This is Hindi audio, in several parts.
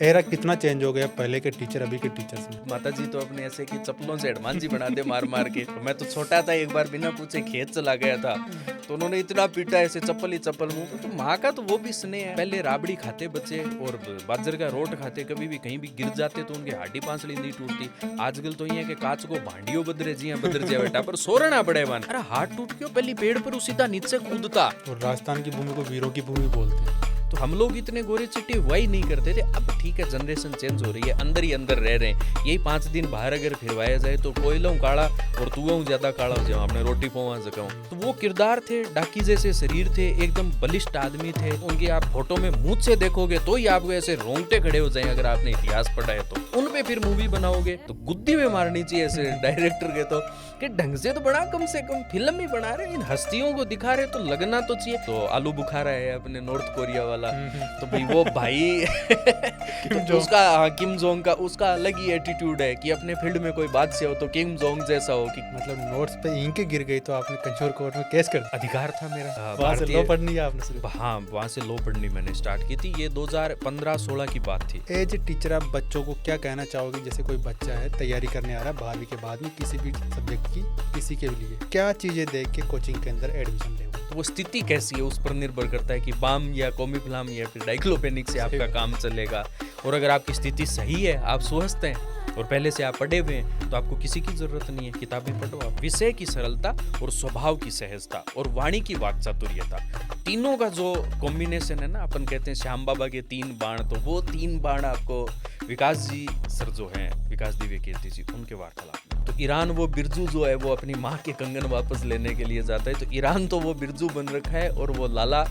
एरा कितना चेंज हो गया पहले के टीचर अभी के टीचर्स में। माता जी तो अपने ऐसे कि चप्पलों से हनुमान जी बना दे मार मार के। तो मैं तो छोटा था, एक बार बिना पूछे खेत चला गया था, तो उन्होंने इतना पीटा ऐसे चप्पल ही चप्पल मुंह पे। तो माँ का तो वो भी स्नेह है। पहले राबड़ी खाते बच्चे और बाजरे का रोट खाते, कभी भी कहीं भी गिर जाते तो उनकी हड्डी पांसली नहीं टूटती। आजकल तो ये है कि कांच को भांडियो बदरे जी बदर जाए बेटा पर सोरना पड़े वन। अरे हाथ टूट गयो पहली पेड़ पर सीधा नीचे कूदता। और राजस्थान की भूमि को वीरों की भूमि बोलते हैं। तो हम लोग इतने गोरे चिट्टे वही नहीं करते थे। अब ठीक है, जनरेशन चेंज हो रही है, अंदर ही अंदर रह रहे हैं। यही 5 दिन बाहर अगर फिरवाया जाए तो कोयलों काला और तुआ ज्यादा काला हो जाए, आपने रोटी पवा सका। तो वो किरदार थे, डाकी जैसे शरीर थे, एकदम बलिष्ठ आदमी थे। उनकी आप फोटो में मुंह से देखोगे तो ही आपको ऐसे रोंगटे खड़े हो जाए। अगर आपने इतिहास पढ़ा है तो उन पे फिर मूवी बनाओगे तो गुद्दी में मारनी चाहिए ऐसे डायरेक्टर के। तो कि ढंग से तो बना, कम से कम फिल्म ही बना रहे, इन हस्तियों को दिखा रहे तो लगना तो चाहिए। तो आलू बुखारा है अपने नॉर्थ कोरिया वाला, तो भाई वो भाई तो उसका किम जोंग का उसका अलग ही एटीट्यूड है कि अपने फील्ड में कोई बात से हो तो किम जोंग जैसा हो कि मतलब नोट्स पे इंक गिर गई तो आपने कंचोर कोर्ट में केस कर दिया। अधिकार था मेरा। वहाँ से लो पढ़नी है आपने सिर्फ। हाँ, वहाँ से लो पढ़नी मैंने स्टार्ट की थी। ये 2015-16 की बात थी। एज टीचर आप बच्चों को क्या कहना चाहोगे? जैसे कोई बच्चा है, तैयारी करने आ रहा है 12वीं के बाद में किसी भी सब्जेक्ट की, किसी के लिए क्या चीजें देख के कोचिंग के अंदर एडमिशन ले? तो वो स्थिति कैसी है उस पर निर्भर करता है कि बाम या कोमिफ्लाम या फिर डाइक्लोपेनिक से आपका काम चलेगा। और अगर आपकी स्थिति सही है, आप स्वस्थ हैं और पहले से आप पढ़े हुए हैं, तो आपको किसी की जरूरत नहीं है, किताबें पढ़ो आप। विषय की सरलता और स्वभाव की सहजता और वाणी की वाक्चातुर्यता, तीनों का जो कॉम्बिनेशन है ना, अपन कहते हैं श्याम बाबा के 3 बाण, तो वो 3 बाण आपको विकास जी सर जो हैं, विकास दिव्य कीर्ति जी, उनके वार्तालाप। तो ईरान वो बिरजू जो है वो अपनी माँ के कंगन वापस लेने के लिए जाता है। तो ईरान तो वो बिरजू बन रखा है और वो लाला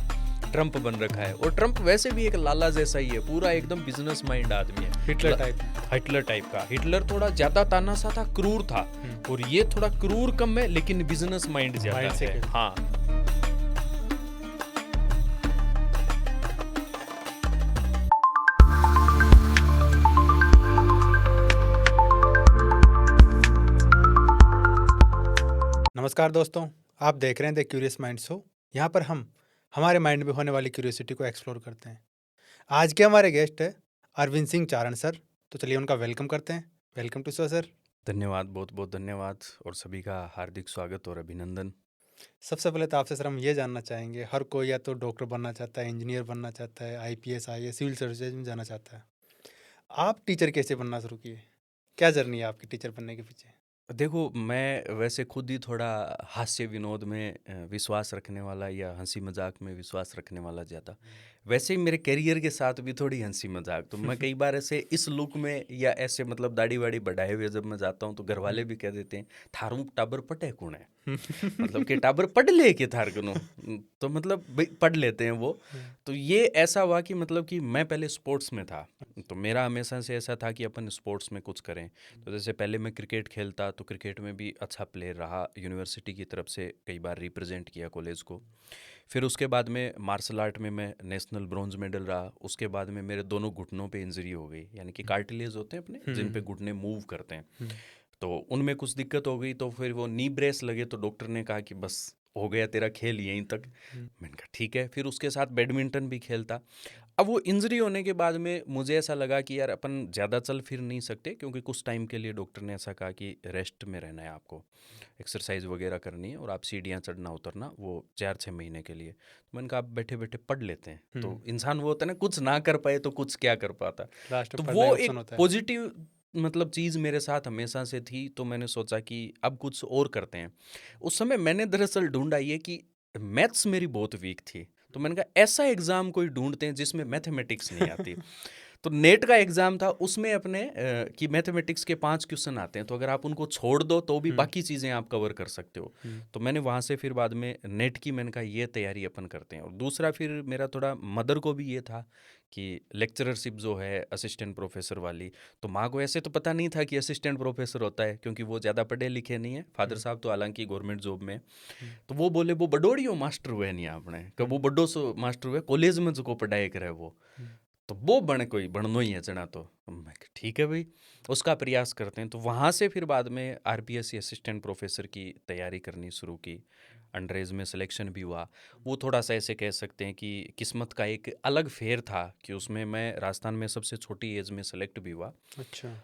ट्रंप बन रखा है। और ट्रंप वैसे भी एक लाला जैसा ही है, पूरा एकदम बिजनेस माइंड आदमी है। हिटलर टाइप का। हिटलर थोड़ा ज्यादा तानाशाह था, क्रूर था, और ये थोड़ा क्रूर कम है लेकिन बिजनेस माइंड ज्यादा है। हाँ, नमस्कार दोस्तों, आप देख रहे हैं द क्यूरियस माइंड शो। यहाँ पर हम हमारे माइंड में होने वाली क्यूरियोसिटी को एक्सप्लोर करते हैं। आज के हमारे गेस्ट है अरविंद सिंह चारण सर। तो चलिए उनका वेलकम करते हैं। Welcome to show sir. धन्यवाद, बहुत बहुत धन्यवाद और सभी का हार्दिक स्वागत और अभिनंदन। सबसे पहले तो आपसे सर हम ये जानना चाहेंगे, हर कोई या तो डॉक्टर बनना चाहता है, इंजीनियर बनना चाहता है, IPS IAS सिविल सर्विसेज में जाना चाहता है। आप टीचर कैसे बनना शुरू किए? क्या जर्नी है आपकी टीचर बनने के पीछे? देखो, मैं वैसे खुद ही थोड़ा हास्य विनोद में विश्वास रखने वाला या हंसी मजाक में विश्वास रखने वाला ज़्यादा। वैसे ही मेरे करियर के साथ भी थोड़ी हंसी मजाक। तो मैं कई बार ऐसे इस लुक में या ऐसे मतलब दाढ़ी वाड़ी बढ़ाए हुए जब मैं जाता हूँ तो घर वाले भी कह देते हैं थारू टाबर पटे कौन है। मतलब कि टाबर पढ़ ले के थार कनो, तो मतलब भाई पढ़ लेते हैं वो। तो ये ऐसा हुआ कि मतलब कि मैं पहले स्पोर्ट्स में था, तो मेरा हमेशा से ऐसा था कि अपन स्पोर्ट्स में कुछ करें। तो जैसे पहले मैं क्रिकेट खेलता, तो क्रिकेट में भी अच्छा प्लेयर रहा, यूनिवर्सिटी की तरफ से कई बार रिप्रेजेंट किया कॉलेज को। फिर उसके बाद में मार्शल आर्ट में मैं नेशनल ब्रॉन्ज मेडल रहा। उसके बाद में मेरे दोनों घुटनों पे इंजरी हो गई, यानी कि कार्टिलेज होते हैं अपने जिन पे घुटने मूव करते हैं, तो उनमें कुछ दिक्कत हो गई। तो फिर वो नी ब्रेस लगे, तो डॉक्टर ने कहा कि बस हो गया तेरा खेल यहीं तक। मैंने कहा ठीक है। फिर उसके साथ बैडमिंटन भी खेलता। अब वो इंजरी होने के बाद में मुझे ऐसा लगा कि यार अपन ज़्यादा चल फिर नहीं सकते, क्योंकि कुछ टाइम के लिए डॉक्टर ने ऐसा कहा कि रेस्ट में रहना है आपको, एक्सरसाइज वगैरह करनी है और आप सीढ़ियाँ चढ़ना उतरना वो 4-6 महीने के लिए। तो मैंने कहा आप बैठे बैठे पढ़ लेते हैं। तो इंसान वो होता है ना, कुछ ना कर पाए तो कुछ क्या कर पाता। तो वो एक पॉजिटिव मतलब चीज़ मेरे साथ हमेशा से थी। तो मैंने सोचा कि अब कुछ और करते हैं। उस समय मैंने दरअसल ढूंढा ये कि मैथ्स मेरी बहुत वीक थी, तो मैंने कहा ऐसा एग्ज़ाम कोई ढूंढते हैं जिसमें मैथमेटिक्स नहीं आती। तो नेट का एग्ज़ाम था, उसमें अपने कि मैथमेटिक्स के 5 क्वेश्चन आते हैं, तो अगर आप उनको छोड़ दो तो भी बाकी चीज़ें आप कवर कर सकते हो। तो मैंने वहाँ से फिर बाद में नेट की मैंने कहा ये तैयारी अपन करते हैं। और दूसरा फिर मेरा थोड़ा मदर को भी ये था कि लेक्चररशिप जो है असिस्टेंट प्रोफेसर वाली, तो माँ को ऐसे तो पता नहीं था कि असिस्टेंट प्रोफेसर होता है, क्योंकि वो ज़्यादा पढ़े लिखे नहीं है। फादर साहब तो हालांकि गवर्नमेंट जॉब में। तो वो बोले वो बडोड़ियो मास्टर हुए नहीं आपने, कब वो बड्डो सो मास्टर हुए कॉलेज में जो पढ़ाई करे वो, तो वो बने कोई बननो ही है जना। तो मैं ठीक है भाई, उसका प्रयास करते हैं। तो वहाँ से फिर बाद में RPSC असिस्टेंट प्रोफेसर की तैयारी करनी शुरू की। अंडर एज में सिलेक्शन भी हुआ। वो थोड़ा-सा ऐसे कह सकते हैं कि किस्मत का एक अलग फेर था कि उसमें मैं राजस्थान में सबसे छोटी एज में सेलेक्ट भी हुआ। अच्छा।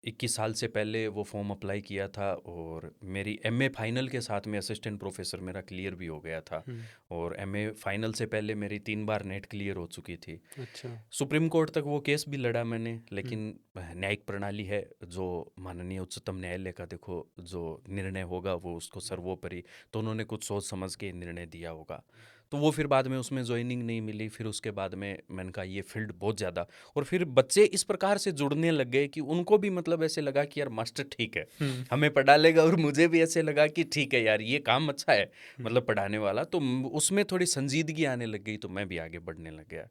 21 साल से पहले वो फॉर्म अप्लाई किया था और मेरी एमए फाइनल के साथ में असिस्टेंट प्रोफेसर मेरा क्लियर भी हो गया था। हुँ, और एमए फाइनल से पहले मेरी 3 बार नेट क्लियर हो चुकी थी। अच्छा। सुप्रीम कोर्ट तक वो केस भी लड़ा मैंने, हुँ, लेकिन न्यायिक प्रणाली है, जो माननीय उच्चतम न्यायालय का देखो जो निर्णय होगा वो उसको सर्वोपरि, तो उन्होंने कुछ सोच समझ के निर्णय दिया होगा। तो वो फिर बाद में उसमें ज्वाइनिंग नहीं मिली, फिर उसके बाद में मैंने कहा ये फील्ड बहुत ज़्यादा, और फिर बच्चे इस प्रकार से जुड़ने लग गए कि उनको भी मतलब ऐसे लगा कि यार मास्टर ठीक है, हुँ, हमें पढ़ा लेगा, और मुझे भी ऐसे लगा कि ठीक है यार ये काम अच्छा है, हुँ। मतलब पढ़ाने वाला, तो उसमें थोड़ी संजीदगी आने लग गई, तो मैं भी आगे बढ़ने लग गया।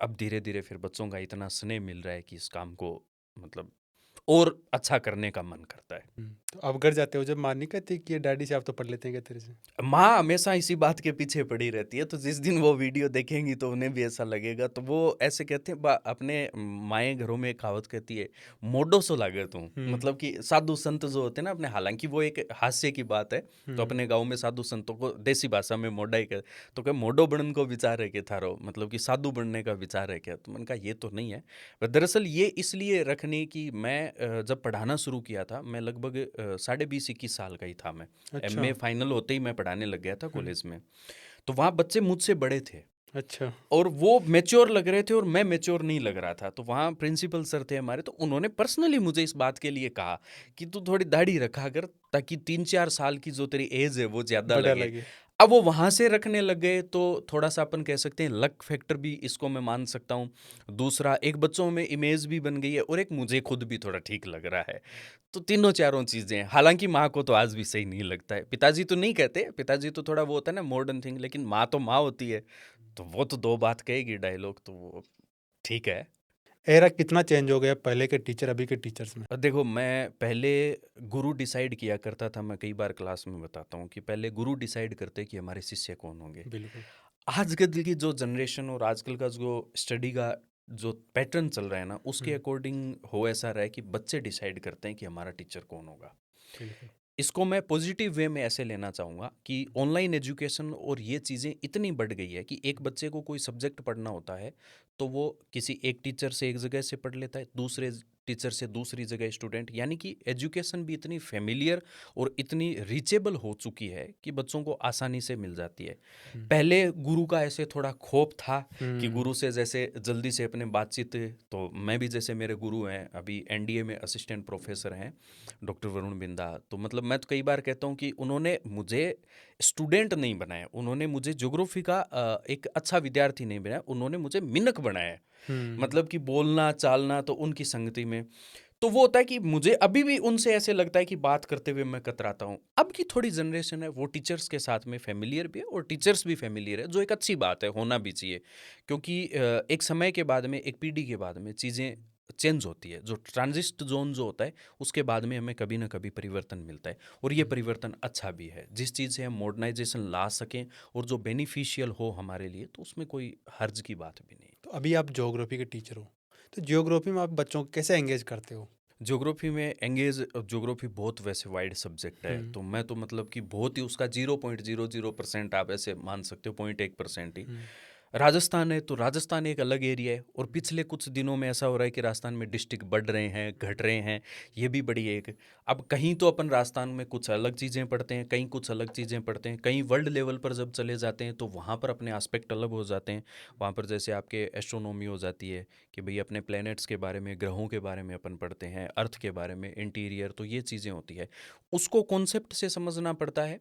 अब धीरे धीरे फिर बच्चों का इतना स्नेह मिल रहा है कि इस काम को मतलब और अच्छा करने का मन करता है। तो आप घर जाते हो जब माँ नहीं कहती कि ये डैडी से आप तो पढ़ लेते हैं क्या तेरे से? माँ हमेशा इसी बात के पीछे पड़ी रहती है, तो जिस दिन वो वीडियो देखेंगी तो उन्हें भी ऐसा लगेगा, तो वो ऐसे कहते हैं अपने माएँ घरों में एक कहावत कहती है, मोडो सो लागे तू, हुँ, मतलब कि साधु संत जो होते हैं ना अपने, हालांकि वो एक हास्य की बात है, तो हुँ, अपने गाँव में साधु संतों को देसी भाषा में मोडा ही कहते, तो क्या मोडो बनने को विचार है क्या थारो, मतलब कि साधु बनने का विचार है क्या? तो मैंने कहा ये तो नहीं है। पर दरअसल ये इसलिए रखने की, मैं जब पढ़ाना शुरू किया था मैं लगभग 20 21 साल का ही था मैं। अच्छा। एमए फाइनल होते ही मैं पढ़ाने लग गया था हुँ, कॉलेज में। तो वहाँ बच्चे मुझसे बड़े थे अच्छा। और वो मैच्योर लग रहे थे और मैं मैच्योर नहीं लग रहा था। तो वहाँ प्रिंसिपल सर थे हमारे, तो उन्होंने पर्सनली मुझे इस बात के लिए कहा कि तू थोड़ी दाढ़ी रखा कर, ताकि 3 4 साल की जो तेरी एज है वो ज़्यादा बड़ा लगे। लगे। अब वो वहाँ से रखने लग गए, तो थोड़ा-सा अपन कह सकते हैं लक फैक्टर भी इसको मैं मान सकता हूँ। दूसरा, एक बच्चों में इमेज भी बन गई है और एक मुझे खुद भी थोड़ा ठीक लग रहा है। तो तीनों चारों चीज़ें हैं। हालाँकि माँ को तो आज भी सही नहीं लगता है। पिताजी तो नहीं कहते, पिताजी तो थोड़ा वो होता है ना मॉडर्न थिंग, लेकिन माँ तो माँ होती है। तो वो तो 2 बात कहेगी डायलॉग, तो वो ठीक है। एरा कितना चेंज हो गया पहले के टीचर अभी के टीचर्स में? देखो, मैं पहले गुरु डिसाइड किया करता था, मैं कई बार क्लास में बताता हूँ कि पहले गुरु डिसाइड करते कि हमारे शिष्य कौन होंगे। बिल्कुल। आजकल की जो जनरेशन और आजकल का जो स्टडी का जो पैटर्न चल रहा है ना, उसके हुँ, अकॉर्डिंग हो ऐसा रहा है कि बच्चे डिसाइड करते हैं कि हमारा टीचर कौन होगा। बिल्कुल। इसको मैं पॉजिटिव वे में ऐसे लेना चाहूँगा कि ऑनलाइन एजुकेशन और ये चीज़ें इतनी बढ़ गई है कि एक बच्चे को कोई सब्जेक्ट पढ़ना होता है तो वो किसी एक टीचर से एक जगह से पढ़ लेता है, दूसरे टीचर से दूसरी जगह स्टूडेंट, यानी कि एजुकेशन भी इतनी फेमिलियर और इतनी रीचेबल हो चुकी है कि बच्चों को आसानी से मिल जाती है। हुँ, पहले गुरु का ऐसे थोड़ा खौफ था कि हुँ, गुरु से जैसे जल्दी से अपने बातचीत, तो मैं भी जैसे मेरे गुरु हैं अभी एनडीए में असिस्टेंट प्रोफेसर हैं डॉक्टर वरुण बिंदा, तो मतलब मैं तो कई बार कहता हूँ कि उन्होंने मुझे स्टूडेंट नहीं बनाया, उन्होंने मुझे ज्योग्राफी का एक अच्छा विद्यार्थी नहीं बनाया, उन्होंने मुझे मिनक बनाया है। हुँ, मतलब कि बोलना चालना तो उनकी संगति में, तो वो होता है कि मुझे अभी भी उनसे ऐसे लगता है कि बात करते हुए मैं कतराता हूँ। अब की थोड़ी जनरेशन है वो टीचर्स के साथ में फेमिलियर भी है और टीचर्स भी फेमिलियर है, जो एक अच्छी बात है, होना भी चाहिए। क्योंकि एक समय के बाद में, एक पीढ़ी के बाद में चीज़ें चेंज होती है, जो ट्रांजिस्ट जोन जो होता है उसके बाद में हमें कभी ना कभी परिवर्तन मिलता है, और ये परिवर्तन अच्छा भी है। जिस चीज़ से हम मॉडर्नाइजेशन ला सकें और जो बेनिफिशियल हो हमारे लिए, तो उसमें कोई हर्ज की बात भी नहीं। तो अभी आप ज्योग्राफी के टीचर हो, तो ज्योग्राफी में आप बच्चों को कैसे एंगेज करते हो? ज्योग्राफी में एंगेज, ज्योग्राफी बहुत वैसे वाइड सब्जेक्ट है, हुँ, तो मैं तो मतलब कि बहुत ही उसका 0.00% आप ऐसे मान सकते हो, 0.1% ही। हुँ, राजस्थान है तो राजस्थान एक अलग एरिया है, और पिछले कुछ दिनों में ऐसा हो रहा है कि राजस्थान में डिस्ट्रिक्ट बढ़ रहे हैं, घट रहे हैं, ये भी बड़ी एक, अब कहीं तो अपन राजस्थान में कुछ अलग चीज़ें पढ़ते हैं, कहीं कुछ अलग चीज़ें पढ़ते हैं, कहीं वर्ल्ड लेवल पर जब चले जाते हैं तो वहाँ पर अपने एस्पेक्ट अलग हो जाते हैं। वहाँ पर जैसे आपके एस्ट्रोनॉमी हो जाती है कि भाई अपने प्लैनेट्स के बारे में, ग्रहों के बारे में अपन पढ़ते हैं, अर्थ के बारे में, इंटीरियर, तो ये चीज़ें होती है, उसको कॉन्सेप्ट से समझना पड़ता है।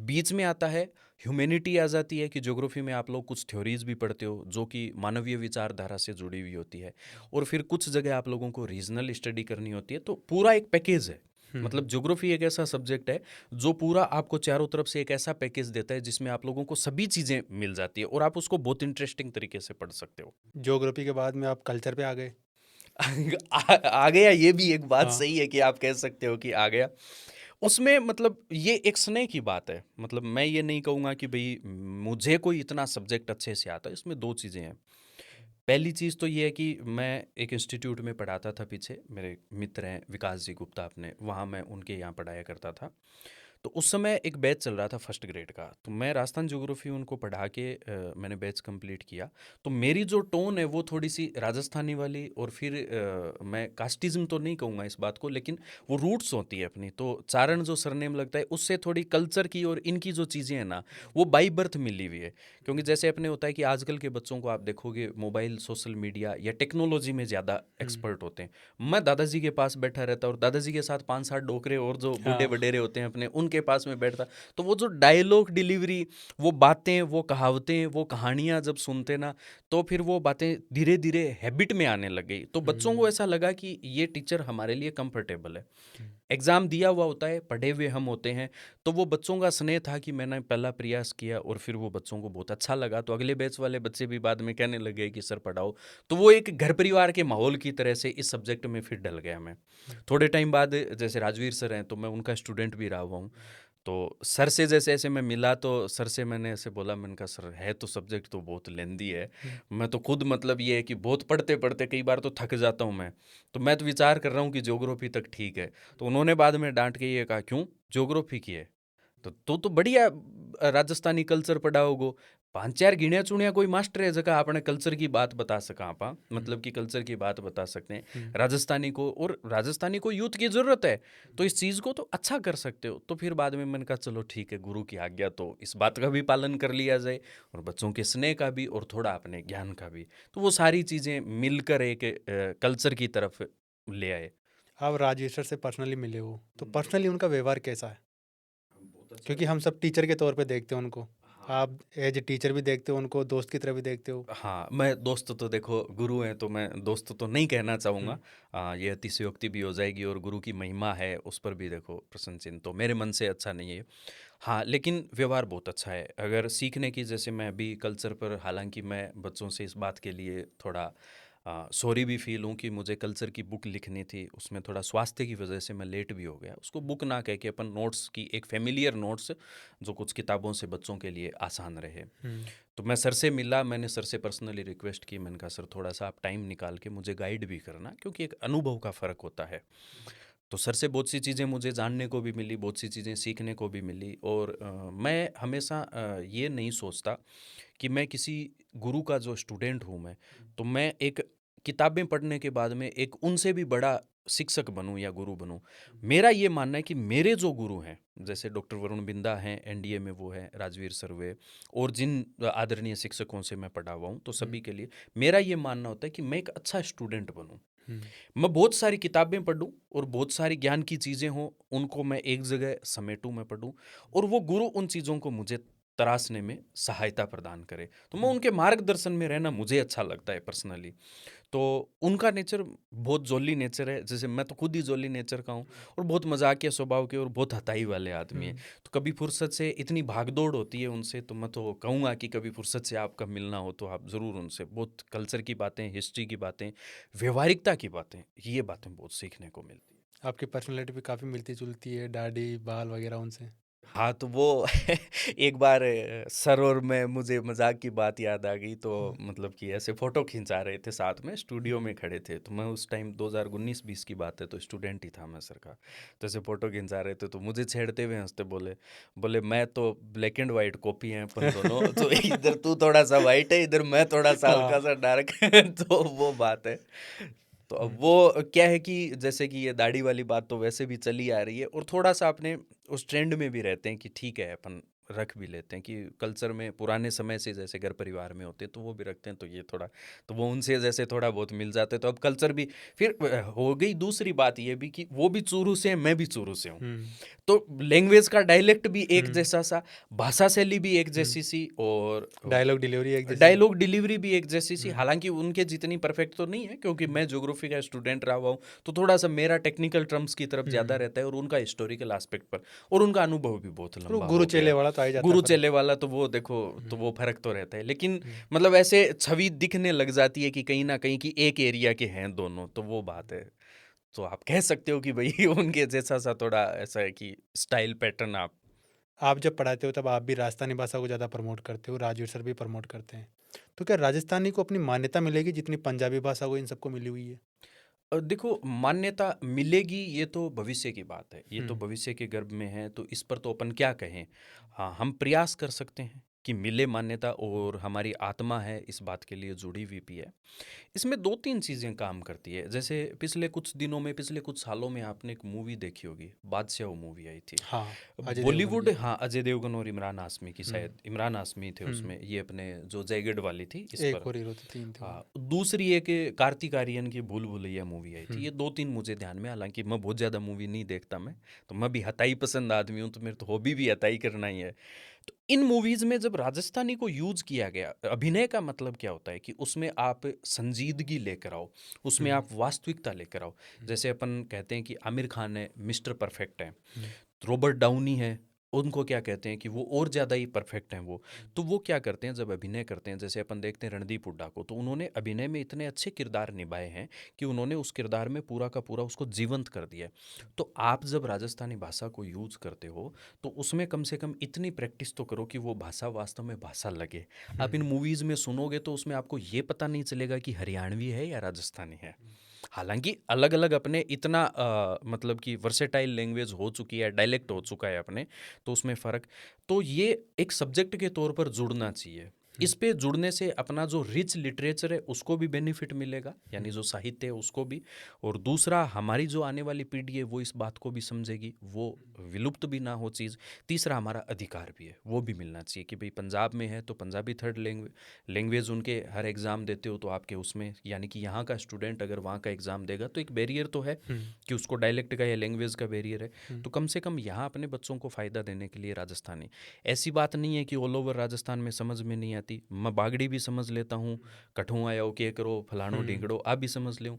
बीच में आता है ह्यूमैनिटी, आ जाती है कि ज्योग्राफी में आप लोग कुछ थ्योरीज भी पढ़ते हो जो कि मानवीय विचारधारा से जुड़ी हुई होती है, और फिर कुछ जगह आप लोगों को रीजनल स्टडी करनी होती है, तो पूरा एक पैकेज है। हुँ, मतलब ज्योग्राफी एक ऐसा सब्जेक्ट है जो पूरा आपको चारों तरफ से एक ऐसा पैकेज देता है जिसमें आप लोगों को सभी चीज़ें मिल जाती है और आप उसको बहुत इंटरेस्टिंग तरीके से पढ़ सकते हो। ज्योग्राफी के बाद में आप कल्चर पे आ गए? आ गया, ये भी एक बात हाँ, सही है कि आप कह सकते हो कि आ गया। उसमें मतलब ये एक स्नेह की बात है, मतलब मैं ये नहीं कहूँगा कि भई मुझे कोई इतना सब्जेक्ट अच्छे से आता है, इसमें 2 चीज़ें हैं। पहली चीज़ तो ये है कि मैं एक इंस्टीट्यूट में पढ़ाता था पीछे, मेरे मित्र हैं विकास जी गुप्ता अपने, वहाँ मैं उनके यहाँ पढ़ाया करता था। तो उस समय एक बैच चल रहा था फर्स्ट ग्रेड का, तो मैं राजस्थान ज्योग्राफी उनको पढ़ा के मैंने बैच कंप्लीट किया। तो मेरी जो टोन है वो थोड़ी सी राजस्थानी वाली, और फिर मैं कास्टिज्म तो नहीं कहूँगा इस बात को, लेकिन वो रूट्स होती है अपनी। तो चारण जो सरनेम लगता है उससे थोड़ी कल्चर की और इनकी जो चीज़ें हैं ना, वो बाई बर्थ मिली हुई है। क्योंकि जैसे अपने होता है कि आजकल के बच्चों को आप देखोगे मोबाइल, सोशल मीडिया या टेक्नोलॉजी में ज़्यादा एक्सपर्ट होते हैं। मैं दादाजी के पास बैठा रहता और दादाजी के साथ 5-7 डोकरे और जो बूढ़े हाँ। वडेरे होते हैं अपने, उनके पास में बैठता। तो वो जो डायलॉग डिलीवरी, वो बातें, वो कहावतें, वो कहानियाँ जब सुनते ना, तो फिर वो बातें धीरे धीरे हैबिट में आने लग गई। तो बच्चों को ऐसा लगा कि ये टीचर हमारे लिए कंफर्टेबल है। एग्ज़ाम दिया हुआ होता है, पढ़े हुए हम होते हैं, तो वो बच्चों का स्नेह था कि मैंने पहला प्रयास किया और फिर वो बच्चों को बहुत अच्छा लगा। तो अगले बैच वाले बच्चे भी बाद में कहने लगे कि सर पढ़ाओ। तो वो एक घर परिवार के माहौल की तरह से इस सब्जेक्ट में फिर डल गया मैं। थोड़े टाइम बाद जैसे राजवीर सर हैं, तो मैं उनका स्टूडेंट भी रहा हुआ हूँ। तो सर से जैसे ऐसे मैं मिला, तो सर से मैंने ऐसे बोला, मैंने कहा सर है तो सब्जेक्ट तो बहुत लेंदी है, मैं तो खुद मतलब ये है कि बहुत पढ़ते पढ़ते कई बार तो थक जाता हूँ मैं, तो मैं तो विचार कर रहा हूँ कि ज्योग्राफी तक ठीक है। तो उन्होंने बाद में डांट के ये कहा, क्यों ज्योग्राफी की है, तो बढ़िया राजस्थानी कल्चर पढ़ा होगो। 5-4 गिणिया चुनिया कोई मास्टर है जगह आपने कल्चर की बात बता सका, आप मतलब कि कल्चर की बात बता सकते हैं राजस्थानी को, और राजस्थानी को यूथ की जरूरत है, तो इस चीज़ को तो अच्छा कर सकते हो। तो फिर बाद में मैंने कहा चलो ठीक है, गुरु की आज्ञा, तो इस बात का भी पालन कर लिया जाए और बच्चों के स्नेह का भी और थोड़ा अपने ज्ञान का भी। तो वो सारी चीज़ें मिलकर एक कल्चर की तरफ ले आए। आप राजवीर सर से पर्सनली मिले हो, तो पर्सनली उनका व्यवहार कैसा है? क्योंकि हम सब टीचर के तौर पे देखते हैं उनको, आप एज ए टीचर भी देखते हो उनको, दोस्त की तरह भी देखते हो। हाँ, मैं दोस्त तो देखो गुरु हैं तो मैं दोस्त तो नहीं कहना चाहूँगा। हम्म। ये अतिशयोक्ति भी हो जाएगी, और गुरु की महिमा है उस पर भी देखो प्रश्न चिन्ह तो मेरे मन से अच्छा नहीं है। हाँ, लेकिन व्यवहार बहुत अच्छा है। अगर सीखने की, जैसे मैं अभी कल्चर पर, हालांकि मैं बच्चों से इस बात के लिए थोड़ा सॉरी भी फील हूँ कि मुझे कल्चर की बुक लिखनी थी, उसमें थोड़ा स्वास्थ्य की वजह से मैं लेट भी हो गया। उसको बुक ना कह के अपन नोट्स की, एक फेमिलियर नोट्स जो कुछ किताबों से बच्चों के लिए आसान रहे। तो मैं सर से मिला, मैंने सर से पर्सनली रिक्वेस्ट की, मैंने कहा सर थोड़ा सा आप टाइम निकाल के मुझे गाइड भी करना, क्योंकि एक अनुभव का फ़र्क होता है। तो सर से बहुत सी चीज़ें मुझे जानने को भी मिली, बहुत सी चीज़ें सीखने को भी मिली। और मैं हमेशा ये नहीं सोचता कि मैं किसी गुरु का जो स्टूडेंट हूँ मैं, तो मैं एक किताबें पढ़ने के बाद में एक उनसे भी बड़ा शिक्षक बनूं या गुरु बनूं। मेरा ये मानना है कि मेरे जो गुरु हैं, जैसे डॉक्टर वरुण बिंदा हैं, एनडीए में वो हैं, राजवीर सर्वे, और जिन आदरणीय शिक्षकों से मैं पढ़ा हुआ हूँ, तो सभी के लिए मेरा ये मानना होता है कि मैं एक अच्छा स्टूडेंट बनूं। मैं बहुत सारी किताबें पढूं और बहुत सारी ज्ञान की चीज़ें हों, उनको मैं एक जगह समेटूं, मैं पढूं, और वो गुरु उन चीज़ों को मुझे तराशने में सहायता प्रदान करे। तो मैं उनके मार्गदर्शन में रहना मुझे अच्छा लगता है पर्सनली। तो उनका नेचर बहुत जॉली नेचर है, जैसे मैं तो खुद ही जॉली नेचर का हूँ, और बहुत मजाकिया स्वभाव के और बहुत हताई वाले आदमी हैं। तो कभी फुर्सत से, इतनी भागदौड़ होती है उनसे, तो मैं तो कहूँगा कि कभी फुर्सत से आपका मिलना हो तो आप ज़रूर उनसे बहुत कल्चर की बातें, हिस्ट्री की बातें, व्यवहारिकता की बातें, ये बातें बहुत सीखने को मिलती है। आपकी पर्सनैलिटी भी काफ़ी मिलती जुलती है, दाढ़ी बाल वगैरह उनसे। हाँ, तो वो एक बार सर और मैं, मुझे मजाक की बात याद आ गई। तो मतलब कि ऐसे फ़ोटो खिंचा रहे थे साथ में, स्टूडियो में खड़े थे। तो मैं उस टाइम 2019-20 की बात है, तो स्टूडेंट ही था मैं सर का। तो ऐसे फ़ोटो खिंचा रहे थे, तो मुझे छेड़ते हुए हंसते बोले, बोले मैं तो ब्लैक एंड वाइट कॉपी हैं अपन दोनों, तो इधर तू थोड़ा सा वाइट है, इधर मैं थोड़ा सा हल्का सा डार्क तो वो बात है। तो अब वो क्या है कि जैसे कि ये दाढ़ी वाली बात तो वैसे भी चली आ रही है, और थोड़ा सा अपने उस ट्रेंड में भी रहते हैं कि ठीक है, अपन रख भी लेते हैं कि कल्चर में पुराने समय से जैसे घर परिवार में होते हैं तो वो भी रखते हैं। तो ये थोड़ा, तो वो उनसे जैसे थोड़ा बहुत मिल जाते हैं, तो अब कल्चर भी फिर हो गई। दूसरी बात ये भी कि वो भी चूरू से हैं, मैं भी चूरू से हूँ, तो लैंग्वेज का डायलेक्ट भी एक जैसा सा, भाषा शैली भी एक जैसी सी, और डायलॉग डिलीवरी एक जैसी। डायलॉग डिलीवरी भी एक जैसी सी। हालांकि उनके जितनी परफेक्ट तो नहीं है, क्योंकि मैं ज्योग्राफी का स्टूडेंट रहा हुआ हूँ, तो थोड़ा सा मेरा टेक्निकल टर्म्स की तरफ ज़्यादा रहता है, और उनका हिस्टोरिकल एस्पेक्ट पर, और उनका अनुभव भी बहुत तो लंबा गुरु हो चेले गया। वाला तो आ ही जाता है गुरु फर्क। चेले वाला तो वो देखो, तो वो फर्क तो रहता है, लेकिन मतलब ऐसे छवि दिखने लग जाती है कि कहीं ना कहीं की एक एरिया के हैं दोनों, तो वो बात है। तो आप कह सकते हो कि भाई उनके जैसा सा थोड़ा ऐसा है कि स्टाइल पैटर्न आप। आप जब पढ़ाते हो तब आप भी राजस्थानी भाषा को ज़्यादा प्रमोट करते हो, राजवीर सर भी प्रमोट करते हैं, तो क्या राजस्थानी को अपनी मान्यता मिलेगी जितनी पंजाबी भाषा को इन सबको मिली हुई है? देखो, मान्यता मिलेगी ये तो भविष्य की बात है, ये तो हम्म। भविष्य के गर्भ में है, तो इस पर तो अपन क्या कहें। हाँ, हम प्रयास कर सकते हैं कि मिले मान्यता, और हमारी आत्मा है इस बात के लिए जुड़ी हुई भी है। इसमें 2-3 चीज़ें काम करती है। जैसे पिछले कुछ दिनों में, पिछले कुछ सालों में आपने एक मूवी देखी होगी, बादशाह मूवी आई थी। हाँ, अजय देवगन बॉलीवुड, की। हाँ, अजय देवगन और इमरान हाशमी की, हम्म। शायद इमरान हाशमी थे हम्म। उसमें, ये अपने जो जैगड वाली थी इस एक पर। और हीरो थे, 3 थे वो। हाँ, दूसरी एक कार्तिक आर्यन की भूल भुलैया मूवी आई थी। हम्म। ये 2-3 मुझे ध्यान में, हालांकि मैं बहुत ज़्यादा मूवी नहीं देखता मैं, तो मैं भी हताई पसंद आदमी हूँ, तो मेरे तो हॉबी भी हताई करना ही है। तो इन मूवीज़ में जब राजस्थानी को यूज़ किया गया, अभिनय का मतलब क्या होता है कि उसमें आप संजीदगी लेकर आओ, उसमें हम्म। आप वास्तविकता लेकर आओ। जैसे अपन कहते हैं कि आमिर खान है, मिस्टर परफेक्ट है। हम्म। रॉबर्ट डाउनी है, उनको क्या कहते हैं कि वो और ज़्यादा ही परफेक्ट हैं वो। तो वो क्या करते हैं जब अभिनय करते हैं, जैसे अपन देखते हैं रणदीप हुड्डा को, तो उन्होंने अभिनय में इतने अच्छे किरदार निभाए हैं कि उन्होंने उस किरदार में पूरा का पूरा उसको जीवंत कर दिया है। तो आप जब राजस्थानी भाषा को यूज़ करते हो, तो उसमें कम से कम इतनी प्रैक्टिस तो करो कि वो भाषा वास्तव में भाषा लगे। आप इन मूवीज़ में सुनोगे तो उसमें आपको ये पता नहीं चलेगा कि हरियाणवी है या राजस्थानी है। हालांकि अलग अलग अपने इतना मतलब कि वर्सेटाइल लैंग्वेज हो चुकी है, डायलेक्ट हो चुका है अपने, तो उसमें फ़र्क। तो ये एक सब्जेक्ट के तौर पर जुड़ना चाहिए। इस पे जुड़ने से अपना जो रिच लिटरेचर है उसको भी बेनिफिट मिलेगा, यानी जो साहित्य है उसको भी। और दूसरा, हमारी जो आने वाली पीढ़ी है वो इस बात को भी समझेगी, वो विलुप्त भी ना हो चीज़। तीसरा, हमारा अधिकार भी है, वो भी मिलना चाहिए कि भाई पंजाब में है तो पंजाबी थर्ड लैंग्वेज उनके हर एग्ज़ाम देते हो तो आपके उसमें, यानी कि यहाँ का स्टूडेंट अगर वहाँ का एग्ज़ाम देगा तो एक बैरियर तो है कि उसको डायलेक्ट का या लैंग्वेज का बैरियर है। तो कम से कम यहाँ अपने बच्चों को फ़ायदा देने के लिए राजस्थानी, ऐसी बात नहीं है कि ऑल ओवर राजस्थान में समझ में नहीं आती। मैं बागड़ी भी समझ लेता हूँ, कठुआ आया के करो, फलानो ढींगड़ो आप भी समझ लो,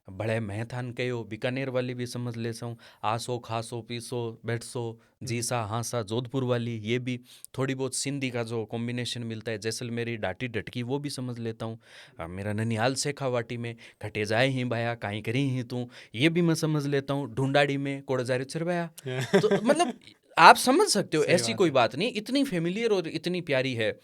बड़े मैथान कहो, बीकानेर वाली भी समझ लेता हूँ, आसो खासो पीसो बैठसो, जीसा हाँसा जोधपुर वाली, ये भी थोड़ी बहुत सिंधी का जो कॉम्बिनेशन मिलता है, जैसलमेरी डाटी डटकी, वो भी समझ लेता हूँ। मेरा ननिहाल शेखावाटी में खटे जाए ही बाया काई करी ही तू, ये भी मैं समझ लेता हूँ। ढूंढाड़ी में कोड़जारी चरवाया, तो मतलब आप समझ सकते हो, सही ऐसी बात कोई है। बात नहीं, इतनी फेमिलियर और इतनी प्यारी है।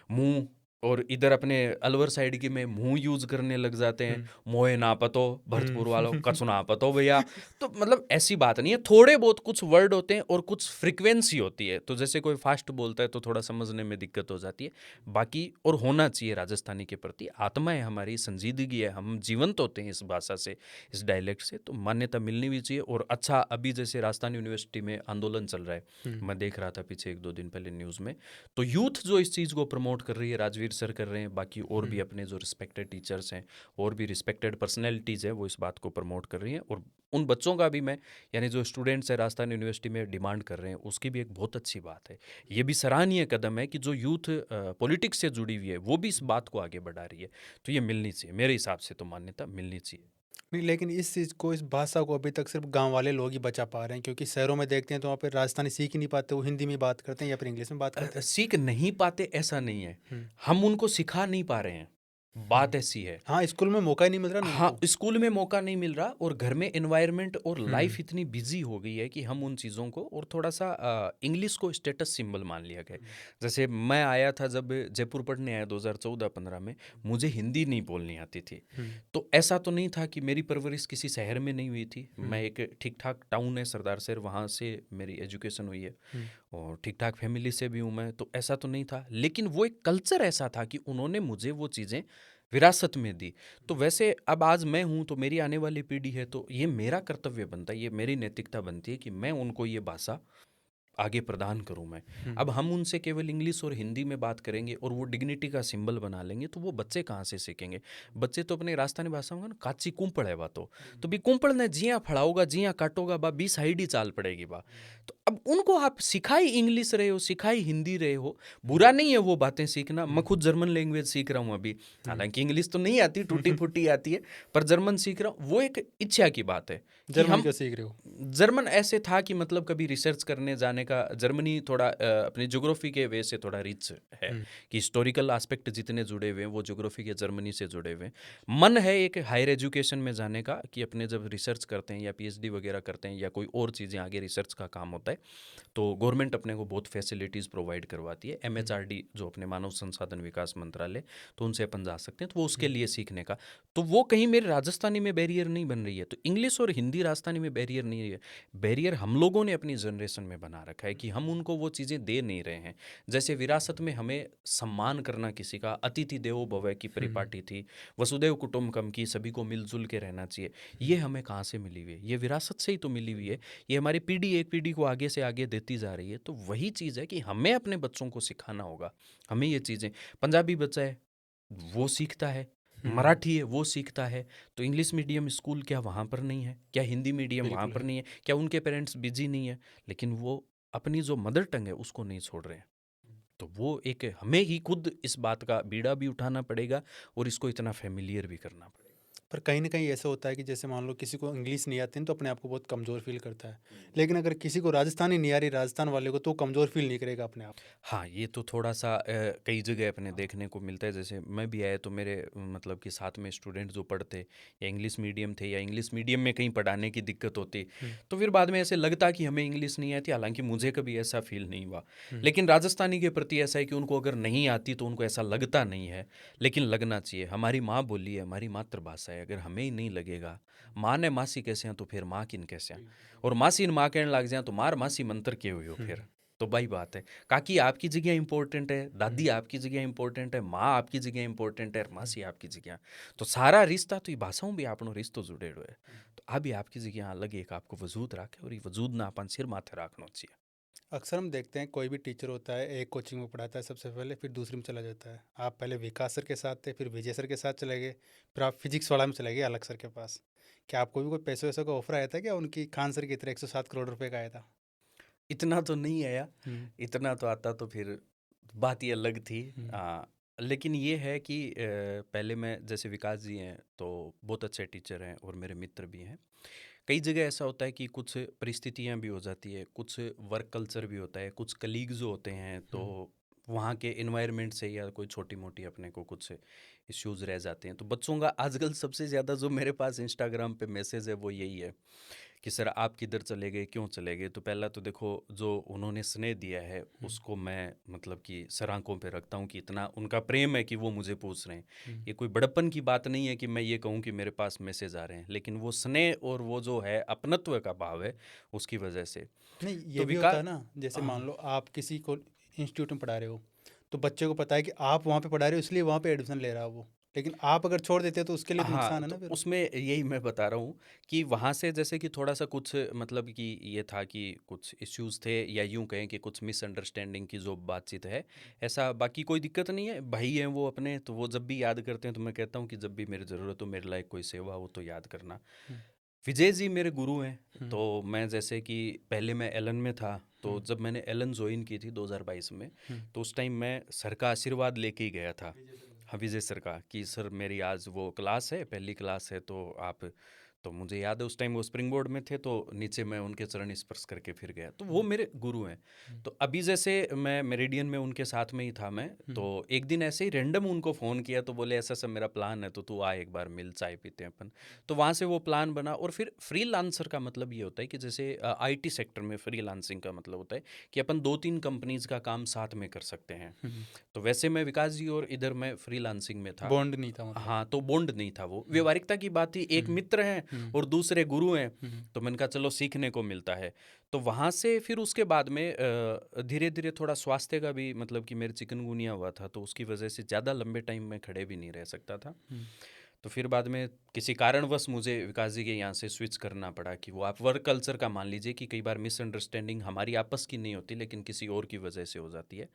मुंह, और इधर अपने अलवर साइड की में मुंह यूज करने लग जाते हैं, मोए ना पतो, भरतपुर वालों कछु ना पतो भैया। तो मतलब ऐसी बात नहीं है, थोड़े बहुत कुछ वर्ड होते हैं और कुछ फ्रीक्वेंसी होती है, तो जैसे कोई फास्ट बोलता है तो थोड़ा समझने में दिक्कत हो जाती है। बाकी और होना चाहिए राजस्थानी के प्रति, आत्मा है हमारी, संजीदगी है, हम जीवंत होते हैं इस भाषा से, इस डायलेक्ट से, तो मान्यता मिलनी भी चाहिए। और अच्छा, अभी जैसे राजस्थान यूनिवर्सिटी में आंदोलन चल रहा है, मैं देख रहा था पीछे 1-2 दिन पहले न्यूज़ में, तो यूथ जो इस चीज़ को प्रमोट कर रही है, राजवीर सर कर रहे हैं, बाकी और भी अपने जो रिस्पेक्टेड टीचर्स हैं और भी रिस्पेक्टेड पर्सनैलिटीज़ हैं वो इस बात को प्रमोट कर रही हैं। और उन बच्चों का भी मैं, यानी जो स्टूडेंट्स हैं राजस्थान यूनिवर्सिटी में डिमांड कर रहे हैं, उसकी भी एक बहुत अच्छी बात है। ये भी सराहनीय कदम है कि जो यूथ पॉलिटिक्स से जुड़ी हुई है वो भी इस बात को आगे बढ़ा रही है। तो ये मिलनी चाहिए, मेरे हिसाब से तो मान्यता मिलनी चाहिए। नहीं, लेकिन इस चीज़ को, इस भाषा को अभी तक सिर्फ गांव वाले लोग ही बचा पा रहे हैं, क्योंकि शहरों में देखते हैं तो वहाँ पे राजस्थानी सीख ही नहीं पाते, वो हिंदी में बात करते हैं या फिर इंग्लिश में बात करते हैं। सीख नहीं पाते ऐसा नहीं है, हम्म। हम उनको सिखा नहीं पा रहे हैं, बात ऐसी है। हाँ, स्कूल में मौका ही नहीं मिल रहा ना हाँ, उनको। स्कूल में मौका नहीं मिल रहा, और घर में एनवायरनमेंट और लाइफ हम्म। इतनी बिजी हो गई है कि हम उन चीज़ों को, और थोड़ा सा इंग्लिश को स्टेटस सिंबल मान लिया गया है। जैसे मैं आया था जब जयपुर पढ़ने आया 2014-15 में, मुझे हिंदी नहीं बोलनी आती थी। तो ऐसा तो नहीं था कि मेरी परवरिश किसी शहर में नहीं हुई थी, मैं एक ठीक ठाक टाउन है सरदार शहर, वहाँ से मेरी एजुकेशन हुई है, और ठीक ठाक फैमिली से भी हूँ मैं, तो ऐसा तो नहीं था। लेकिन वो एक कल्चर ऐसा था कि उन्होंने मुझे वो चीज़ें विरासत में दी। तो वैसे अब आज मैं हूँ तो मेरी आने वाली पीढ़ी है, तो ये मेरा कर्तव्य बनता है, ये मेरी नैतिकता बनती है कि मैं उनको ये भाषा आगे प्रदान करूं मैं। अब हम उनसे केवल इंग्लिश और हिंदी में बात करेंगे और वो डिग्निटी का सिंबल बना लेंगे, तो वो बच्चे कहाँ से सीखेंगे। बच्चे तो अपने राजस्थानी भाषा में ना काची कुंपड़ है बा, तो भी कुंपड़ ने जिया फड़ाओगा, जिया काटोगा बा, 20 हाइडी चाल पड़ेगी बा। तो अब उनको आप सिखाई इंग्लिश रहे हो, सिखाई हिंदी रहे हो, बुरा नहीं है वो बातें सीखना। मैं खुद जर्मन लैंग्वेज सीख रहा हूँ अभी, हालांकि इंग्लिश तो नहीं आती, टूटी फूटी आती है, पर जर्मन सीख रहा हूँ। वो एक इच्छा की बात है कि जर्मन हम, क्यों सीख रहे हो? जर्मन ऐसे था कि मतलब कभी रिसर्च करने जाने का जर्मनी थोड़ा अपनी ज्योग्राफी के वे से थोड़ा रिच है कि हिस्टोरिकल एस्पेक्ट जितने जुड़े हुए हैं वो ज्योग्राफी के जर्मनी से जुड़े हुए हैं। मन है एक हायर एजुकेशन में जाने का कि अपने जब रिसर्च करते हैं या पीएचडी वगैरह करते हैं या कोई और चीज़ें आगे रिसर्च का काम होता है तो गवर्नमेंट अपने को बहुत फैसिलिटीज़ प्रोवाइड करवाती है। एमएचआरडी जो अपने मानव संसाधन विकास मंत्रालय, तो उनसे अपन जा सकते हैं, तो वो उसके लिए सीखने का, तो वो कहीं मेरे राजस्थानी में बैरियर नहीं बन रही है। तो इंग्लिश और हिंदी राजस्थानी में बैरियर नहीं है, बैरियर हम लोगों ने अपनी जनरेशन में बना रखा है कि हम उनको वो चीज़ें दे नहीं रहे हैं। जैसे विरासत में हमें सम्मान करना किसी का, अतिथि देवो भव की परिपाटी थी, वसुदेव कुटुम्बकम की, सभी को मिलजुल के रहना चाहिए, ये हमें कहाँ से मिली हुई है? ये विरासत से ही तो मिली हुई है। ये हमारी पीढ़ी एक पीढ़ी को आगे से आगे देती जा रही है। तो वही चीज़ है कि हमें अपने बच्चों को सिखाना होगा। हमें ये चीज़ें, पंजाबी बच्चा है वो सीखता है, मराठी है वो सीखता है, तो इंग्लिश मीडियम स्कूल क्या वहाँ पर नहीं है? क्या हिंदी मीडियम वहाँ पर नहीं है? क्या उनके पेरेंट्स बिजी नहीं है? लेकिन वो अपनी जो मदर टंग है उसको नहीं छोड़ रहे हैं। तो वो एक हमें ही खुद इस बात का बीड़ा भी उठाना पड़ेगा और इसको इतना फेमिलियर भी करना पड़ेगा। पर कहीं ना कहीं ऐसा होता है कि जैसे मान लो किसी को इंग्लिश नहीं आती है तो अपने आप को बहुत कमज़ोर फील करता है, लेकिन अगर किसी को राजस्थानी नहीं आ रही राजस्थान वाले को, तो कमज़ोर फील नहीं करेगा अपने आप। हाँ, ये तो थोड़ा-सा कई जगह अपने देखने को मिलता है। जैसे मैं भी आया तो मेरे मतलब कि साथ में स्टूडेंट जो पढ़ते या इंग्लिश मीडियम थे या इंग्लिश मीडियम में कहीं पढ़ाने की दिक्कत होती, तो फिर बाद में ऐसे लगता कि हमें इंग्लिश नहीं आती, हालाँकि मुझे कभी ऐसा फ़ील नहीं हुआ। लेकिन राजस्थानी के प्रति ऐसा है कि उनको अगर नहीं आती तो उनको ऐसा लगता नहीं है, लेकिन लगना चाहिए। हमारी माँ बोली है, हमारी मातृभाषा है, अगर हमें ही नहीं लगेगा, माँ ने मासी कैसे हैं तो फिर माँ किन कैसे हैं? और मासी न माँ कहने लग जाएँ तो मार मासी मंतर के हुए हो फिर। तो वही बात है, काकी आपकी जगह इंपॉर्टेंट है, दादी आपकी जगह इंपॉर्टेंट है, माँ आपकी जगह इंपॉर्टेंट है, मासी आपकी जगह। तो सारा रिश्ता तो ये भाषाओं भी आपनो रिश्तो जुड़ेड़ो है। तो अभी आपकी जगह अलग एक आपको वजूद रखे और ये वजूद ना अपन सिर माथे रखना चाहिए। अक्सर हम देखते हैं कोई भी टीचर होता है, एक कोचिंग में पढ़ाता है सबसे पहले, फिर दूसरी में चला जाता है। आप पहले विकास सर के साथ थे, फिर विजय सर के साथ चले गए, फिर आप फिजिक्स वाला में चले गए अलग सर के पास। क्या आपको भी कोई पैसे वैसे का ऑफर आया था क्या, उनकी खान सर की तरह 107 करोड़ रुपए का आया था? इतना तो नहीं आया, हम्म। इतना तो आता तो फिर बात ही अलग थी। हम्म। लेकिन ये है कि पहले मैं जैसे विकास जी हैं तो बहुत अच्छे टीचर हैं और मेरे मित्र भी हैं। कई जगह ऐसा होता है कि कुछ परिस्थितियां भी हो जाती है, कुछ वर्क कल्चर भी होता है, कुछ कलीग जो होते हैं तो वहाँ के इन्वायरमेंट से या कोई छोटी मोटी अपने को कुछ इश्यूज रह जाते हैं। तो बच्चों का आजकल सबसे ज़्यादा जो मेरे पास इंस्टाग्राम पे मैसेज है वो यही है कि सर आप किधर चले गए, क्यों चले गए? तो पहला तो देखो जो उन्होंने स्नेह दिया है उसको मैं मतलब कि सर आंखों पे रखता हूँ कि इतना उनका प्रेम है कि वो मुझे पूछ रहे हैं। ये कोई बड़प्पन की बात नहीं है कि मैं ये कहूँ कि मेरे पास मैसेज आ रहे हैं, लेकिन वो स्नेह और वो जो है अपनत्व का भाव है उसकी वजह से। नहीं, तो ये भी होता है ना, जैसे मान लो आप किसी को इंस्टीट्यूट में पढ़ा रहे हो, तो बच्चे को पता है कि आप वहाँ पे पढ़ा रहे हो इसलिए वहाँ पे एडमिशन ले रहा है वो, लेकिन आप अगर छोड़ देते हो तो उसके लिए तो हाँ, नुकसान है ना तो फिर। उसमें यही मैं बता रहा हूँ कि वहाँ से जैसे कि थोड़ा-सा कुछ मतलब कि ये था कि कुछ इश्यूज़ थे या यूँ कहें कि कुछ मिसअंडरस्टैंडिंग की जो बातचीत है, ऐसा बाकी कोई दिक्कत नहीं है। भाई हैं वो अपने, तो वो जब भी याद करते हैं तो मैं कहता हूँ कि जब भी मेरी ज़रूरत हो, मेरे लायक कोई सेवा हो तो याद करना। विजय जी मेरे गुरु हैं, तो मैं जैसे कि पहले मैं एलन में था, तो जब मैंने एलन जॉइन की थी 2022 में, तो उस टाइम मैं सर का आशीर्वाद लेके ही गया था। हाँ, विजय सर का कि सर मेरी आज वो क्लास है, पहली क्लास है, तो आप, तो मुझे याद है उस टाइम वो स्प्रिंग बोर्ड में थे, तो नीचे मैं उनके चरण स्पर्श करके फिर गया। तो वो मेरे गुरु हैं। तो अभी जैसे मैं मेरिडियन में उनके साथ में ही था मैं, तो एक दिन ऐसे ही रैंडम उनको फ़ोन किया, तो बोले ऐसा सब मेरा प्लान है तो तू आ एक बार मिल, चाय पीते हैं अपन। तो वहाँ से वो प्लान बना। और फिर फ्रीलांसर का मतलब ये होता है कि जैसे आईटी सेक्टर में फ्रीलांसिंग का मतलब होता है कि अपन 2-3 कंपनीज़ का काम साथ में कर सकते हैं। तो वैसे मैं विकास जी और इधर मैं फ्रीलांसिंग में था। बॉन्ड नहीं था मतलब। हाँ, तो बॉन्ड नहीं था, वो व्यवहारिकता की बात थी। एक मित्र हैं और दूसरे गुरु हैं, तो मैंने कहा चलो सीखने को मिलता है। तो वहाँ से फिर उसके बाद में धीरे धीरे थोड़ा स्वास्थ्य का भी मतलब कि मेरे चिकनगुनिया हुआ था, तो उसकी वजह से ज़्यादा लंबे टाइम में खड़े भी नहीं रह सकता था। तो फिर बाद में किसी कारणवश मुझे विकास जी के यहाँ से स्विच करना पड़ा कि वो आप वर्क कल्चर का मान लीजिए कि कई बार मिसअंडरस्टैंडिंग हमारी आपस की नहीं होती लेकिन किसी और की वजह से हो जाती है।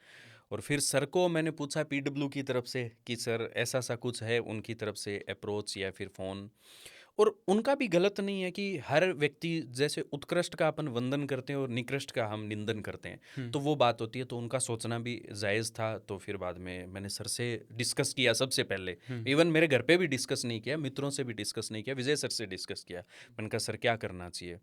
और फिर सर को मैंने पूछा पीडब्ल्यू की तरफ से कि सर ऐसा सा कुछ है उनकी तरफ से अप्रोच या फिर फ़ोन। और उनका भी गलत नहीं है कि हर व्यक्ति जैसे उत्कृष्ट का अपन वंदन करते हैं और निकृष्ट का हम निंदन करते हैं, तो वो बात होती है। तो उनका सोचना भी जायज़ था। तो फिर बाद में मैंने सर से डिस्कस किया सबसे पहले। इवन मेरे घर पे भी डिस्कस नहीं किया, मित्रों से भी डिस्कस नहीं किया, विजय सर से डिस्कस किया। मैंने कहा सर क्या करना चाहिए?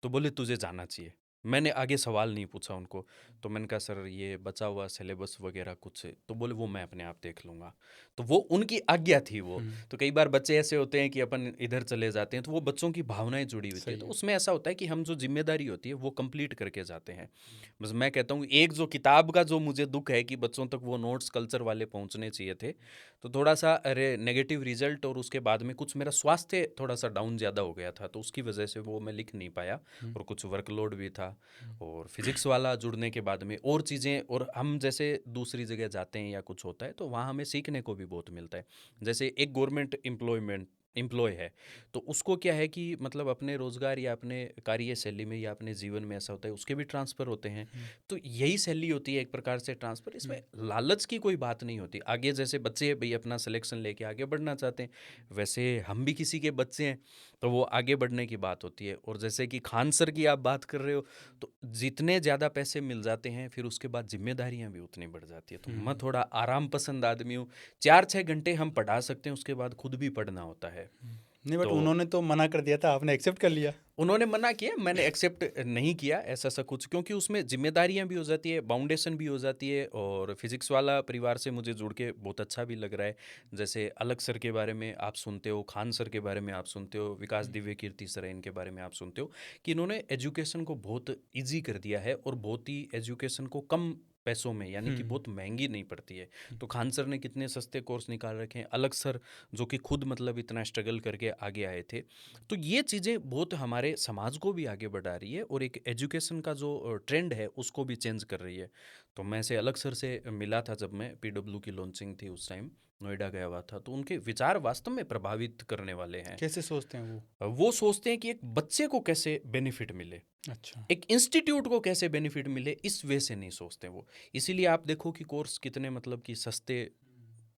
तो बोले तुझे जाना चाहिए। मैंने आगे सवाल नहीं पूछा उनको। तो मैंने कहा सर ये बचा हुआ सिलेबस वगैरह कुछ, तो बोले वो मैं अपने आप देख लूँगा। तो वो उनकी आज्ञा थी वो। तो कई बार बच्चे ऐसे होते हैं कि अपन इधर चले जाते हैं, तो वो बच्चों की भावनाएं जुड़ी होती है, सही तो है। उसमें ऐसा होता है कि हम जो जिम्मेदारी होती है वो कंप्लीट करके जाते हैं। बस मैं कहता हूँ एक जो किताब का जो मुझे दुख है कि बच्चों तक वो नोट्स कल्चर वाले पहुँचने चाहिए थे, तो थोड़ा सा अरे नेगेटिव रिजल्ट, और उसके बाद में कुछ मेरा स्वास्थ्य थोड़ा सा डाउन ज़्यादा हो गया था, तो उसकी वजह से वो मैं लिख नहीं पाया, और कुछ वर्कलोड भी था। और फिजिक्स वाला जुड़ने के बाद में और चीज़ें, और हम जैसे दूसरी जगह जाते हैं या कुछ होता है तो वहाँ हमें सीखने को भी बहुत मिलता है। जैसे एक गवर्नमेंट एम्प्लॉय है, तो उसको क्या है कि मतलब अपने रोज़गार या अपने कार्यशैली में या अपने जीवन में ऐसा होता है, उसके भी ट्रांसफ़र होते हैं। तो यही शैली होती है एक प्रकार से ट्रांसफ़र, इसमें लालच की कोई बात नहीं होती। आगे जैसे बच्चे भाई अपना सिलेक्शन लेके आगे बढ़ना चाहते हैं, वैसे हम भी किसी के बच्चे हैं, तो वो आगे बढ़ने की बात होती है। और जैसे कि खान सर की आप बात कर रहे हो, तो जितने ज़्यादा पैसे मिल जाते हैं फिर उसके बाद जिम्मेदारियां भी उतनी बढ़ जाती है। तो मैं थोड़ा आराम पसंद आदमी हूँ। 4-6 घंटे हम पढ़ा सकते हैं, उसके बाद खुद भी पढ़ना होता है। नहीं, बट तो उन्होंने तो मना कर दिया था, आपने एक्सेप्ट कर लिया। उन्होंने मना किया, मैंने एक्सेप्ट नहीं किया ऐसा सा कुछ, क्योंकि उसमें जिम्मेदारियां भी हो जाती है, बाउंडेशन भी हो जाती है। और फिजिक्स वाला परिवार से मुझे जुड़ के बहुत अच्छा भी लग रहा है। जैसे अलग सर के बारे में आप सुनते हो, खान सर के बारे में आप सुनते हो, विकास दिव्य कीर्ति सर है, इनके बारे में आप सुनते हो कि इन्होंने एजुकेशन को बहुत ईजी कर दिया है, और बहुत ही एजुकेशन को कम पैसों में, यानी कि बहुत महंगी नहीं पड़ती है। तो खान सर ने कितने सस्ते कोर्स निकाल रखे हैं, अलग सर जो कि खुद मतलब इतना स्ट्रगल करके आगे आए थे। तो ये चीज़ें बहुत हमारे समाज को भी आगे बढ़ा रही है, और एक एजुकेशन का जो ट्रेंड है उसको भी चेंज कर रही है। तो मैं से अलग सर से मिला था जब मैं पीडब्ल्यू की लॉन्चिंग थी उस टाइम, नोएडा गया हुआ था, तो उनके विचार वास्तव में प्रभावित करने वाले हैं। कैसे सोचते हैं वो? वो सोचते हैं कि एक बच्चे को कैसे बेनिफिट मिले, अच्छा। एक इंस्टीट्यूट को कैसे बेनिफिट मिले, इस वे से नहीं सोचते वो। इसीलिए आप देखो कि कोर्स कितने मतलब कि सस्ते।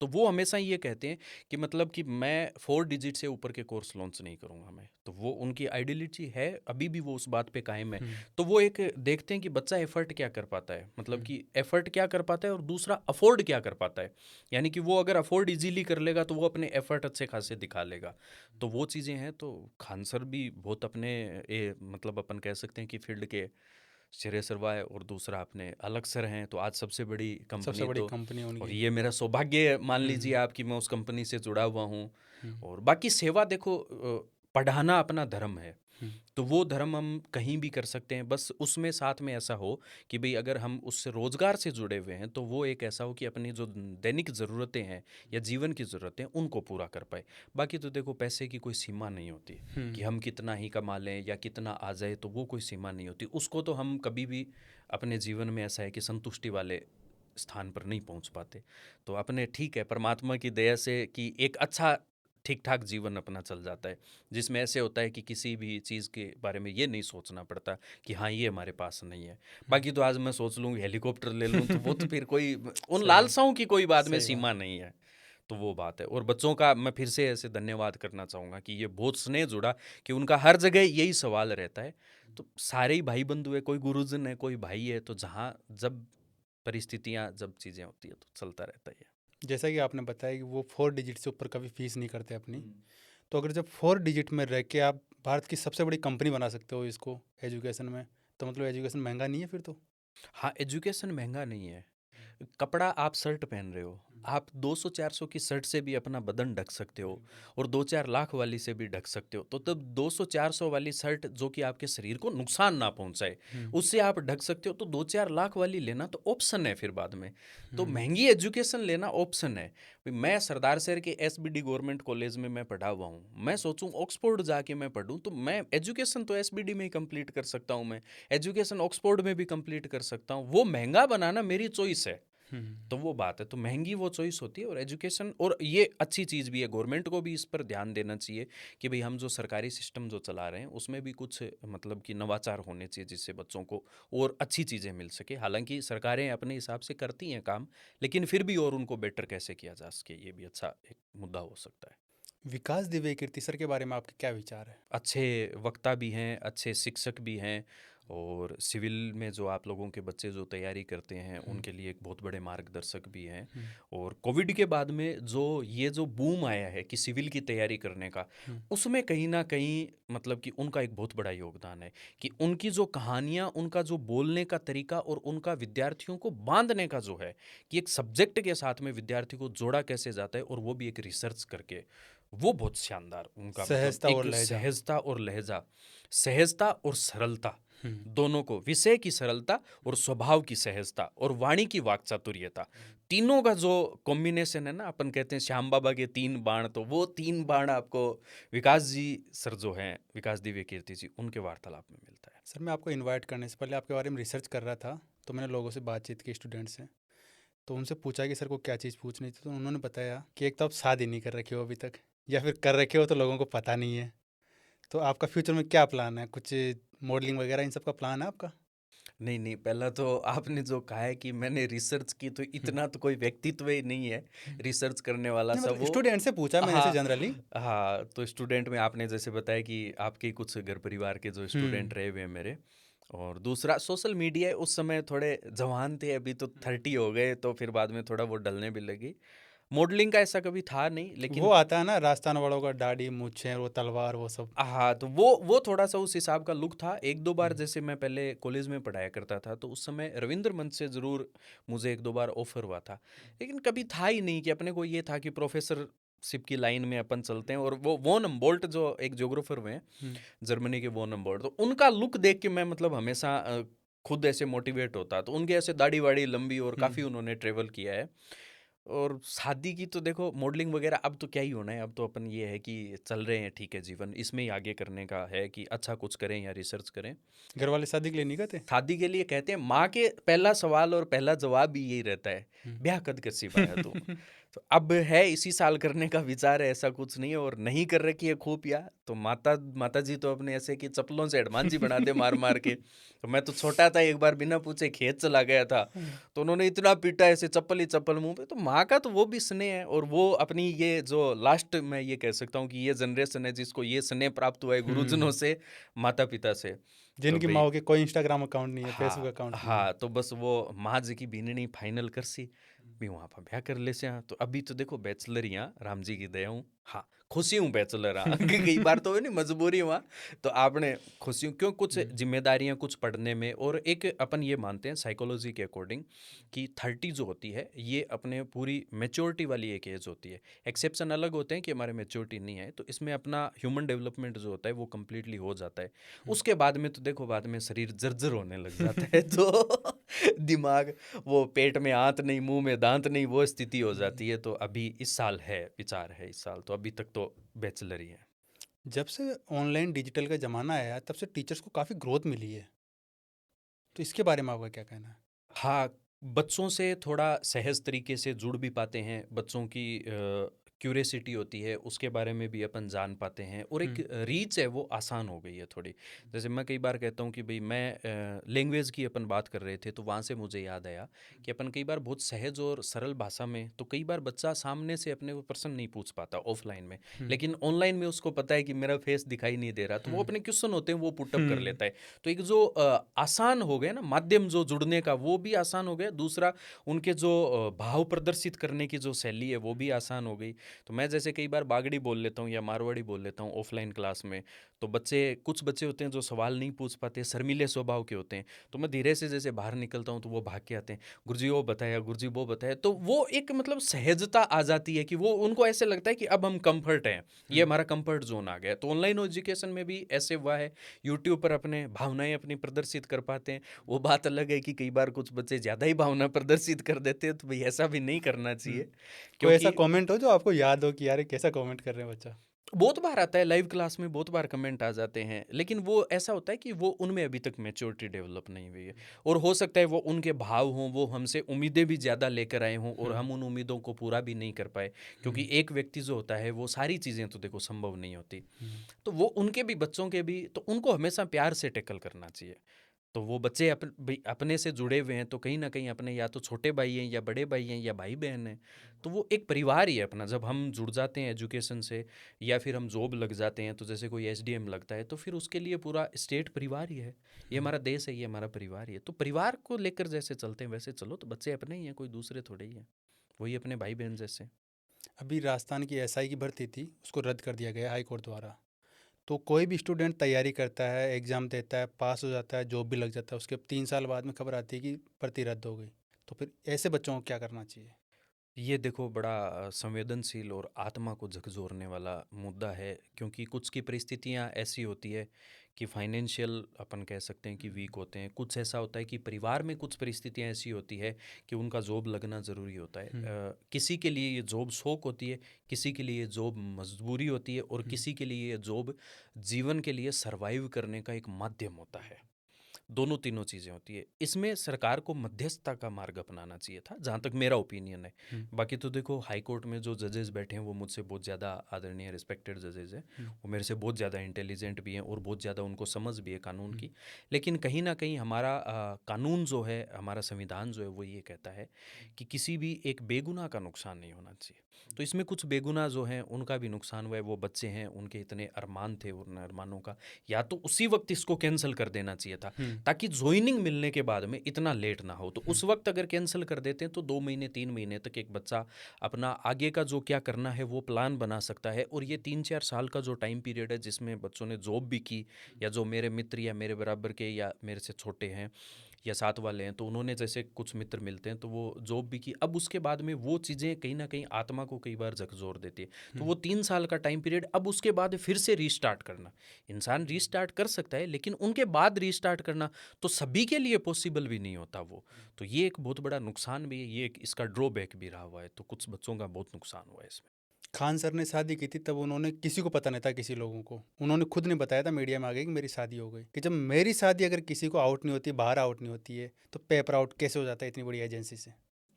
तो वो हमेशा ये कहते हैं कि मतलब कि मैं 4 डिजिट से ऊपर के कोर्स लॉन्च नहीं करूँगा मैं। तो वो उनकी आइडियलिटी है, अभी भी वो उस बात पे कायम है। तो वो एक देखते हैं कि बच्चा एफर्ट क्या कर पाता है, मतलब कि एफर्ट क्या कर पाता है, और दूसरा अफोर्ड क्या कर पाता है। यानी कि वो अगर अफोर्ड इजीली कर लेगा तो वो अपने एफर्ट अच्छे खासे दिखा लेगा। तो वो चीज़ें हैं। तो खान सर भी बहुत अपने मतलब अपन कह सकते हैं कि फील्ड के श्रेय सरवा है, और दूसरा अपने अलग सर हैं, तो आज सबसे बड़ी सबसे कंपनी बड़ी तो। कंपनी और उनकी। ये मेरा सौभाग्य मान लीजिए आप कि मैं उस कंपनी से जुड़ा हुआ हूँ। और बाकी सेवा देखो, पढ़ाना अपना धर्म है, तो वो धर्म हम कहीं भी कर सकते हैं, बस उसमें साथ में ऐसा हो कि भाई अगर हम उससे रोजगार से जुड़े हुए हैं तो वो एक ऐसा हो कि अपनी जो दैनिक ज़रूरतें हैं या जीवन की ज़रूरतें हैं उनको पूरा कर पाए। बाकी तो देखो पैसे की कोई सीमा नहीं होती कि हम कितना ही कमा लें या कितना आ जाए, तो वो कोई सीमा नहीं होती। उसको तो हम कभी भी अपने जीवन में ऐसा है कि संतुष्टि वाले स्थान पर नहीं पहुंच पाते। तो अपने ठीक है परमात्मा की दया से कि एक अच्छा ठीक ठाक जीवन अपना चल जाता है, जिसमें ऐसे होता है कि किसी भी चीज़ के बारे में ये नहीं सोचना पड़ता कि हाँ ये हमारे पास नहीं है। बाकी तो आज मैं सोच लूँ हेलीकॉप्टर ले लूँ, तो वो तो फिर कोई उन सही है। लालसाओं की कोई बात में सही बात सीमा है। नहीं है। तो वो बात है। और बच्चों का मैं फिर से ऐसे धन्यवाद करना चाहूँगा कि ये बहुत स्नेह जुड़ा कि उनका हर जगह यही सवाल रहता है। तो सारे ही भाई बंधु है, कोई गुरुजन है, कोई भाई है, तो जहाँ जब परिस्थितियाँ जब चीज़ें होती है तो चलता रहता है। जैसा कि आपने बताया कि वो 4 डिजिट से ऊपर कभी फीस नहीं करते अपनी। तो अगर जब 4 डिजिट में रह के आप भारत की सबसे बड़ी कंपनी बना सकते हो इसको एजुकेशन में, तो मतलब एजुकेशन महंगा नहीं है फिर तो? हाँ, एजुकेशन महंगा नहीं है। कपड़ा आप शर्ट पहन रहे हो, आप 200-400 की शर्ट से भी अपना बदन ढक सकते हो, और 2-4 लाख वाली से भी ढक सकते हो। तो तब 200-400 वाली शर्ट जो कि आपके शरीर को नुकसान ना पहुंचाए, उससे आप ढक सकते हो। तो 2-4 लाख वाली लेना तो ऑप्शन है फिर बाद में। तो महंगी एजुकेशन लेना ऑप्शन है। भाई मैं सरदार शहर के एसबीडी गवर्नमेंट कॉलेज में मैं पढ़ा हुआ हूँ, मैं सोचूं ऑक्सफोर्ड जाके मैं पढ़ूं, तो मैं एजुकेशन तो एसबीडी में ही कंप्लीट कर सकता हूँ, मैं एजुकेशन ऑक्सफोर्ड में भी कंप्लीट कर सकता हूँ। वो महंगा बनाना मेरी चॉइस है। तो वो बात है, तो महंगी वो चॉइस होती है। और एजुकेशन, और ये अच्छी चीज़ भी है, गवर्नमेंट को भी इस पर ध्यान देना चाहिए कि भाई हम जो सरकारी सिस्टम जो चला रहे हैं उसमें भी कुछ मतलब कि नवाचार होने चाहिए, जिससे बच्चों को और अच्छी चीज़ें मिल सके। हालांकि सरकारें अपने हिसाब से करती हैं काम, लेकिन फिर भी और उनको बेटर कैसे किया जा सके, ये भी अच्छा एक मुद्दा हो सकता है। विकास दिव्य कीर्ति सर के बारे में आपके क्या विचार है? अच्छे वक्ता भी हैं, अच्छे शिक्षक भी हैं, और सिविल में जो आप लोगों के बच्चे जो तैयारी करते हैं उनके लिए एक बहुत बड़े मार्गदर्शक भी हैं। और कोविड के बाद में जो बूम आया है कि सिविल की तैयारी करने का, उसमें कहीं ना कहीं मतलब कि उनका एक बहुत बड़ा योगदान है कि उनकी जो कहानियाँ, उनका जो बोलने का तरीका और उनका विद्यार्थियों को बांधने का जो है कि एक सब्जेक्ट के साथ में विद्यार्थी को जोड़ा कैसे जाता है और वो भी एक रिसर्च करके, वो बहुत शानदार उनका मतलब सहजता और एक लहजा। सहजता और लहजा, सहजता और सरलता, दोनों को, विषय की सरलता और स्वभाव की सहजता और वाणी की वाक्चातुर्यता, तीनों का जो कॉम्बिनेशन है ना, अपन कहते हैं श्याम बाबा के 3 बाण, तो वो 3 बाण आपको विकास जी सर जो हैं, विकास दिव्य कीर्ति जी, उनके वार्तालाप में मिलता है। सर मैं आपको इनवाइट करने से पहले आपके बारे में रिसर्च कर रहा था, तो मैंने लोगों से बातचीत की, स्टूडेंट से, तो उनसे पूछा कि सर को क्या चीज़ पूछनी थी, तो उन्होंने बताया कि एक तो आप शादी नहीं कर रखे हो अभी तक, या फिर कर रखे हो तो लोगों को पता नहीं है। तो आपका फ्यूचर में क्या प्लान है? कुछ मॉडलिंग वगैरह इन सब का प्लान है आपका? नहीं नहीं, पहला तो आपने जो कहा है कि मैंने रिसर्च की, तो इतना तो कोई व्यक्तित्व ही नहीं है रिसर्च करने वाला नहीं सब मतलब वो। स्टूडेंट से पूछा मैंने, ऐसे हाँ जनरली। हाँ, तो स्टूडेंट में आपने जैसे बताया कि आपके कुछ घर परिवार के जो स्टूडेंट रहे हुए हैं मेरे, और दूसरा सोशल मीडिया, उस समय थोड़े जवान थे, अभी तो 30 हो गए, तो फिर बाद में थोड़ा वो डलने भी लगी। मॉडलिंग का ऐसा कभी था नहीं, वो लेकिन आता है ना राजस्थान वालों का, दाढ़ी मूछें वो तलवार वो सब। हाँ, तो वो थोड़ा सा उस हिसाब का लुक था। एक दो बार जैसे मैं पहले कॉलेज में पढ़ाया करता था, तो उस समय रविंद्र मंच से ज़रूर मुझे एक दो बार ऑफर हुआ था, लेकिन कभी था ही नहीं कि अपने को ये था कि प्रोफेसर शिप की लाइन में अपन चलते हैं। और वो वॉन अम्बोल्ट जो एक ज्योग्राफर हुए हैं जर्मनी के, वॉन अम्बोल्ट, तो उनका लुक देख के मैं मतलब हमेशा खुद ऐसे मोटिवेट होता। तो उनके ऐसे दाढ़ी वाड़ी लंबी, और काफ़ी उन्होंने ट्रेवल किया है। और शादी की तो देखो, मॉडलिंग वगैरह अब तो क्या ही होना है, अब तो अपन ये है कि चल रहे हैं, ठीक है, जीवन इसमें ही आगे करने का है कि अच्छा कुछ करें या रिसर्च करें। घर वाले शादी के लिए नहीं कहते? शादी के लिए कहते हैं, माँ के पहला सवाल और पहला जवाब भी यही रहता है, ब्याह कद कर सिपाया तू। तो अब है इसी साल करने का विचार है, ऐसा कुछ नहीं है। और नहीं कर रखी है खूबिया, तो माता जी तो अपने ऐसे कि चप्पलों से हनुमान जी बना दे मार मार के। तो मैं तो छोटा था, एक बार बिना पूछे खेत चला गया था, तो उन्होंने इतना पीटा ऐसे, चप्पल ही चप्पल मुंह पे। तो माँ का तो वो भी स्नेह है, और वो अपनी ये जो लास्ट, मैं ये कह सकता हूँ कि ये जनरेशन है जिसको ये स्नेह प्राप्त हुआ है गुरुजनों से, माता पिता से। तो जिनकी भाई, माओ के कोई इंस्टाग्राम अकाउंट नहीं है, फेसबुक हाँ अकाउंट नहीं है। हाँ, तो बस वो माँ जी की बीननी फाइनल कर सी भी वहाँ पर ब्याह कर ले से। हाँ, तो अभी तो देखो बैचलर यहाँ, राम जी की दया हूँ, हाँ खुशी हूँ बैचलर। हाँ कई बार तो है नहीं मजबूरी वहाँ, तो आपने खुशी हूँ क्यों, कुछ जिम्मेदारियाँ कुछ पढ़ने में। और एक अपन ये मानते हैं साइकोलॉजी के अकॉर्डिंग कि 30 जो होती है ये अपने पूरी मेच्योरिटी वाली एक एज होती है। एक्सेप्शन अलग होते हैं कि हमारे मेच्योरिटी नहीं है, तो इसमें अपना ह्यूमन डेवलपमेंट जो होता है वो कम्प्लीटली हो जाता है। उसके बाद में तो देखो, बाद में शरीर जर्जर होने लग जाता है, तो दिमाग, वो पेट में आंत नहीं, मुंह में दांत नहीं, वो स्थिति हो जाती है। तो अभी इस साल है, विचार है इस साल, तो अभी तक तो बैचलर ही है। जब से ऑनलाइन डिजिटल का ज़माना आया है, तब से टीचर्स को काफ़ी ग्रोथ मिली है, तो इसके बारे में आपका क्या कहना है? हाँ, बच्चों से थोड़ा सहज तरीके से जुड़ भी पाते हैं, बच्चों की क्यूरियसिटी होती है, उसके बारे में भी अपन जान पाते हैं, और एक रीच है वो आसान हो गई है थोड़ी। जैसे मैं कई बार कहता हूँ कि भाई, मैं लैंग्वेज की अपन बात कर रहे थे, तो वहाँ से मुझे याद आया कि अपन कई बार बहुत सहज और सरल भाषा में, तो कई बार बच्चा सामने से अपने को प्रश्न नहीं पूछ पाता ऑफलाइन में, लेकिन ऑनलाइन में उसको पता है कि मेरा फेस दिखाई नहीं दे रहा, तो वो अपने क्वेश्चन होते हैं वो पुटअप कर लेता है। तो एक जो आसान हो गया ना माध्यम जो जुड़ने का, वो भी आसान हो गया। दूसरा, उनके जो भाव प्रदर्शित करने की जो शैली है वो भी आसान हो गई। तो मैं जैसे कई बार बागड़ी बोल लेता हूँ या मारवाड़ी बोल लेता हूँ ऑफलाइन क्लास में, तो कुछ बच्चे होते हैं जो सवाल नहीं पूछ पाते, शर्मीले स्वभाव के होते हैं, तो मैं धीरे से जैसे बाहर निकलता हूँ तो वो भाग के आते हैं, गुरुजी वो बताया, गुरुजी वो बताया। तो वो एक मतलब सहजता आ जाती है कि वो, उनको ऐसे लगता है कि अब हम कंफर्ट हैं, ये हमारा कंफर्ट जोन आ गया। तो ऑनलाइन एजुकेशन में भी ऐसे हुआ है, यूट्यूब पर अपने भावनाएं अपनी प्रदर्शित कर पाते हैं। वो बात अलग है कि कई बार कुछ बच्चे ज़्यादा ही भावना प्रदर्शित कर देते हैं, तो भाई ऐसा भी नहीं करना चाहिए, कोई ऐसा क्योंकि कमेंट हो जो आपको याद हो कि यार ये कैसा कमेंट कर रहे हैं बच्चा? बहुत बार आता है लाइव क्लास में, बहुत बार कमेंट आ जाते हैं, लेकिन वो ऐसा होता है कि वो उनमें अभी तक मैच्योरिटी डेवलप नहीं हुई है। और हो सकता है वो उनके भाव हों, वो हमसे उम्मीदें भी ज़्यादा लेकर आए हों, और हम उन उम्मीदों को पूरा भी नहीं कर पाए, क्योंकि एक व्यक्ति जो होता है वो सारी चीज़ें तो देखो संभव नहीं होती। तो वो उनके भी, बच्चों के भी, तो उनको हमेशा प्यार से टैकल करना चाहिए। तो वो बच्चे अपने से जुड़े हुए हैं, तो कहीं ना कहीं अपने या तो छोटे भाई हैं या बड़े भाई हैं या भाई बहन हैं, तो वो एक परिवार ही है अपना। जब हम जुड़ जाते हैं एजुकेशन से या फिर हम जॉब लग जाते हैं, तो जैसे कोई एसडीएम लगता है, तो फिर उसके लिए पूरा स्टेट परिवार ही है। ये हमारा देश है, ये हमारा परिवार ही है। तो परिवार को लेकर जैसे चलते हैं वैसे चलो, तो बच्चे अपने ही हैं, कोई दूसरे थोड़े ही हैं, वही अपने भाई बहन जैसे। अभी राजस्थान की एसआई की भर्ती थी, उसको रद्द कर दिया गया हाई कोर्ट द्वारा। तो कोई भी स्टूडेंट तैयारी करता है, एग्ज़ाम देता है, पास हो जाता है, जॉब भी लग जाता है, उसके 3 साल बाद में खबर आती है कि भर्ती रद्द हो गई। तो फिर ऐसे बच्चों को क्या करना चाहिए? ये देखो बड़ा संवेदनशील और आत्मा को झकझोरने वाला मुद्दा है, क्योंकि कुछ की परिस्थितियाँ ऐसी होती है कि फाइनेंशियल अपन कह सकते हैं कि वीक होते हैं, कुछ ऐसा होता है कि परिवार में कुछ परिस्थितियाँ ऐसी होती है कि उनका जॉब लगना ज़रूरी होता है। किसी के लिए ये जॉब शौक होती है, किसी के लिए ये जॉब मजबूरी होती है, और किसी के लिए ये जॉब जीवन के लिए सरवाइव करने का एक माध्यम होता है। दोनों तीनों चीज़ें होती है। इसमें सरकार को मध्यस्थता का मार्ग अपनाना चाहिए था, जहाँ तक मेरा ओपिनियन है। बाकी तो देखो, हाई कोर्ट में जो जजेस बैठे हैं वो मुझसे बहुत ज़्यादा आदरणीय रिस्पेक्टेड जजेस हैं, वो मेरे से बहुत ज़्यादा इंटेलिजेंट भी हैं और बहुत ज़्यादा उनको समझ भी है कानून की। लेकिन कहीं ना कहीं हमारा कानून जो है, हमारा संविधान जो है, वो ये कहता है कि किसी भी एक बेगुनाह का नुकसान नहीं होना चाहिए। तो इसमें कुछ बेगुनाह जो हैं उनका भी नुकसान हुआ है। वो बच्चे हैं, उनके इतने अरमान थे, उन अरमानों का या तो उसी वक्त इसको कैंसिल कर देना चाहिए था, ताकि ज्वाइनिंग मिलने के बाद में इतना लेट ना हो। तो उस वक्त अगर कैंसिल कर देते हैं तो 2 महीने 3 महीने तक एक बच्चा अपना आगे का जो क्या करना है वो प्लान बना सकता है। और ये 3-4 साल का जो टाइम पीरियड है जिसमें बच्चों ने जॉब भी की, या जो मेरे मित्र या मेरे बराबर के या मेरे से छोटे हैं या साथ वाले हैं, तो उन्होंने जैसे कुछ मित्र मिलते हैं तो वो जॉब भी की, अब उसके बाद में वो चीज़ें कहीं ना कहीं आत्मा को कई बार झकझोर देती है। तो वो 3 साल का टाइम पीरियड, अब उसके बाद फिर से रीस्टार्ट करना, इंसान रीस्टार्ट कर सकता है, लेकिन उनके बाद रीस्टार्ट करना तो सभी के लिए पॉसिबल भी नहीं होता वो। तो ये एक बहुत बड़ा नुकसान भी है, ये एक इसका ड्रॉबैक भी रहा हुआ है। तो कुछ बच्चों का बहुत नुकसान हुआ है इसमें। खान सर ने शादी की थी, तब उन्होंने किसी को पता नहीं था, किसी लोगों को उन्होंने खुद नहीं बताया था मीडिया में आ गई कि मेरी शादी हो गई। कि जब मेरी शादी अगर किसी को आउट नहीं होती, बाहर आउट नहीं होती है, तो पेपर आउट कैसे हो जाता है इतनी बड़ी एजेंसी से?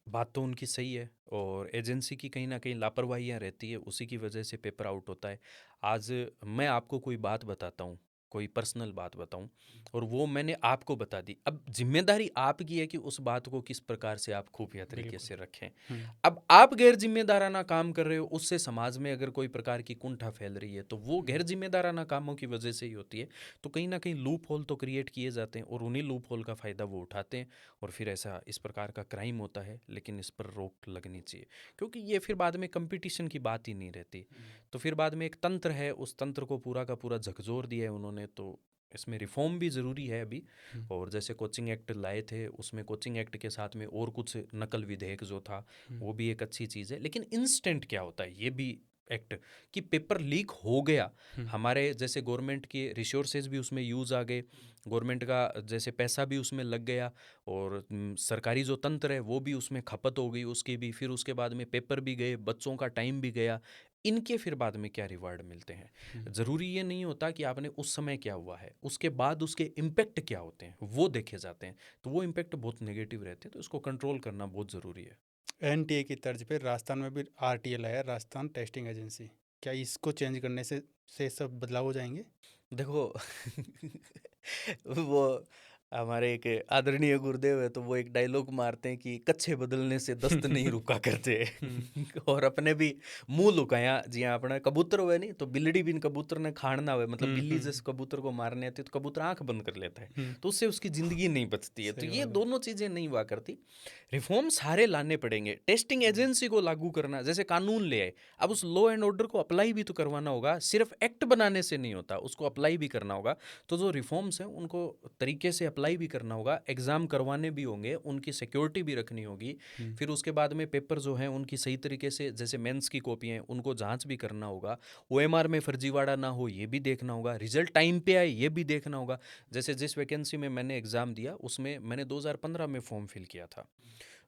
बात तो उनकी सही है, और एजेंसी की कहीं ना कहीं लापरवाहियाँ रहती है, उसी की वजह से पेपर आउट होता है। आज मैं आपको कोई बात बताता हूँ, कोई पर्सनल बात बताऊं, और वो मैंने आपको बता दी। अब जिम्मेदारी आपकी है कि उस बात को किस प्रकार से आप खुफिया तरीके बिल्कुल। से रखें। अब आप गैर जिम्मेदाराना काम कर रहे हो, उससे समाज में अगर कोई प्रकार की कुंठा फैल रही है तो वो गैर जिम्मेदाराना कामों की वजह से ही होती है। तो कहीं ना कहीं लूप होल तो क्रिएट किए जाते हैं, और उन्हीं लूप होल का फ़ायदा वो उठाते हैं, और फिर ऐसा इस प्रकार का क्राइम होता है। लेकिन इस पर रोक लगनी चाहिए, क्योंकि ये फिर बाद में कंपटीशन की बात ही नहीं रहती। तो फिर बाद में एक तंत्र है, उस तंत्र को पूरा का पूरा झकझोर दिया है उन्होंने। तो इसमें रिफॉर्म भी ज़रूरी है अभी। और जैसे कोचिंग एक्ट लाए थे, उसमें कोचिंग एक्ट के साथ में और कुछ नकल विधेयक जो था, वो भी एक अच्छी चीज़ है। लेकिन इंस्टेंट क्या होता है, ये भी एक्ट कि पेपर लीक हो गया, हमारे जैसे गवर्नमेंट के रिसोर्सेज भी उसमें यूज़ आ गए, गवर्नमेंट का जैसे पैसा भी उसमें लग गया, और सरकारी जो तंत्र है वो भी उसमें खपत हो गई उसकी भी, फिर उसके बाद में पेपर भी गए, बच्चों का टाइम भी गया, इनके फिर बाद में क्या रिवार्ड मिलते हैं। ज़रूरी ये नहीं होता कि आपने उस समय क्या हुआ है, उसके बाद उसके इम्पेक्ट क्या होते हैं वो देखे जाते हैं। तो वो इम्पेक्ट बहुत नेगेटिव रहते हैं, तो इसको कंट्रोल करना बहुत ज़रूरी है। एनटीए की तर्ज पे राजस्थान में भी आरटीए लाया है, राजस्थान टेस्टिंग एजेंसी। क्या इसको चेंज करने से सब बदलाव हो जाएंगे? देखो वो हमारे एक आदरणीय गुरुदेव है, तो वो एक डायलॉग मारते हैं कि कच्छे बदलने से दस्त नहीं रुका करते। और अपने भी मुंह लुकाया जिया अपना कबूतर हुए नहीं, तो बिल्ली भी कबूतर ने खाना हुए, मतलब बिल्ली जैसे कबूतर को मारने आती है तो कबूतर आंख बंद कर लेता है, तो उससे उसकी जिंदगी नहीं बचती है। तो सही ये बात है। दोनों चीजें नहीं हुआ करती। रिफॉर्म सारे लाने पड़ेंगे। टेस्टिंग एजेंसी को लागू करना, जैसे कानून ले आए, अब उस लॉ एंड ऑर्डर को अप्लाई भी तो करवाना होगा, सिर्फ एक्ट बनाने से नहीं होता, उसको अप्लाई भी करना होगा। तो जो रिफॉर्म्स हैं उनको तरीके से अप्लाई भी करना होगा, एग्ज़ाम करवाने भी होंगे, उनकी सिक्योरिटी भी रखनी होगी। फिर उसके बाद में पेपर जो हैं उनकी सही तरीके से, जैसे मेंस की कॉपी हैं उनको जांच भी करना होगा, ओएमआर में फर्जीवाड़ा ना हो ये भी देखना होगा, रिजल्ट टाइम पे आए ये भी देखना होगा। जैसे जिस वैकेंसी में मैंने एग्ज़ाम दिया उसमें मैंने 2015 में फॉर्म फिल किया था,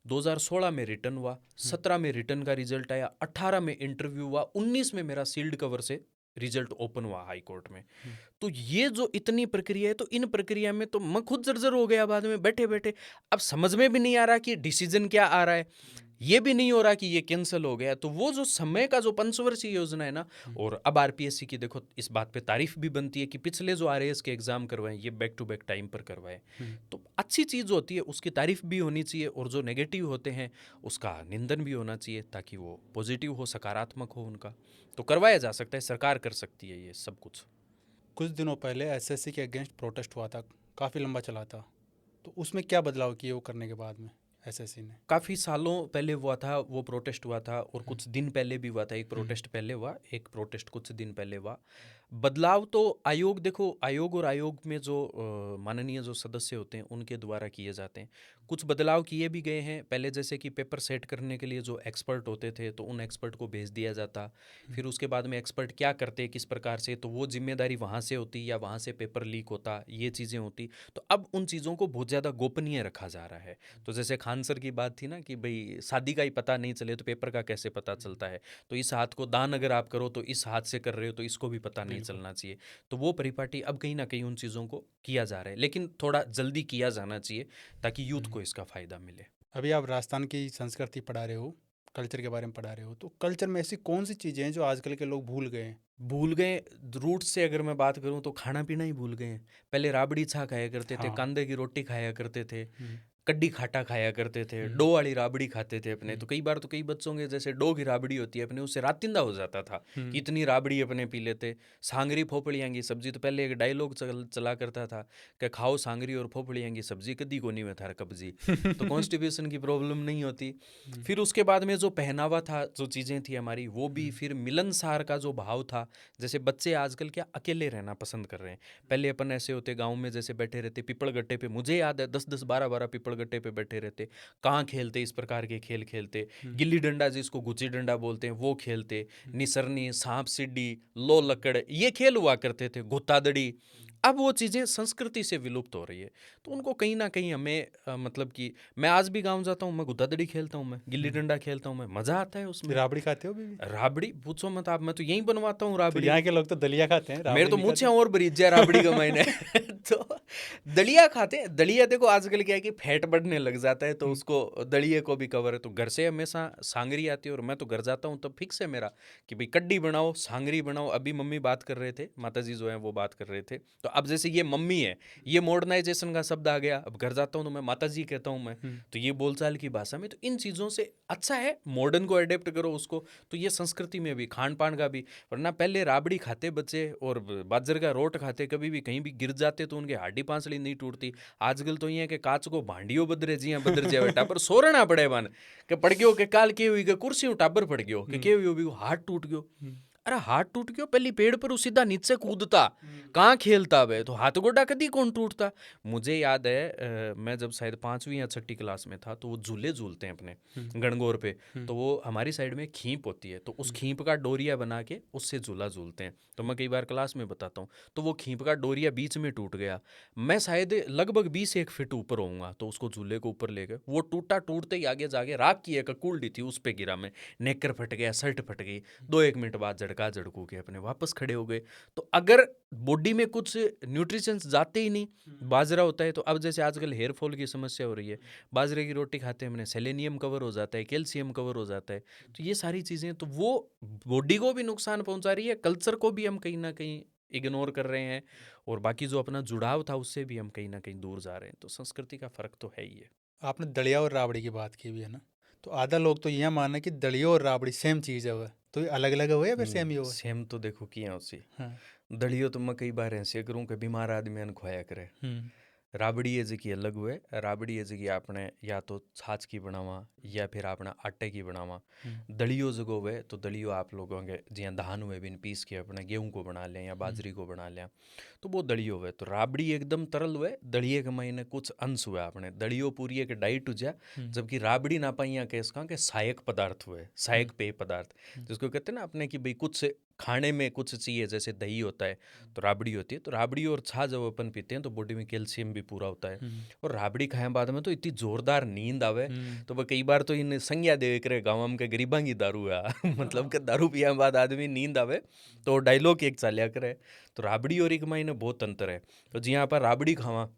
2016 में रिटर्न हुआ, 17 में रिटर्न का रिजल्ट आया, 18 में इंटरव्यू हुआ, 19 में मेरा सील्ड कवर से रिजल्ट ओपन हुआ हाई कोर्ट में। तो ये जो इतनी प्रक्रिया है, तो इन प्रक्रिया में तो मैं खुद जर्जर हो गया बाद में बैठे बैठे। अब समझ में भी नहीं आ रहा कि डिसीजन क्या आ रहा है। ये भी नहीं हो रहा कि ये कैंसिल हो गया। तो वो जो समय का जो पंचवर्षीय योजना है ना, और अब आरपीएससी की देखो इस बात पे तारीफ भी बनती है कि पिछले जो आरएएस के एग्जाम करवाए ये बैक टू बैक टाइम पर करवाए। तो अच्छी चीज़ होती है, उसकी तारीफ भी होनी चाहिए, और जो नेगेटिव होते हैं उसका निंदन भी होना चाहिए, ताकि वो पॉजिटिव हो, सकारात्मक हो उनका। तो करवाया जा सकता है, सरकार कर सकती है ये सब कुछ। कुछ दिनों पहले एसएससी के अगेंस्ट प्रोटेस्ट हुआ था, काफ़ी लंबा चला था, तो उसमें क्या बदलाव किए वो करने के बाद में एसएससी ने? काफ़ी सालों पहले हुआ था वो प्रोटेस्ट हुआ था, और कुछ दिन पहले भी हुआ था। एक प्रोटेस्ट पहले हुआ, एक प्रोटेस्ट कुछ दिन पहले हुआ। बदलाव तो आयोग, देखो आयोग और आयोग में जो माननीय जो सदस्य होते हैं उनके द्वारा किए जाते हैं। कुछ बदलाव किए भी गए हैं। पहले जैसे कि पेपर सेट करने के लिए जो एक्सपर्ट होते थे तो उन एक्सपर्ट को भेज दिया जाता, फिर उसके बाद में एक्सपर्ट क्या करते किस प्रकार से, तो वो जिम्मेदारी वहाँ से होती या वहाँ से पेपर लीक होता, ये चीज़ें होती। तो अब उन चीज़ों को बहुत ज़्यादा गोपनीय रखा जा रहा है। तो जैसे खान सर की बात थी ना कि भाई शादी का ही पता नहीं चले तो पेपर का कैसे पता चलता है, तो इस हाथ को दान अगर आप करो तो इस हाथ से कर रहे हो तो इसको भी पता नहीं चलना चाहिए। तो वो परिपाटी अब कहीं ना कहीं उन चीज़ों को किया जा रहा है, लेकिन थोड़ा जल्दी किया जाना चाहिए ताकि यूथ को इसका फ़ायदा मिले। अभी आप राजस्थान की संस्कृति पढ़ा रहे हो, कल्चर के बारे में पढ़ा रहे हो, तो कल्चर में ऐसी कौन सी चीज़ें हैं जो आजकल के लोग भूल गए हैं? भूल गए रूट से अगर मैं बात करूं तो खाना पीना ही भूल गए हैं। पहले राबड़ी छा खाया करते थे, हाँ। कांदे की रोटी खाया करते थे, कड्डी खाटा खाया करते थे, डो वाली राबड़ी खाते थे अपने। तो कई बार तो कई बच्चों के जैसे डो की राबड़ी होती है अपने, उससे रातिंदा हो जाता था कि इतनी राबड़ी अपने पी लेते। सांगरी फोफड़ियाँ की सब्जी, तो पहले एक डायलॉग चला करता था कि खाओ सांगरी और फोफड़ियाँ की सब्जी, कदी को नहीं में था कब्जी। तो कॉन्स्टिपेशन की प्रॉब्लम नहीं होती। फिर उसके बाद में जो पहनावा था, जो चीज़ें थी हमारी, वो भी फिर मिलनसार का जो भाव था। जैसे बच्चे आजकल क्या अकेले रहना पसंद कर रहे हैं। पहले अपन ऐसे होते गाँव में जैसे बैठे रहते पीपल गट्टे पे, मुझे याद है 10-10 12-12 पीपल गट्टे पे बैठे रहते, कहाँ खेलते इस प्रकार के खेल खेलते। गिल्ली डंडा जिसको गुची डंडा बोलते हैं वो खेलते, निसरनी, सांप सीढ़ी, लो लकड़, ये खेल हुआ करते थे, गुत्तादड़ी। अब वो चीज़ें संस्कृति से विलुप्त हो रही है। तो उनको कहीं ना कहीं हमें मतलब कि मैं आज भी गाँव जाता हूँ, मैं गुत्तादड़ी खेलता हूँ, मैं गिल्ली डंडा खेलता हूँ, मैं मज़ा आता है उसमें। राबड़ी खाते हो अभी भी? राबड़ी पूछो मत आप, मैं तो यहीं बनवाता हूँ तो राबड़ी। यहाँ के लोग तो दलिया खाते हैं, मेरे राबड़ी तो नहीं मुँह से खाते। और बरीज जाए राबड़ी का मैंने तो दलिया खाते हैं। दलिया देखो आजकल क्या है कि फैट बढ़ने लग जाता है, तो उसको दलिये को भी कवर है। तो घर से हमेशा सांगरी आती है, और मैं तो घर जाता हूँ तब फिक्स है मेरा कि भाई कड्डी बनाओ, सांगरी बनाओ। अभी मम्मी बात कर रहे थे, माता जी जो है वो बात कर रहे थे। तो अब जैसे ये मम्मी है, ये मॉडर्नाइजेशन का शब्द आ गया। अब घर जाता हूँ तो मैं माता जी कहता हूँ मैं, तो ये बोलचाल की भाषा में। तो इन चीज़ों से अच्छा है मॉडर्न को अडेप्ट करो उसको, तो ये संस्कृति में भी, खान पान का भी। वरना पहले राबड़ी खाते बच्चे और बाजरे का रोट खाते, कभी भी कहीं भी गिर जाते तो उनके हड्डी पांसली नहीं टूटती। आजकल तो ये कि काच को भांडियो बदरे जिया बदर जावे टाबर सोरना पड़े बन के पड़ गयो के काल के हुई के कुर्सी टाबर पड़ गयो के हुई भी हाथ टूट गयो। अरे हाथ टूट गयो, पहली पेड़ पर सीधा नीचे कूदता, कहाँ खेलता वे, तो हाथ गोडा कदी कौन टूटता। मुझे याद है मैं जब शायद 5वीं या 6ठी क्लास में था, तो वो झूले झूलते हैं अपने गणगौर पे। तो वो हमारी साइड में खींप होती है, तो उस खींप का डोरिया बना के उससे झूला झूलते हैं। तो मैं कई बार क्लास में बताता हूँ, तो वो खींप का डोरिया बीच में टूट गया। मैं शायद लगभग 21 फीट ऊपर होऊंगा, तो उसको झूले को ऊपर ले गए, वो टूटा, टूटते ही आगे जाके राख की एक कुल्डी थी उस पर गिरा मैं, नेकर फट गया, शर्ट फट गई। 2-1 मिनट बाद झड़का झड़कू के अपने वापस खड़े हो गए। तो अगर बॉडी में कुछ न्यूट्रिशंस जाते ही नहीं, बाजरा होता है। तो अब जैसे आजकल हेयर फॉल की समस्या हो रही है, बाजरे की रोटी खाते हैं हमने, सेलेनियम कवर हो जाता है, कैल्शियम कवर हो जाता है। तो ये सारी चीज़ें तो वो बॉडी को भी नुकसान पहुंचा रही है, कल्चर को भी हम कहीं ना कहीं इग्नोर कर रहे हैं, और बाकी जो अपना जुड़ाव था उससे भी हम कहीं ना कहीं दूर जा रहे हैं। तो संस्कृति का फर्क तो है ही है। आपने दलिया और राबड़ी की बात की भी है ना, तो आधा लोग तो यह माने कि दलिया और राबड़ी सेम चीज़ है, वह तो ये अलग अलग हो या फिर सेम ही हो? सेम तो देखो किया उसी हाँ। दलियो तो मैं कई बार ऐसे करूँ कि बीमार आदमी अन खोया करे। राबड़ी है जी की अलग हुए, राबड़ी है जी की आपने या तो छाछ की बनावा या फिर आपने आटे की बनावा। दलियो जगो हुए तो दलियो आप लोगों के जिया धान हुए बिन पीस के अपने गेहूं को बना लें या बाजरी को बना लें, तो वो दलियो हुए। तो राबड़ी एकदम तरल हुए, दलिये के महीने कुछ अंश हुआ अपने, दलियो पूरी एक डाइट हो जाए। जबकि राबड़ी ना पाइया के इसका के सहायक पदार्थ हुए, सहायक पेय पदार्थ जिसको कहते हैं ना अपने कि भाई कुछ खाने में कुछ चाहिए, जैसे दही होता है तो राबड़ी होती है। तो राबड़ी और छाछ जब अपन पीते हैं तो बॉडी में कैल्शियम भी पूरा होता है। और राबड़ी खाए बाद में तो इतनी जोरदार नींद आवे, तो वह कई बार तो इन संज्ञा दे करे गाँव में के गरीबां की दारू है मतलब कि दारू पिया बाद आदमी नींद आवे, तो डायलॉग एक चालिया करे। तो राबड़ी और एक मायने बहुत अंतर है। तो जी आप राबड़ी खावा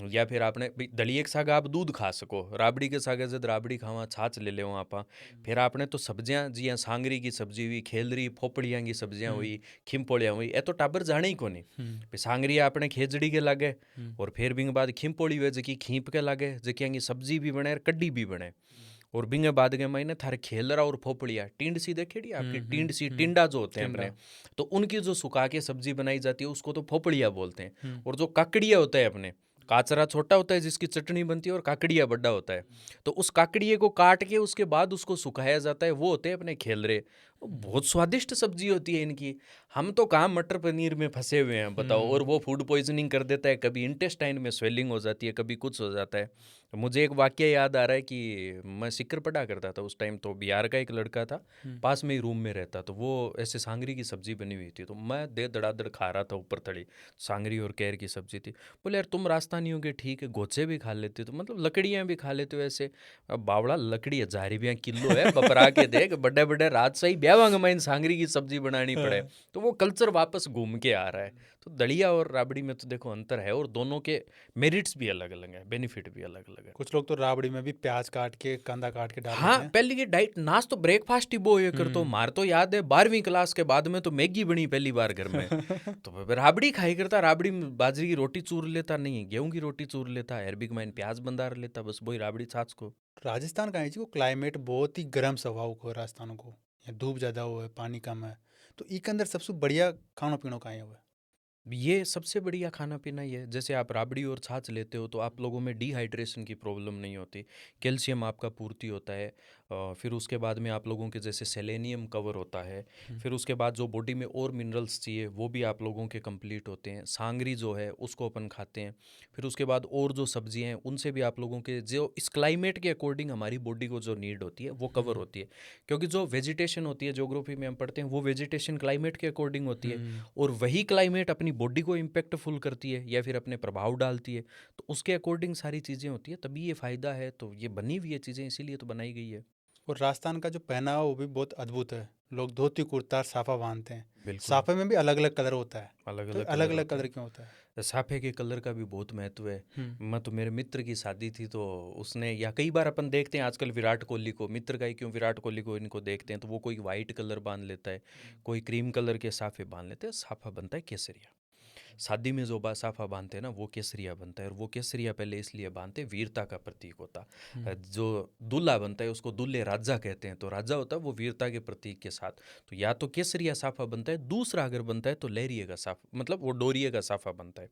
या फिर आपने दलिए के साग आप दूध खा सको, राबड़ी के सागे जब राबड़ी खावा छाछ ले ले आप। फिर आपने तो सब्जियां जी सांगरी की सब्जी हुई, खेलरी फोपड़ियाँ की सब्जियां हुई, खिमपोलियाँ हुई, ए तो टाबर जाने ही कोनी। फिर सांगरी आपने खेजड़ी के लागे और फिर बिंग बाद खिमपोली हुए जकी खींप के लागे, जकी की सब्जी भी बने और कड्डी भी बने। और बिंगे बाद के महीने थारे खेलरा और फोपड़िया टींड सी देखेड़ी आपकी, टींड सी टिंडा जो होते हैं अपने, तो उनकी जो सुखा के सब्जी बनाई जाती है उसको तो फोपड़िया बोलते हैं। और जो काकड़िया होता है अपने, काचरा छोटा होता है जिसकी चटनी बनती है और काकड़िया बड़ा होता है, तो उस काकड़िए को काट के उसके बाद उसको सुखाया जाता है, वो होते हैं अपने खेलरे। बहुत स्वादिष्ट सब्जी होती है इनकी। हम तो कहाँ मटर पनीर में फंसे हुए हैं बताओ, और वो फूड पॉइजनिंग कर देता है, कभी इंटेस्टाइन में स्वेलिंग हो जाती है, कभी कुछ हो जाता है। तो मुझे एक वाक्य याद आ रहा है कि मैं सिक्कर पढ़ा करता था उस टाइम, तो बिहार का एक लड़का था, पास में ही रूम में रहता, तो वो ऐसे सांगरी की सब्जी बनी हुई थी, तो मैं दे धड़ाधड़ खा रहा था ऊपर थड़ी, सांगरी और कैर की सब्जी थी। बोले यार तुम राजस्थानी हो के ठीक है, गोचे भी खा लेते हो, तो मतलब लकड़ियाँ भी खा लेते हो ऐसे। अब बावड़ा लकड़ी 1000 रुपया किलो है, बपरा के देख बड़े बड़े राजशाही ब्यावांग में सांगरी की सब्जी बनानी पड़े, तो वो कल्चर वापस घूम के आ रहा है। तो दलिया और राबड़ी में तो देखो अंतर है, और दोनों के मेरिट्स भी अलग अलग हैं, बेनिफिट भी अलग अलग है। कुछ लोग तो राबड़ी में भी प्याज काट के, कांदा काट के डाल हाँ, देते हैं। पहले ये डाइट नाश तो ब्रेकफास्ट ही वो ये कर, तो मार तो याद है 12वीं क्लास के बाद में तो मैगी बनी पहली बार घर में। तो राबड़ी खाई करता, राबड़ी में बाजरी की रोटी चूर लेता, नहीं गेहूं की रोटी चूर लेता, अरबिक माइन प्याज बंदार लेता, बस वही राबड़ी छाछ को। राजस्थान का है जी, वो क्लाइमेट बहुत ही गर्म स्वभाव को है राजस्थान को, यहाँ धूप ज़्यादा हुआ है, पानी कम है, तो इक अंदर सबसे बढ़िया खाना पीना कहाँ हुआ है? ये सबसे बढ़िया खाना पीना ही है। जैसे आप राबड़ी और छाछ लेते हो तो आप लोगों में डिहाइड्रेशन की प्रॉब्लम नहीं होती, कैल्शियम आपका पूर्ति होता है। फिर उसके बाद में आप लोगों के जैसे सेलेनियम कवर होता है। फिर उसके बाद जो बॉडी में और मिनरल्स चाहिए वो भी आप लोगों के कंप्लीट होते हैं। सांगरी जो है उसको अपन खाते हैं। फिर उसके बाद और जो सब्जियां हैं उनसे भी आप लोगों के जो इस क्लाइमेट के अकॉर्डिंग हमारी बॉडी को जो नीड होती है वो कवर होती है। क्योंकि जो वेजिटेशन होती है, ज्योग्राफी में हम पढ़ते हैं, वो वेजिटेशन क्लाइमेट के अकॉर्डिंग होती है, और वही क्लाइमेट अपनी बॉडी को इम्पैक्टफुल करती है या फिर अपने प्रभाव डालती है, तो उसके अकॉर्डिंग सारी चीज़ें होती है, तभी ये फ़ायदा है। तो ये बनी हुई है चीज़ें, इसीलिए तो बनाई गई है। और राजस्थान का जो पहनावा वो भी बहुत अद्भुत है। लोग धोती कुर्ता और साफा बांधते हैं। बिल्कुल साफे में भी अलग अलग कलर होता है, अलग तो अलग अलग कलर अलग होते कलर हैं। क्यों होता है? साफे के कलर का भी बहुत महत्व है। हम्म। मैं तो मेरे मित्र की शादी थी, तो उसने, या कई बार अपन देखते हैं आजकल विराट कोहली को, मित्र का ही क्यों विराट कोहली को इनको देखते हैं, तो वो कोई वाइट कलर बांध लेता है, कोई क्रीम कलर के साफे बांध लेते हैं। साफा बनता है केसरिया। शादी में जो साफा बांधते हैं ना वो केसरिया बनता है, और वो केसरिया पहले इसलिए बांधते हैं, वीरता का प्रतीक होता। जो दूल्हा बनता है उसको दूल्हे राजा कहते हैं, तो राजा होता है वो वीरता के प्रतीक के साथ। तो या तो केसरिया साफा बनता है, दूसरा अगर बनता है तो लहरिए का साफा, मतलब वो डोरिए का साफा बनता है।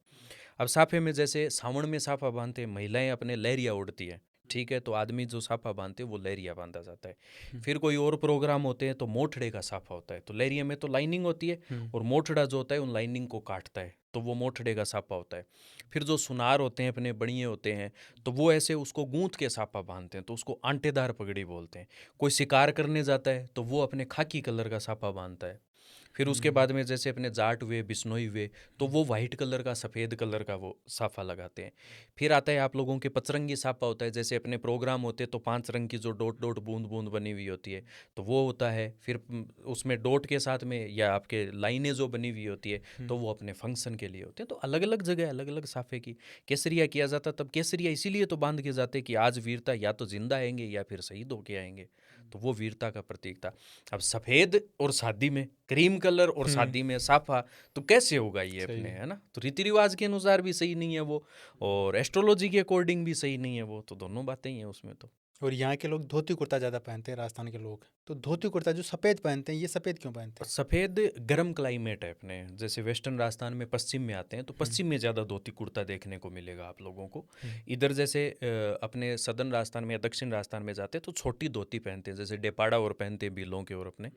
अब साफे में जैसे सावन में साफा बांधते हैं महिलाएं, अपने लहरिया उड़ती है, ठीक है, तो आदमी जो साफा बांधते हैं वो लहरिया बांधा जाता है। फिर कोई और प्रोग्राम होते हैं तो मोठड़े का साफा होता है, तो लहरिया में तो लाइनिंग होती है, और मोठड़ा जो होता है उन लाइनिंग को काटता है, तो वो मोठड़े का साफा होता है। फिर जो सुनार होते हैं अपने बड़िए होते हैं, तो वो ऐसे उसको गूंथ के साफा बांधते हैं, तो उसको आंटेदार पगड़ी बोलते हैं। कोई शिकार करने जाता है तो वो अपने खाकी कलर का साफा बांधता है। फिर उसके बाद में जैसे अपने जाट हुए, बिश्नोई हुए, तो वो वाइट कलर का, सफ़ेद कलर का वो साफा लगाते हैं। फिर आता है आप लोगों के पचरंगी साफा होता है, जैसे अपने प्रोग्राम होते हैं तो 5 रंग की जो डॉट डॉट बूंद बूंद बनी हुई होती है, तो वो होता है। फिर उसमें डॉट के साथ में या आपके लाइनें जो बनी हुई होती है, तो वो अपने फंक्शन के लिए होते हैं। तो अलग अलग जगह अलग अलग साफे की केसरिया किया जाता। तब केसरिया इसीलिए तो बांध के जाते कि आज वीरता या तो जिंदा आएंगे या फिर शहीद होके आएंगे, तो वो वीरता का प्रतीक था। अब सफ़ेद और शादी में क्रीम कलर और शादी में साफा, तो कैसे होगा ये सही अपने, है। है ना? तो रीति रिवाज के अनुसार भी सही नहीं है वो, और एस्ट्रोलॉजी के अकॉर्डिंग भी सही नहीं है वो, तो दोनों बातें ही हैं उसमें तो। और यहाँ के लोग धोती कुर्ता ज़्यादा पहनते हैं, राजस्थान के लोग। तो धोती कुर्ता जो सफ़ेद पहनते हैं, ये सफ़ेद क्यों पहनते हैं? सफ़ेद गर्म क्लाइमेट है अपने, जैसे वेस्टर्न राजस्थान में पश्चिम में आते हैं तो पश्चिम में ज़्यादा धोती कुर्ता देखने को मिलेगा आप लोगों को। इधर जैसे अपने सदर्न राजस्थान में या दक्षिण राजस्थान में जाते हैं तो छोटी धोती पहनते हैं, जैसे डेपाड़ा और पहनते हैं बिलों के, और अपने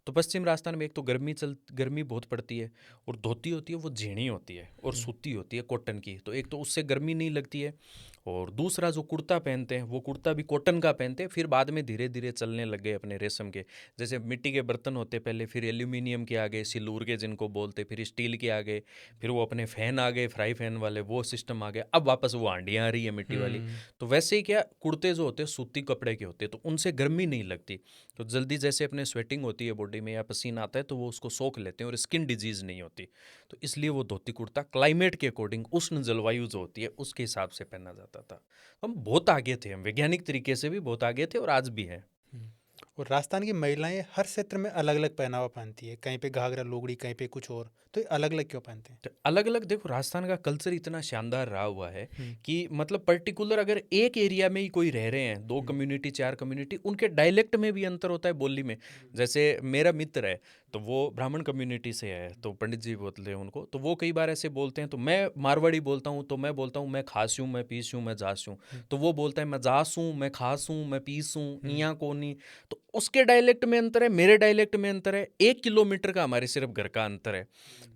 तो पश्चिम राजस्थान में एक तो गर्मी बहुत पड़ती है, और धोती होती है वो झीणी होती है और सूती होती है कॉटन की, तो एक तो उससे गर्मी नहीं लगती है, और दूसरा जो कुर्ता पहनते हैं वो कुर्ता भी कॉटन का पहनते हैं, फिर बाद में धीरे धीरे चलने लग गए अपने रेशम के। जैसे मिट्टी के बर्तन होते पहले, फिर एल्यूमिनियम के आ गए, सिल्वर के जिनको बोलते, फिर स्टील के आ गए, फिर वो अपने फैन आ गए, फ्राई फैन वाले, वो सिस्टम आ गया, अब वापस वो हांडियाँ आ रही है मिट्टी वाली। तो वैसे ही क्या, कुर्ते जो होते हैं सूती कपड़े के होते हैं, तो उनसे गर्मी नहीं लगती, तो जल्दी जैसे अपने स्वेटिंग होती है बॉडी में या पसीना आता है तो वो उसको सोख लेते हैं और स्किन डिजीज़ नहीं होती। तो इसलिए वो धोती कुर्ता क्लाइमेट के अकॉर्डिंग, उष्ण जलवायु जो होती है उसके हिसाब से पहना जाता था। हम बहुत आगे थे, हम वैज्ञानिक तरीके से भी बहुत आगे थे और आज भी हैं। और राजस्थान की महिलाएं हर क्षेत्र में अलग अलग पहनावा पहनती है, कहीं पे घाघरा लोगड़ी, कहीं पे कुछ और, तो अलग अलग क्यों पहनते हैं? तो अलग अलग देखो, राजस्थान का कल्चर इतना शानदार रहा हुआ है हम्म, कि मतलब पर्टिकुलर अगर एक एरिया में ही कोई रह रहे हैं, दो कम्युनिटी, चार कम्युनिटी, उनके डायलेक्ट में भी अंतर होता है, बोली में। जैसे मेरा मित्र है तो वो ब्राह्मण कम्युनिटी से है, तो पंडित जी बोलते हैं उनको, तो वो कई बार ऐसे बोलते हैं, तो मैं मारवाड़ी बोलता हूँ तो मैं बोलता हूँ मैं खास हूँ, मैं पीस हूँ, मैं जास हूँ, तो वो बोलता है मैं जास हूँ, मैं खास हूँ, मैं पीस हूँ, इयाँ कोनी। तो उसके डायलेक्ट में अंतर है, मेरे डायलेक्ट में अंतर है, 1 किलोमीटर का हमारे सिर्फ घर का अंतर है।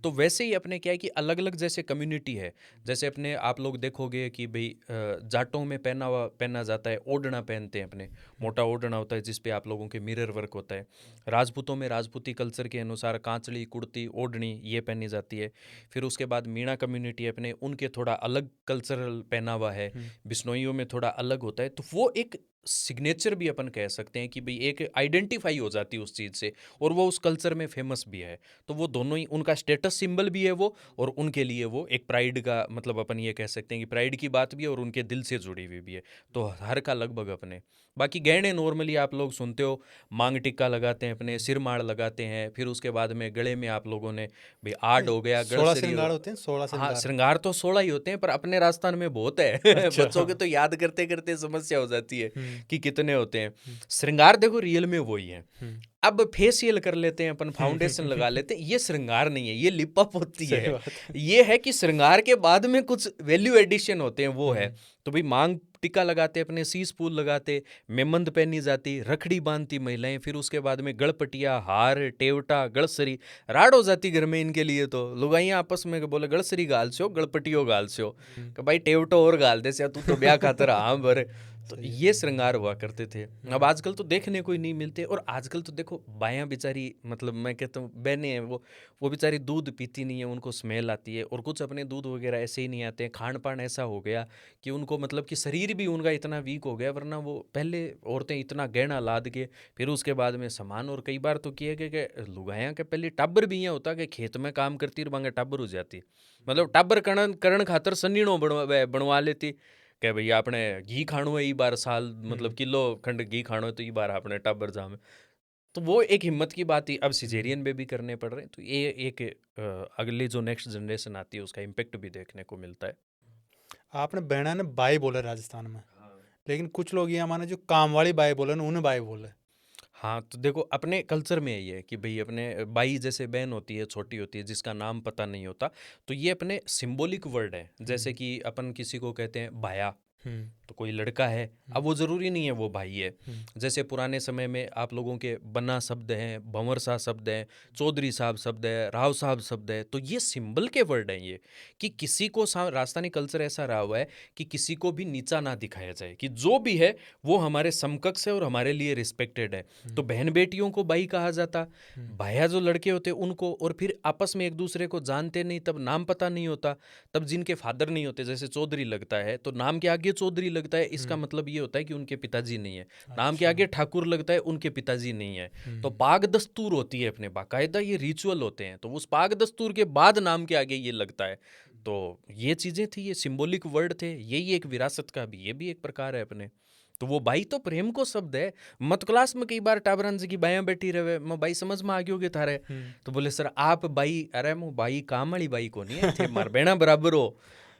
तो वैसे ही अपने क्या है कि अलग अलग जैसे कम्युनिटी है, जैसे अपने आप लोग देखोगे कि भाई जाटों में पहना जाता है, ओढ़ना पहनते हैं अपने, मोटा ओढ़ना होता है जिस पे आप लोगों के मिरर वर्क होता है। राजपूतों में राजपूती कल्चर के अनुसार कांचड़ी, कुर्ती, ओढ़नी ये पहनी जाती है। फिर उसके बाद मीणा कम्युनिटी अपने, उनके थोड़ा अलग कल्चरल पहनावा है। बिश्नोइयों में थोड़ा अलग होता है, तो वो एक सिग्नेचर भी अपन कह सकते हैं कि भाई एक आइडेंटिफाई हो जाती है उस चीज़ से, और वो उस कल्चर में फेमस भी है। तो वो दोनों ही उनका स्टेटस सिंबल भी है वो, और उनके लिए वो एक प्राइड का, मतलब अपन ये कह सकते हैं कि प्राइड की बात भी है और उनके दिल से जुड़ी हुई भी है। तो हर का लगभग अपने। बाकी गहने नॉर्मली आप लोग सुनते हो, मांग टिक्का लगाते हैं अपने, सिरमाड़ लगाते हैं, फिर उसके बाद में गले में आप लोगों ने भाई आड हो गया, 16 गड़सरी श्रृंगार हो। होते हैं, 16 हाँ, श्रृंगार। श्रृंगार तो 16 ही होते हैं, पर अपने राजस्थान में बहुत है अच्छा, बच्चों के हाँ। तो याद करते करते समस्या हो जाती है हम्म, कि कितने होते हैं। हम्म, श्रृंगार देखो रियल में वही है। हम्म, अब फेशियल कर लेते हैं अपन, फाउंडेशन लगा हम्म। लेते हैं, ये श्रृंगार नहीं है, ये लिप अप होती सही है। बात है। ये है कि श्रृंगार के बाद में कुछ वैल्यू एडिशन होते हैं, वो है। हम्म, तो भाई मांग टिक्का लगाते अपने, शीश फूल लगाते, मेमंद पहनी जाती, रखड़ी बांधती महिलाएं, फिर उसके बाद में गड़पटिया, हार, टेवटा, गड़सरी, राड हो जाती घर में इनके लिए। तो लुगाइयां आपस में बोले गड़सरी गाल से हो, गड़पटियो गाल से हो, हम्म। कि भाई टेवटो और गाल दे से, तू तो ब्याह खातर हाँ भर। तो सही है। ये श्रृंगार हुआ करते थे। अब आजकल तो देखने को ही नहीं मिलते, और आजकल तो देखो बायां बेचारी, मतलब मैं कहता हूँ बहनें हैं वो बेचारी दूध पीती नहीं है, उनको स्मेल आती है, और कुछ अपने दूध वगैरह ऐसे ही नहीं आते हैं। खान पान ऐसा हो गया कि उनको, मतलब कि शरीर भी उनका इतना वीक हो गया, वरना वो पहले औरतें इतना गहना लाद के फिर उसके बाद में सामान। और कई बार तो किए कि लुगाया के पहले टाबर भी यहाँ होता कि खेत में काम करती और बांगे टाबर हो जाती, मतलब टाबर करण करण खातर सन्नीणों बनवा लेती, कि भाई आपने घी खाणो है ई बार साल, मतलब किलो खंड घी खाणो है तो ई बार आपने टाबर जामे। तो वो एक हिम्मत की बात ही, अब सिजेरियन बेबी करने पड़ रहे हैं, तो ये एक अगली जो नेक्स्ट जनरेशन आती है उसका इम्पेक्ट भी देखने को मिलता है। आपने बहना ने बाई बोला राजस्थान में, लेकिन कुछ लोग ये माने जो काम वाली बाई बोले उन्हें बाई बोले। हाँ, तो देखो अपने कल्चर में यही है कि भाई अपने बाई जैसे बहन होती है, छोटी होती है, जिसका नाम पता नहीं होता, तो ये अपने सिंबॉलिक वर्ड है। जैसे कि अपन किसी को कहते हैं भाया, हम्म, तो कोई लड़का है, अब वो ज़रूरी नहीं है वो भाई है। हम्म, जैसे पुराने समय में आप लोगों के बन्ना शब्द हैं, भंवर सा शब्द है, चौधरी साहब शब्द है, राव साहब शब्द है, तो ये सिंबल के वर्ड हैं ये, कि किसी को राजस्थानी कल्चर ऐसा रहा हुआ है कि किसी को भी नीचा ना दिखाया जाए, कि जो भी है वो हमारे समकक्ष है और हमारे लिए रिस्पेक्टेड है। तो बहन बेटियों को भाई कहा जाता, भाया जो लड़के होते उनको, और फिर आपस में एक दूसरे को जानते नहीं, तब नाम पता नहीं होता, तब जिनके फादर नहीं होते, जैसे चौधरी लगता है तो नाम के आगे चौधरी लगता है, इसका मतलब ये होता है कि उनके पिताजी नहीं है। नाम के अच्छा। आगे ठाकुर लगता है, उनके पिताजी नहीं है। तो पाग दस्तूर होती है अपने, बाकायदा ये रिचुअल होते हैं, तो उस पाग दस्तूर के बाद नाम के आगे ये लगता है। तो ये चीजें थी, ये सिंबॉलिक वर्ड थे, यही एक विरासत का भी, ये भी एक प्रकार है अपने। तो वो बाई तो प्रेम को शब्द है। मत क्लास में कई बार टाबरन की बायां बैठी रहे, मैं बाई समझ में आ गयो के थारे, तो बोले सर आप बाई, अरे मैं बाई काम वाली बाई को नहीं है थे, मार बेना बराबर हो।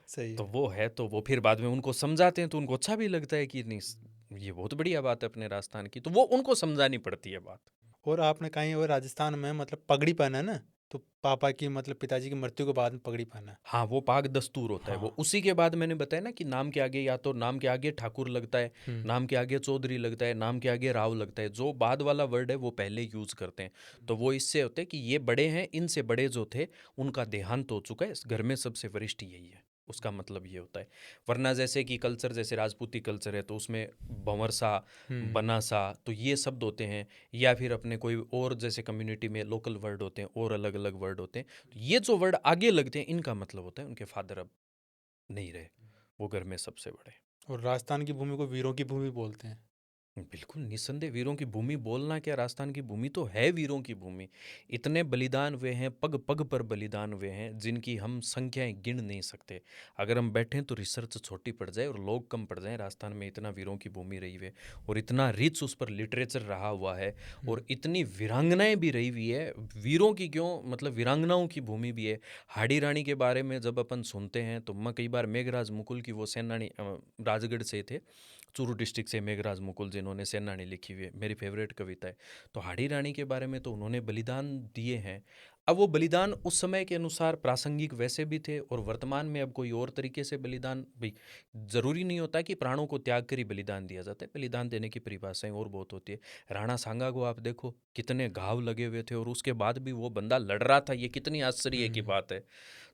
सही तो है। वो है, तो वो फिर बाद में उनको समझाते हैं तो उनको अच्छा भी लगता है कि नहीं ये बहुत बढ़िया बात है अपने राजस्थान की, तो वो उनको समझानी पड़ती है बात। और आपने कहीं और राजस्थान में मतलब पगड़ी पहना है ना, तो पापा की मतलब पिताजी की मृत्यु के बाद में पगड़ी पहना है। हाँ, वो पाग दस्तूर होता है, वो हाँ। उसी के बाद मैंने बताया ना कि नाम के आगे, या तो नाम के आगे ठाकुर लगता है, हम्म, नाम के आगे चौधरी लगता है, नाम के आगे राव लगता है, जो बाद वाला वर्ड है वो पहले यूज करते हैं। तो वो इससे होते हैं कि ये बड़े हैं, इनसे बड़े जो थे उनका देहांत हो चुका है, इस घर में सबसे वरिष्ठ यही है। उसका मतलब ये होता है। वरना जैसे कि कल्चर, जैसे राजपूती कल्चर है तो उसमें भंवरसा, बनासा, तो ये शब्द होते हैं। या फिर अपने कोई और जैसे कम्युनिटी में लोकल वर्ड होते हैं और अलग अलग वर्ड होते हैं, तो ये जो वर्ड आगे लगते हैं इनका मतलब होता है उनके फादर अब नहीं रहे, वो घर में सबसे बड़े। और राजस्थान की भूमि को वीरों की भूमि बोलते हैं। बिल्कुल निस्संदेह, वीरों की भूमि बोलना क्या, राजस्थान की भूमि तो है वीरों की भूमि। इतने बलिदान हुए हैं, पग पग पर बलिदान हुए हैं, जिनकी हम संख्याएं गिन नहीं सकते। अगर हम बैठें तो रिसर्च छोटी पड़ जाए और लोग कम पड़ जाएं। राजस्थान में इतना वीरों की भूमि रही है और इतना रिच उस पर लिटरेचर रहा हुआ है और इतनी वीरांगनाएं भी रही हुई है। वीरों की क्यों, मतलब वीरांगनाओं की भूमि भी है। हाड़ी रानी के बारे में जब अपन सुनते हैं तो मैं कई बार मेघराज मुकुल की वो सेनानी, राजगढ़ से थे, चूरू डिस्ट्रिक्ट से मेघराज मुकुल जिन्होंने सेनानी लिखी हुई है, मेरी फेवरेट कविता है। तो हाड़ी रानी के बारे में तो उन्होंने बलिदान दिए हैं। अब वो बलिदान उस समय के अनुसार प्रासंगिक वैसे भी थे और वर्तमान में अब कोई और तरीके से बलिदान भी, जरूरी नहीं होता कि प्राणों को त्याग कर ही बलिदान दिया जाता है। बलिदान देने की परिभाषाएं और बहुत होती है। राणा सांगा को आप देखो, कितने घाव लगे हुए थे और उसके बाद भी वो बंदा लड़ रहा था, ये कितनी आश्चर्य की बात है।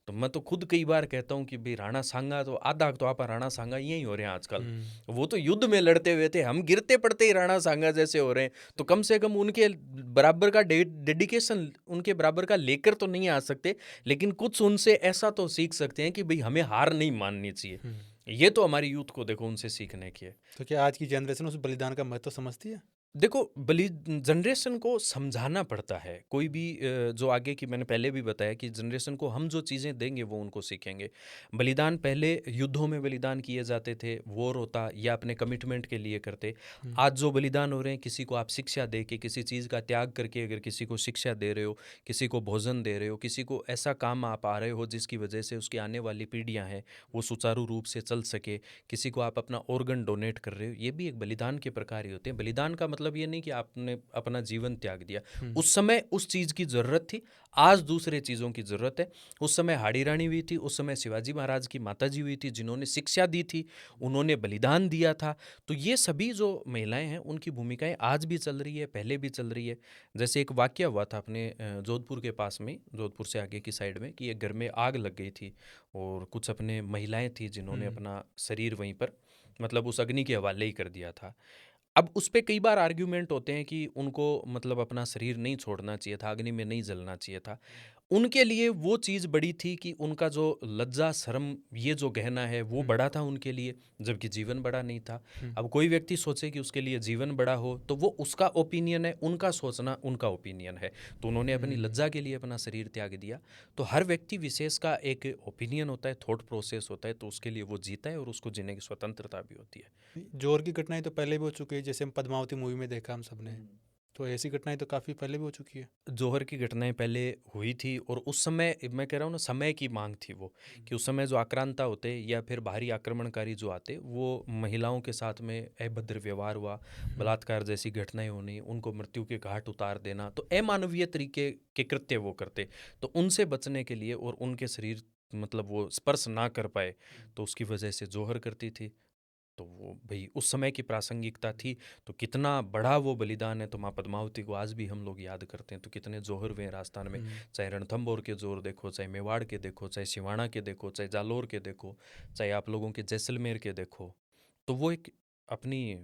तो मैं तो खुद कई बार कहता हूँ कि भाई राणा सांगा तो आधा तो आप राणा सांगा यही हो रहे हैं आजकल। वो तो युद्ध में लड़ते हुए थे, हम गिरते पड़ते ही राणा सांगा जैसे हो रहे हैं। तो कम से कम उनके बराबर का डेडिकेशन, उनके बराबर का लेकर तो नहीं आ सकते, लेकिन कुछ उनसे ऐसा तो सीख सकते हैं कि भाई हमें हार नहीं माननी चाहिए। ये तो हमारी यूथ को देखो उनसे सीखने की है। तो क्या आज की जनरेशन उस बलिदान का महत्व समझती है? देखो, बलि जनरेशन को समझाना पड़ता है। कोई भी जो आगे की, मैंने पहले भी बताया कि जनरेशन को हम जो चीज़ें देंगे वो उनको सीखेंगे। बलिदान पहले युद्धों में बलिदान किए जाते थे, वॉर होता या अपने कमिटमेंट के लिए करते। आज जो बलिदान हो रहे हैं, किसी को आप शिक्षा दे के, किसी चीज़ का त्याग करके अगर किसी को शिक्षा दे रहे हो, किसी को भोजन दे रहे हो, किसी को ऐसा काम आप आ रहे हो जिसकी वजह से उसकी आने वाली पीढ़ियाँ हैं वो सुचारू रूप से चल सके, किसी को आप अपना ऑर्गन डोनेट कर रहे हो, ये भी एक बलिदान के प्रकार ही होते हैं। बलिदान का मतलब ये नहीं कि आपने अपना जीवन त्याग दिया। उस समय उस चीज़ की ज़रूरत थी, आज दूसरे चीज़ों की ज़रूरत है। उस समय हाड़ी रानी हुई थी, उस समय शिवाजी महाराज की माताजी हुई थी जिन्होंने शिक्षा दी थी, उन्होंने बलिदान दिया था। तो ये सभी जो महिलाएं हैं उनकी भूमिकाएं आज भी चल रही है, पहले भी चल रही है। जैसे एक वाकया हुआ था अपने जोधपुर के पास में, जोधपुर से आगे की साइड में, कि एक घर में आग लग गई थी और कुछ अपने महिलाएं थी जिन्होंने अपना शरीर वहीं पर, मतलब उस अग्नि के हवाले ही कर दिया था। अब उस पे कई बार आर्ग्यूमेंट होते हैं कि उनको मतलब अपना शरीर नहीं छोड़ना चाहिए था, अग्नि में नहीं जलना चाहिए था। उनके लिए वो चीज़ बड़ी थी कि उनका जो लज्जा शर्म, ये जो गहना है वो बड़ा था उनके लिए, जबकि जीवन बड़ा नहीं था। अब कोई व्यक्ति सोचे कि उसके लिए जीवन बड़ा हो तो वो उसका ओपिनियन है, उनका सोचना उनका ओपिनियन है। तो उन्होंने अपनी लज्जा के लिए अपना शरीर त्याग दिया। तो हर व्यक्ति विशेष का एक ओपिनियन होता है, थॉट प्रोसेस होता है, तो उसके लिए वो जीता है और उसको जीने की स्वतंत्रता भी होती है। जोर की घटनाएं तो पहले भी हो चुकी है, जैसे हम पद्मावती मूवी में देखा हम सबने। तो ऐसी घटनाएं तो काफ़ी पहले भी हो चुकी है। जौहर की घटनाएं पहले हुई थी और उस समय मैं कह रहा हूँ ना, समय की मांग थी वो, कि उस समय जो आक्रांता होते या फिर बाहरी आक्रमणकारी जो आते, वो महिलाओं के साथ में अभद्र व्यवहार हुआ, बलात्कार जैसी घटनाएं होनी, उनको मृत्यु के घाट उतार देना, तो अमानवीय तरीके के कृत्य वो करते। तो उनसे बचने के लिए और उनके शरीर मतलब वो स्पर्श ना कर पाए, तो उसकी वजह से जौहर करती थी। तो वो भाई उस समय की प्रासंगिकता थी। तो कितना बड़ा वो बलिदान है। तो माँ पद्मावती को आज भी हम लोग याद करते हैं। तो कितने जोहर हुए हैं राजस्थान में, चाहे रणथंभौर के जोर देखो, चाहे मेवाड़ के देखो, चाहे सिवाना के देखो, चाहे जालोर के देखो, चाहे आप लोगों के जैसलमेर के देखो। तो वो एक अपनी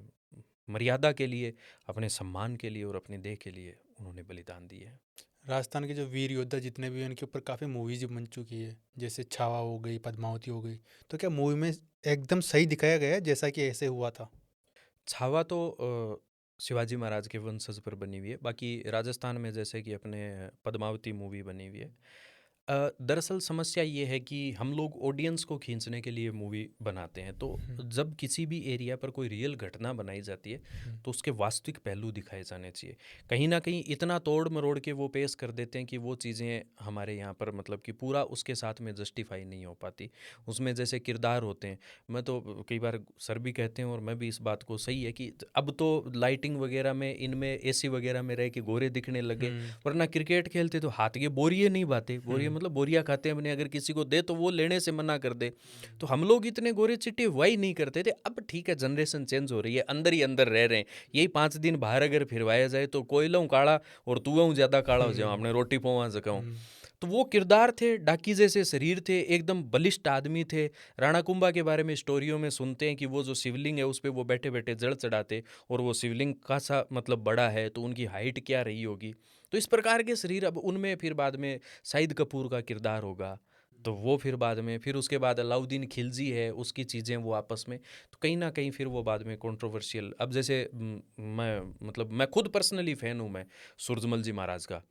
मर्यादा के लिए, अपने सम्मान के लिए और अपने देह के लिए उन्होंने बलिदान दिए है। राजस्थान के जो वीर योद्धा जितने भी हैं उनके ऊपर काफ़ी मूवीज बन चुकी है, जैसे छावा हो गई, पद्मावती हो गई। तो क्या मूवी में एकदम सही दिखाया गया है जैसा कि ऐसे हुआ था? छावा तो शिवाजी महाराज के वंशज पर बनी हुई है। बाकी राजस्थान में जैसे कि अपने पद्मावती मूवी बनी हुई है। दरअसल समस्या ये है कि हम लोग ऑडियंस को खींचने के लिए मूवी बनाते हैं। तो जब किसी भी एरिया पर कोई रियल घटना बनाई जाती है तो उसके वास्तविक पहलू दिखाए जाने चाहिए। कहीं ना कहीं इतना तोड़ मरोड़ के वो पेश कर देते हैं कि वो चीज़ें हमारे यहाँ पर मतलब कि पूरा उसके साथ में जस्टिफाई नहीं हो पाती। उसमें जैसे किरदार होते हैं, मैं तो कई बार सर भी कहते हैं और मैं भी इस बात को सही है कि अब तो लाइटिंग वगैरह में, इनमें एसी वगैरह में रह के गोरे दिखने लगे। वरना क्रिकेट खेलते तो हाथ के बोरिए नहीं बाते, बोरिए मतलब बोरिया खाते हैं अपने, अगर किसी को दे तो वो लेने से मना कर दे। तो हम लोग इतने गोरे चिट्टे हुआ ही नहीं करते थे। अब ठीक है, जनरेशन चेंज हो रही है, अंदर ही अंदर रह रहे हैं। यही 5 दिन बाहर अगर फिरवाया जाए तो कोयलों काला और तुआं ज़्यादा काला हो जाओ, आपने रोटी पौवा सकाऊँ। तो वो किरदार थे, डाकी जैसे शरीर थे, एकदम बलिष्ठ आदमी थे। राणा कुंभा के बारे में स्टोरियों में सुनते हैं कि वो जो शिवलिंग है उस पे वो बैठे बैठे जल चढ़ाते, और वो शिवलिंग खासा मतलब बड़ा है, तो उनकी हाइट क्या रही होगी। तो इस प्रकार के शरीर, अब उनमें फिर बाद में शाहिद कपूर का किरदार होगा, तो वो फिर बाद में, फिर उसके बाद अलाउद्दीन खिलजी है, उसकी चीज़ें वो आपस में, तो कहीं ना कहीं फिर वो बाद में कंट्रोवर्शियल। अब जैसे मैं मतलब मैं खुद पर्सनली फ़ैन हूँ मैं सूरजमल जी महाराज का।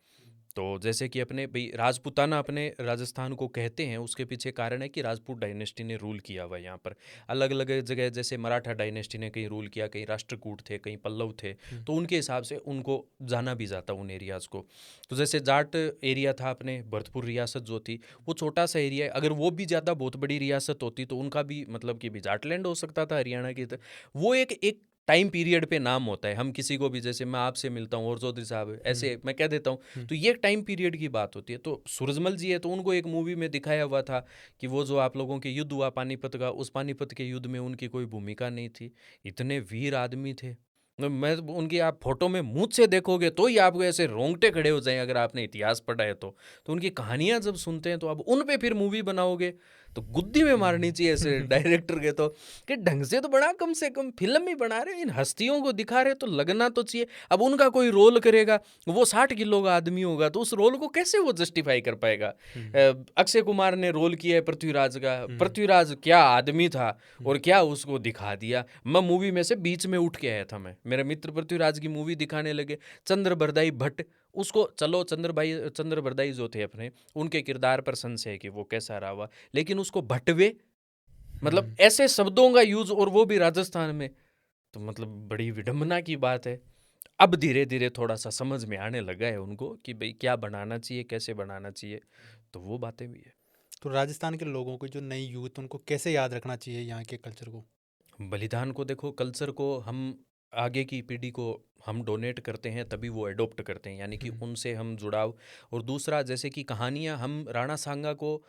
तो जैसे कि अपने भाई राजपूताना अपने राजस्थान को कहते हैं, उसके पीछे कारण है कि राजपूत डायनेस्टी ने रूल किया हुआ यहाँ पर अलग अलग जगह। जैसे मराठा डायनेस्टी ने कहीं रूल किया, कहीं राष्ट्रकूट थे, कहीं पल्लव थे, तो उनके हिसाब से उनको जाना भी जाता उन एरियाज़ को। तो जैसे जाट एरिया था अपने भरतपुर रियासत जो थी, वो छोटा सा एरिया है, अगर वो भी ज़्यादा बहुत बड़ी रियासत होती तो उनका भी मतलब कि भी जाटलैंड हो सकता था हरियाणा की तरह। वो एक टाइम पीरियड पे नाम होता है। हम किसी को भी, जैसे मैं आपसे मिलता हूँ और चौधरी साहब, ऐसे मैं कह देता हूँ, तो ये एक टाइम पीरियड की बात होती है। तो सूरजमल जी है, तो उनको एक मूवी में दिखाया हुआ था कि वो जो आप लोगों के युद्ध हुआ पानीपत का, उस पानीपत के युद्ध में उनकी कोई भूमिका नहीं थी। इतने वीर आदमी थे, मैं उनकी आप फोटो में मुझ से देखोगे तो ही आपको ऐसे रोंगटे खड़े हो जाएं, अगर आपने इतिहास पढ़ा है तो उनकी कहानियां जब सुनते हैं तो अब उन पे फिर मूवी बनाओगे तो गुद्दी में मारनी चाहिए ऐसे डायरेक्टर के, तो कि ढंग से तो बना, कम से कम फिल्म ही बना रहे, इन हस्तियों को दिखा रहे तो लगना तो चाहिए। अब उनका कोई रोल करेगा, वो 60 किलो का आदमी होगा, तो उस रोल को कैसे वो जस्टिफाई कर पाएगा। अक्षय कुमार ने रोल किया है पृथ्वीराज का, पृथ्वीराज क्या आदमी था और क्या उसको दिखा दिया। मैं मूवी में से बीच में उठ के आया था, मैं मेरे मित्र पृथ्वीराज की मूवी दिखाने लगे, चंद्रबरदाई भट्ट, उसको चलो चंद्रबरदाई जो थे अपने, उनके किरदार पर संशय है कि वो कैसा रहा हुआ, लेकिन उसको भटवे, मतलब ऐसे शब्दों का यूज, और वो भी राजस्थान में, तो मतलब बड़ी विडंबना की बात है। अब धीरे धीरे थोड़ा सा समझ में आने लगा है उनको कि भाई क्या बनाना चाहिए, कैसे बनाना चाहिए, तो वो बातें भी है। तो राजस्थान के लोगों को, जो नई यूथ, उनको कैसे याद रखना चाहिए यहाँ के कल्चर को? बलिदान को देखो, कल्चर को हम आगे की पीढ़ी को हम डोनेट करते हैं तभी वो एडोप्ट करते हैं, यानी कि उनसे हम जुड़ाव। और दूसरा, जैसे कि कहानियाँ, हम राणा सांगा को,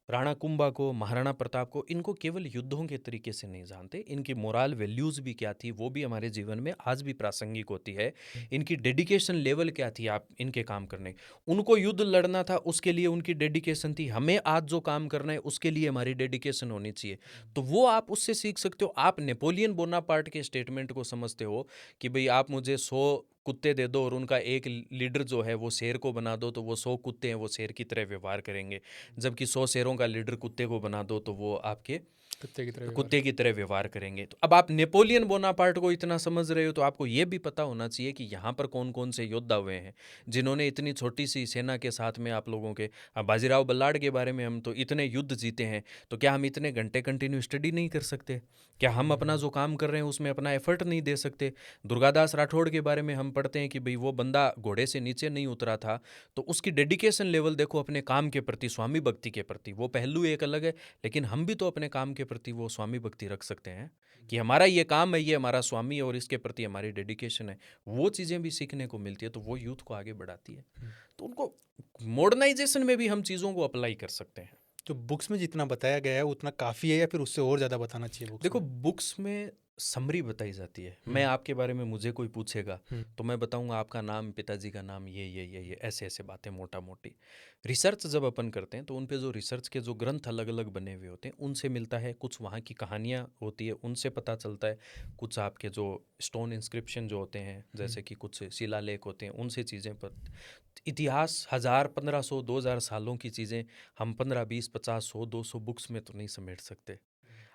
राणा कुंभा को, महाराणा प्रताप को, इनको केवल युद्धों के तरीके से नहीं जानते, इनकी मोरल वैल्यूज़ भी क्या थी वो भी हमारे जीवन में आज भी प्रासंगिक होती है। इनकी डेडिकेशन लेवल क्या थी आप इनके काम करने, उनको युद्ध लड़ना था उसके लिए उनकी डेडिकेशन थी, हमें आज जो काम करना है उसके लिए हमारी डेडिकेशन होनी चाहिए। तो वो आप उससे सीख सकते हो। आप नेपोलियन बोनापार्ट के स्टेटमेंट को समझते हो कि भाई आप मुझे 100 कुत्ते दे दो और उनका एक लीडर जो है वो शेर को बना दो, तो वो 100 कुत्ते हैं वो शेर की तरह व्यवहार करेंगे, जबकि 100 शेरों का लीडर कुत्ते को बना दो तो वो आपके कुत्ते की तरह व्यवहार करेंगे। तो अब आप नेपोलियन बोनापार्ट को इतना समझ रहे हो तो आपको ये भी पता होना चाहिए कि यहाँ पर कौन कौन से योद्धा हुए हैं जिन्होंने इतनी छोटी सी सेना के साथ में आप लोगों के, अब बाजीराव बल्लाड़ के बारे में हम तो इतने युद्ध जीते हैं, तो क्या हम इतने घंटे कंटिन्यू स्टडी नहीं कर सकते? क्या हम अपना जो काम कर रहे हैं उसमें अपना एफर्ट नहीं दे सकते? दुर्गादास राठौड़ के बारे में हम पढ़ते हैं कि भाई वो बंदा घोड़े से नीचे नहीं उतरा था, तो उसकी डेडिकेशन लेवल देखो अपने काम के प्रति, स्वामी भक्ति के प्रति, वो पहलू एक अलग है। लेकिन हम भी तो अपने काम के प्रति वो स्वामी भक्ति रख सकते हैं कि हमारा ये काम है, ये हमारा स्वामी है और इसके प्रति हमारी डेडिकेशन है। वो चीज़ें भी सीखने को मिलती है, तो वो यूथ को आगे बढ़ाती है। तो उनको मॉडर्नाइजेशन में भी हम चीज़ों को अप्लाई कर सकते हैं। जो बुक्स में जितना बताया गया है उतना काफ़ी है, या फिर उससे और ज़्यादा बताना चाहिए बुक्स देखो, में? बुक्स में समरी बताई जाती है। मैं आपके बारे में, मुझे कोई पूछेगा तो मैं बताऊंगा आपका नाम, पिताजी का नाम, ये ऐसे ऐसे बातें मोटा मोटी। रिसर्च जब अपन करते हैं तो उन पे जो रिसर्च के जो ग्रंथ अलग अलग बने हुए होते हैं उनसे मिलता है, कुछ वहाँ की कहानियाँ होती है उनसे पता चलता है, कुछ आपके जो स्टोन इंस्क्रिप्शन जो होते हैं, जैसे कि कुछ शिलालेख होते हैं, उनसे चीज़ें पर इतिहास 1000, 1500, 2000 सालों की चीज़ें हम 15, 20, 50, 100, 200 बुक्स में तो नहीं समेट सकते।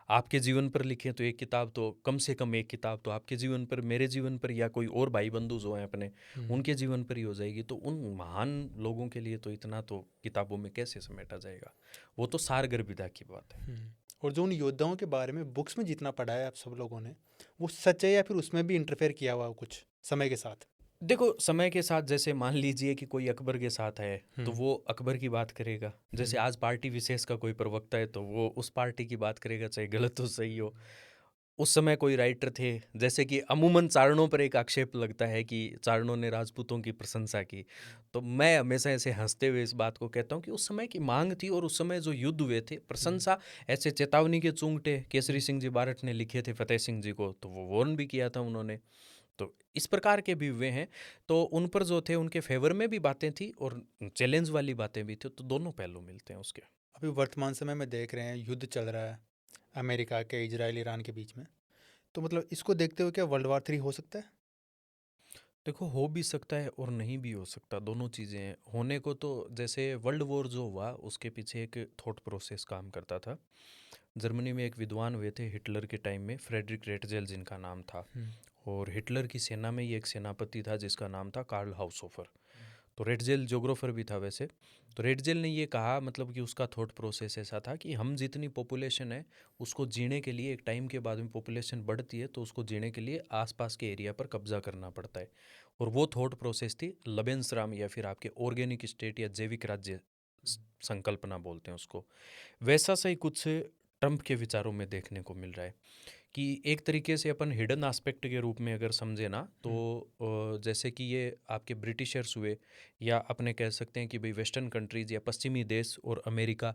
आपके जीवन पर लिखें तो एक किताब, तो कम से कम एक किताब तो आपके जीवन पर, मेरे जीवन पर, या कोई और भाई बंधु जो हैं अपने, उनके जीवन पर ही हो जाएगी। तो उन महान लोगों के लिए तो इतना तो किताबों में कैसे समेटा जाएगा? वो तो सारगर्भिता की बात है। और जो उन योद्धाओं के बारे में बुक्स में जितना पढ़ा है आप सब लोगों ने, वो सच है या फिर उसमें भी इंटरफेयर किया हुआ कुछ समय के साथ? देखो, समय के साथ, जैसे मान लीजिए कि कोई अकबर के साथ है तो वो अकबर की बात करेगा। जैसे आज पार्टी विशेष का कोई प्रवक्ता है तो वो उस पार्टी की बात करेगा, चाहे गलत हो सही हो। उस समय कोई राइटर थे, जैसे कि अमूमन चारणों पर एक आक्षेप लगता है कि चारणों ने राजपूतों की प्रशंसा की, तो मैं हमेशा ऐसे हंसते हुए इस बात को कहता हूँ कि उस समय की मांग थी और उस समय जो युद्ध हुए थे, प्रशंसा, ऐसे चेतावनी के चूंगटे केसरी सिंह जी बारठ ने लिखे थे फतेह सिंह जी को, तो वो वॉर्न भी किया था उन्होंने। तो इस प्रकार के भी हुए हैं। तो उन पर जो थे उनके फेवर में भी बातें थी और चैलेंज वाली बातें भी थी, तो दोनों पहलू मिलते हैं उसके। अभी वर्तमान समय में देख रहे हैं युद्ध चल रहा है अमेरिका के इजराइल ईरान के बीच में, तो मतलब इसको देखते हुए क्या वर्ल्ड वॉर 3 हो सकता है? देखो, हो भी सकता है और नहीं भी हो सकता, दोनों चीज़ें हैं। होने को तो जैसे वर्ल्ड वॉर जो हुआ उसके पीछे एक थॉट प्रोसेस काम करता था। जर्मनी में एक विद्वान हुए थे हिटलर के टाइम में, फ्रेडरिक रेटजेल जिनका नाम था, और हिटलर की सेना में ये एक सेनापति था जिसका नाम था कार्ल हाउसहोफर। तो रेटजेल ज्योग्राफर भी था वैसे। तो रेटजेल ने ये कहा, मतलब कि उसका थॉट प्रोसेस ऐसा था कि हम जितनी पॉपुलेशन है उसको जीने के लिए, एक टाइम के बाद में पॉपुलेशन बढ़ती है तो उसको जीने के लिए आसपास के एरिया पर कब्जा करना पड़ता है। और वो थॉट प्रोसेस थी लबेंसराम, या फिर आपके ऑर्गेनिक स्टेट या जैविक राज्य संकल्पना बोलते हैं उसको। वैसा सही कुछ ट्रंप के विचारों में देखने को मिल रहा है कि एक तरीके से अपन हिडन एस्पेक्ट के रूप में अगर समझे ना, तो जैसे कि ये आपके ब्रिटिशर्स हुए, या अपने कह सकते हैं कि भाई वेस्टर्न कंट्रीज या पश्चिमी देश और अमेरिका,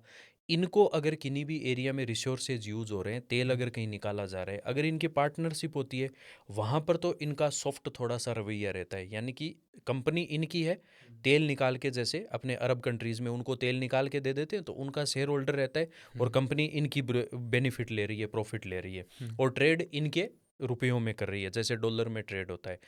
इनको अगर किन्हीं भी एरिया में रिसोर्सेज यूज़ हो रहे हैं, तेल अगर कहीं निकाला जा रहा है, अगर इनकी पार्टनरशिप होती है वहाँ पर, तो इनका सॉफ्ट थोड़ा सा रवैया रहता है। यानी कि कंपनी इनकी है, तेल निकाल के, जैसे अपने अरब कंट्रीज़ में उनको तेल निकाल के दे देते हैं तो उनका शेयर होल्डर रहता है, और कंपनी इनकी बेनिफिट ले रही है, प्रॉफिट ले रही है, और ट्रेड इनके रुपयों में कर रही है, जैसे डॉलर में ट्रेड होता है।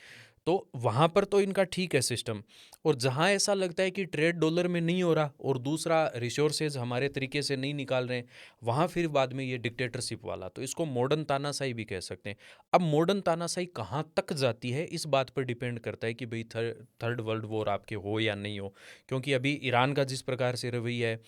तो वहाँ पर तो इनका ठीक है सिस्टम। और जहाँ ऐसा लगता है कि ट्रेड डॉलर में नहीं हो रहा और दूसरा रिसोर्सेज हमारे तरीके से नहीं निकाल रहे हैं, वहाँ फिर बाद में ये डिक्टेटरशिप वाला, तो इसको मॉडर्न तानाशाही भी कह सकते हैं। अब मॉडर्न तानाशाही कहाँ तक जाती है इस बात पर डिपेंड करता है कि भाई थर्ड वर्ल्ड वॉर आपके हो या नहीं हो। क्योंकि अभी ईरान का जिस प्रकार से रवैया है,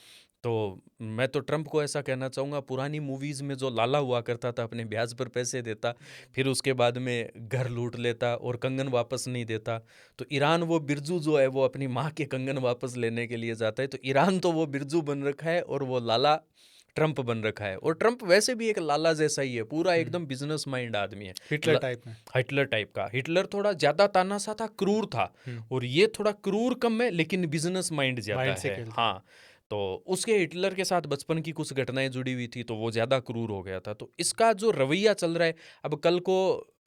तो मैं तो ट्रंप को ऐसा कहना चाहूँगा, पुरानी मूवीज़ में जो लाला हुआ करता था, अपने ब्याज पर पैसे देता, फिर उसके बाद में घर लूट लेता और कंगन वापस नहीं देता, तो ईरान वो बिरजू जो है वो अपनी माँ के कंगन वापस लेने के लिए जाता है। तो ईरान तो वो बिरजू बन रखा है और वो लाला ट्रंप बन रखा है। और ट्रंप वैसे भी एक लाला जैसा ही है, पूरा एकदम बिजनेस माइंड आदमी है, हिटलर टाइप में। हिटलर टाइप का। हिटलर थोड़ा ज़्यादा तानाशाह था, क्रूर था, और ये थोड़ा क्रूर कम है लेकिन बिजनेस माइंड ज़्यादा माइंड से है। खेलता है। हाँ, तो उसके हिटलर के साथ बचपन की कुछ घटनाएं जुड़ी हुई थी तो वो ज़्यादा क्रूर हो गया था। तो इसका जो रवैया चल रहा है, अब कल को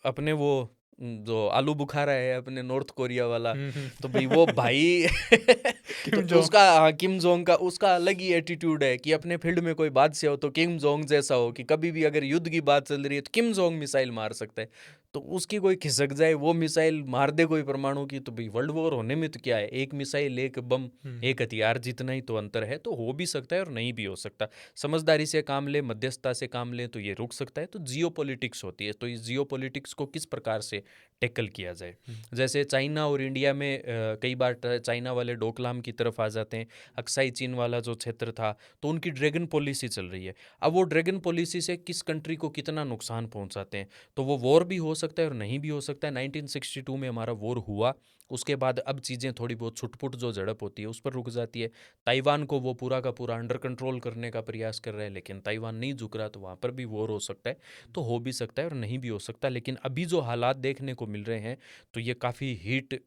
अपने वो जो आलू बुखारा है अपने नॉर्थ कोरिया वाला, तो भाई वो भाई तो किम जोंग। उसका, हाँ, किम जोंग का उसका अलग ही एटीट्यूड है कि अपने फील्ड में कोई बादशाह हो तो किम जोंग जैसा हो, कि कभी भी अगर युद्ध की बात चल रही है तो किम जोंग मिसाइल मार सकता है। तो उसकी कोई खिसक जाए, वो मिसाइल मार दे कोई परमाणु की, तो भाई वर्ल्ड वॉर होने में तो क्या है, एक मिसाइल, एक बम, एक हथियार, जितना ही तो अंतर है। तो हो भी सकता है और नहीं भी हो सकता। समझदारी से काम ले, मध्यस्थता से काम ले, तो ये रुक सकता है। तो जियो पॉलिटिक्स होती है, तो इस जियो पॉलिटिक्स को किस प्रकार से टैकल किया जाए। जैसे चाइना और इंडिया में कई बार चाइना वाले डोकलाम की तरफ आ जाते हैं, अक्साई चीन वाला जो क्षेत्र था, तो उनकी ड्रैगन पॉलिसी चल रही है। अब वो ड्रैगन पॉलिसी से किस कंट्री को कितना नुकसान पहुंचाते हैं, तो वो वॉर भी हो सकता है और नहीं भी हो सकता है। 1962 में हमारा वॉर हुआ, उसके बाद अब चीज़ें थोड़ी बहुत छुटपुट जो झड़प होती है उस पर रुक जाती है। ताइवान को वो पूरा का पूरा अंडर कंट्रोल करने का प्रयास कर रहे हैं, लेकिन ताइवान नहीं झुक रहा, तो वहाँ पर भी वॉर हो सकता है। तो हो भी सकता है और नहीं भी हो सकता। लेकिन अभी जो हालात देखने को मिल रहे हैं, तो ये काफ़ी हीट,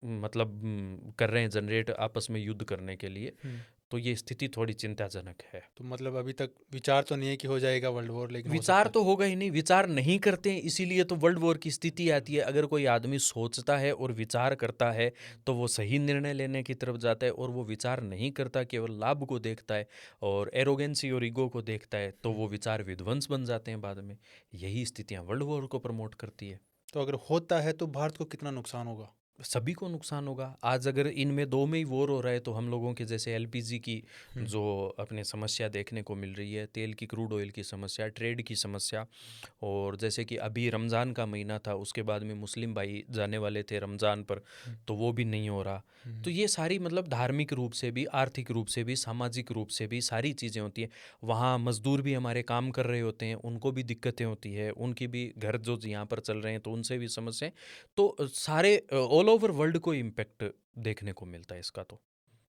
मतलब कर रहे हैं जनरेट आपस में युद्ध करने के लिए। तो ये स्थिति थोड़ी चिंताजनक है। तो मतलब अभी तक विचार तो नहीं है कि हो जाएगा वर्ल्ड वॉर, लेकिन हो विचार सकता है। तो होगा ही नहीं, विचार नहीं करते हैं, इसीलिए तो वर्ल्ड वॉर की स्थिति आती है। अगर कोई आदमी सोचता है और विचार करता है तो वो सही निर्णय लेने की तरफ जाता है, और वो विचार नहीं करता, केवल लाभ को देखता है और एरोगेंसी और ईगो को देखता है, तो वो विचार विध्वंस बन जाते हैं बाद में। यही स्थितियाँ वर्ल्ड वॉर को प्रमोट करती है। तो अगर होता है तो भारत को कितना नुकसान होगा? सभी को नुकसान होगा। आज अगर इनमें दो में ही वॉर हो रहा है, तो हम लोगों के जैसे एलपीजी की जो अपने समस्या देखने को मिल रही है, तेल की, क्रूड ऑयल की समस्या, ट्रेड की समस्या, और जैसे कि अभी रमज़ान का महीना था, उसके बाद में मुस्लिम भाई जाने वाले थे रमज़ान पर, तो वो भी नहीं हो रहा। तो ये सारी, मतलब धार्मिक रूप से भी, आर्थिक रूप से भी, सामाजिक रूप से भी सारी चीज़ें होती हैं। वहाँ मज़दूर भी हमारे काम कर रहे होते हैं, उनको भी दिक्कतें होती है, उनकी भी घर जो यहाँ पर चल रहे हैं तो उनसे भी समस्याएं। तो सारे ऑल ओवर वर्ल्ड को इम्पेक्ट देखने को मिलता है इसका। तो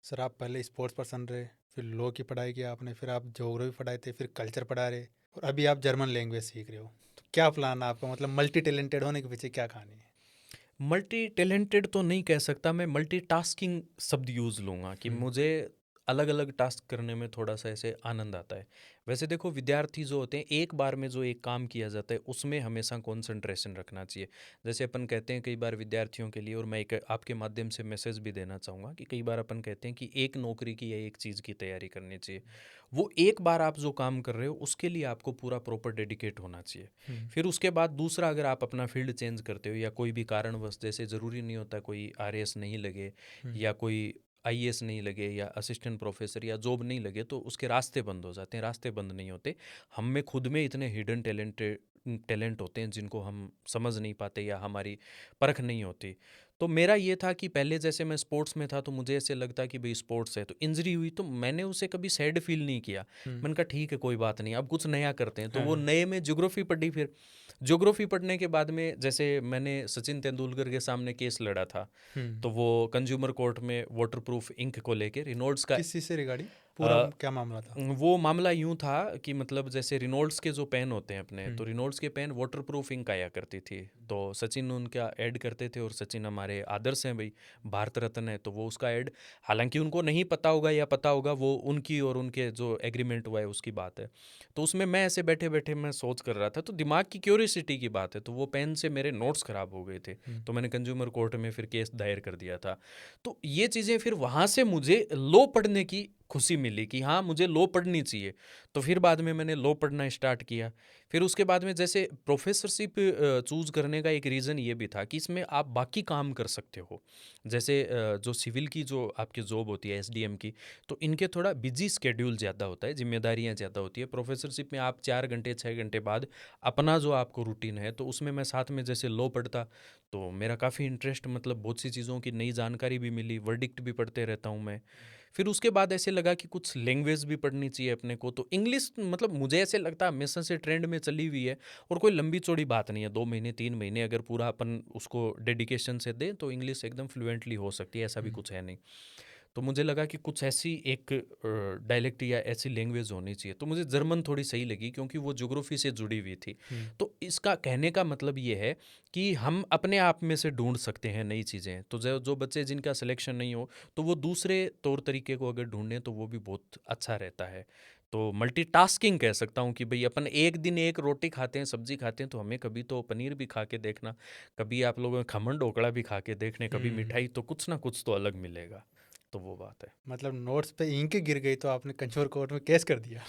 सर, आप पहले स्पोर्ट्स पर्सन रहे, फिर लॉ की पढ़ाई की आपने, फिर आप ज्योग्राफी पढ़ाए थे, फिर कल्चर पढ़ा रहे, और अभी आप जर्मन लैंग्वेज सीख रहे हो। तो क्या प्लान है आपका? मतलब मल्टी टैलेंटेड होने के पीछे क्या कहानी है? मल्टी टैलेंटेड तो नहीं कह सकता मैं, मल्टी टास्किंग शब्द यूज़ लूँगा कि मुझे अलग अलग टास्क करने में थोड़ा सा ऐसे आनंद आता है। वैसे देखो, विद्यार्थी जो होते हैं, एक बार में जो एक काम किया जाता है उसमें हमेशा कंसंट्रेशन रखना चाहिए। जैसे अपन कहते हैं कई बार विद्यार्थियों के लिए, और मैं एक आपके माध्यम से मैसेज भी देना चाहूँगा कि कई बार अपन कहते हैं कि एक नौकरी की या एक चीज़ की तैयारी करनी चाहिए। वो एक बार आप जो काम कर रहे हो उसके लिए आपको पूरा प्रॉपर डेडिकेट होना चाहिए। फिर उसके बाद दूसरा, अगर आप अपना फील्ड चेंज करते हो या कोई भी कारणवश, जैसे ज़रूरी नहीं होता कोई आरएएस नहीं लगे या कोई आईएएस नहीं लगे या असिस्टेंट प्रोफेसर या जॉब नहीं लगे, तो उसके रास्ते बंद हो जाते हैं। रास्ते बंद नहीं होते, हम में खुद में इतने हिडन टैलेंट होते हैं जिनको हम समझ नहीं पाते या हमारी परख नहीं होती। तो मेरा ये था कि पहले जैसे मैं स्पोर्ट्स में था तो मुझे ऐसे लगता कि भाई स्पोर्ट्स है, तो इंजरी हुई तो मैंने उसे कभी सैड फील नहीं किया। मैंने कहा ठीक है, कोई बात नहीं, अब कुछ नया करते हैं। तो वो नए में ज्योग्राफी पढ़ी। फिर ज्योग्राफी पढ़ने के बाद में जैसे मैंने सचिन तेंदुलकर के सामने केस लड़ा था, तो वो कंज्यूमर कोर्ट में वाटरप्रूफ इंक को लेके रिनोल्ड्स का किस चीज़ से रिगार्डिंग पूरा क्या मामला था? वो मामला यूं था कि मतलब जैसे रिनोल्ड्स के जो पेन होते हैं अपने, तो रिनोल्ड्स के पेन वाटरप्रूफ इंक आया करती थी, तो सचिन उनका ऐड करते थे, और सचिन हमारे आदर्श हैं भाई, भारत रत्न है, तो वो उसका ऐड, हालांकि उनको नहीं पता होगा या पता होगा, वो उनकी और उनके जो एग्रीमेंट हुआ है उसकी बात है। तो उसमें मैं ऐसे बैठे बैठे मैं सोच कर रहा था, तो दिमाग की क्यूरियोसिटी की बात है, तो वो पेन से मेरे नोट्स खराब हो गए थे, तो मैंने कंज्यूमर कोर्ट में फिर केस दायर कर दिया था। तो ये चीज़ें, फिर वहाँ से मुझे लॉ पढ़ने की खुशी मिली कि हाँ मुझे लॉ पढ़नी चाहिए। तो फिर बाद में मैंने लॉ पढ़ना स्टार्ट किया। फिर उसके बाद में जैसे प्रोफेसरशिप चूज़ करने का एक रीज़न ये भी था कि इसमें आप बाकी काम कर सकते हो। जैसे जो सिविल की जो आपकी जॉब होती है एसडीएम की, तो इनके थोड़ा बिजी स्केड्यूल ज़्यादा होता है, जिम्मेदारियाँ ज़्यादा होती है। प्रोफेसरशिप में आप 4 घंटे 6 घंटे बाद अपना जो आपको रूटीन है, तो उसमें मैं साथ में जैसे लॉ पढ़ता, तो मेरा काफ़ी इंटरेस्ट, मतलब बहुत सी चीज़ों की नई जानकारी भी मिली, वर्डिक्ट भी पढ़ते रहता हूँ मैं। फिर उसके बाद ऐसे लगा कि कुछ लैंग्वेज भी पढ़नी चाहिए अपने को, तो इंग्लिश मतलब मुझे ऐसे लगता है हमेशा से ट्रेंड में चली हुई है, और कोई लंबी चौड़ी बात नहीं है, 2 महीने 3 महीने अगर पूरा अपन उसको डेडिकेशन से दें तो इंग्लिश एकदम फ्लुएंटली हो सकती है, ऐसा भी कुछ है नहीं। तो मुझे लगा कि कुछ ऐसी एक डायलेक्ट या ऐसी लैंग्वेज होनी चाहिए, तो मुझे जर्मन थोड़ी सही लगी क्योंकि वो ज्योग्राफी से जुड़ी हुई थी। तो इसका कहने का मतलब ये है कि हम अपने आप में से ढूंढ सकते हैं नई चीज़ें। तो जो जो बच्चे जिनका सिलेक्शन नहीं हो, तो वो दूसरे तौर तरीके को अगर ढूंढें तो वो भी बहुत अच्छा रहता है। तो मल्टीटास्किंग कह सकता हूँ कि भाई अपन एक दिन एक रोटी खाते हैं, सब्जी खाते हैं, तो हमें कभी तो पनीर भी खा के देखना, कभी आप लोगों ने खमन ढोकड़ा भी खा के देखने, कभी मिठाई, तो कुछ ना कुछ तो अलग मिलेगा। तो वो बात है। मतलब नोट्स पे इंक गिर गई तो आपने कंज्यूमर कोर्ट में केस कर दिया?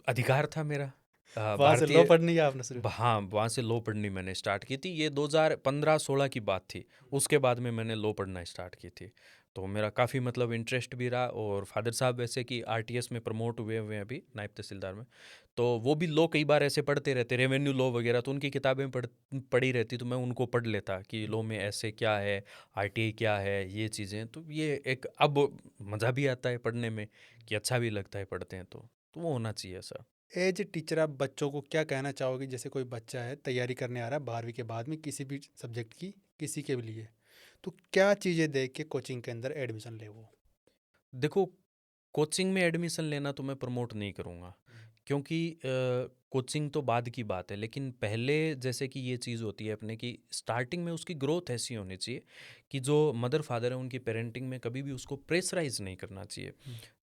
अधिकार था मेरा। वहाँ से लॉ भारतीय, पढ़नी है आपने सिर्फ? हाँ, वहाँ से लॉ पढ़नी मैंने स्टार्ट की थी। ये 2015-16 की बात थी। उसके बाद में मैंने लॉ पढ़ना स्टार्ट की थी। तो मेरा काफ़ी मतलब इंटरेस्ट भी रहा, और फादर साहब वैसे कि आरटीएस में प्रमोट हुए हुए हैं अभी, नायब तहसीलदार में। तो वो भी लॉ कई बार ऐसे पढ़ते रहते, रेवेन्यू लॉ वगैरह, तो उनकी किताबें पढ़ी रहती, तो मैं उनको पढ़ लेता कि लॉ में ऐसे क्या है, आरटीआई क्या है, ये चीज़ें। तो ये एक अब मज़ा भी आता है पढ़ने में, कि अच्छा भी लगता है पढ़ते हैं तो वो होना चाहिए सर। एज ए टीचर आप बच्चों को क्या कहना चाहोगे? जैसे कोई बच्चा है, तैयारी करने आ रहा है 12वीं के बाद में किसी भी सब्जेक्ट की, किसी के भी लिए, तो क्या चीज़ें देख के कोचिंग के अंदर एडमिशन ले वो? देखो, कोचिंग में एडमिशन लेना तो मैं प्रमोट नहीं करूँगा, क्योंकि कोचिंग तो बाद की बात है, लेकिन पहले जैसे कि ये चीज़ होती है अपने की स्टार्टिंग में, उसकी ग्रोथ ऐसी होनी चाहिए कि जो मदर फादर है उनकी पेरेंटिंग में कभी भी उसको प्रेशराइज नहीं करना चाहिए।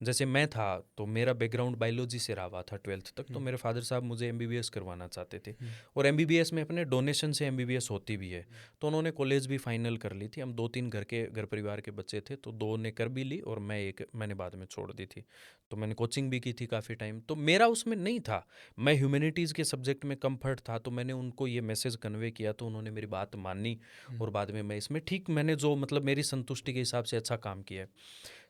जैसे मैं था तो मेरा बैकग्राउंड बायोलॉजी से रहा हुआ था 12th तक, तो मेरे फादर साहब मुझे एमबीबीएस करवाना चाहते थे, और एमबीबीएस में अपने डोनेशन से एमबीबीएस होती भी है। तो उन्होंने कॉलेज भी फाइनल कर ली थी। हम 2-3 घर परिवार के बच्चे थे, तो 2 ने कर भी ली और मैंने बाद में छोड़ दी थी। तो मैंने कोचिंग भी की थी काफ़ी टाइम, तो मेरा उसमें नहीं था। मैं ह्यूमैनिटीज़ के सब्जेक्ट में कंफर्ट था, तो मैंने उनको ये मैसेज कन्वे किया, तो उन्होंने मेरी बात मानी, और बाद में मैं इसमें ठीक, मैंने जो मतलब मेरी संतुष्टि के हिसाब से अच्छा काम किया है।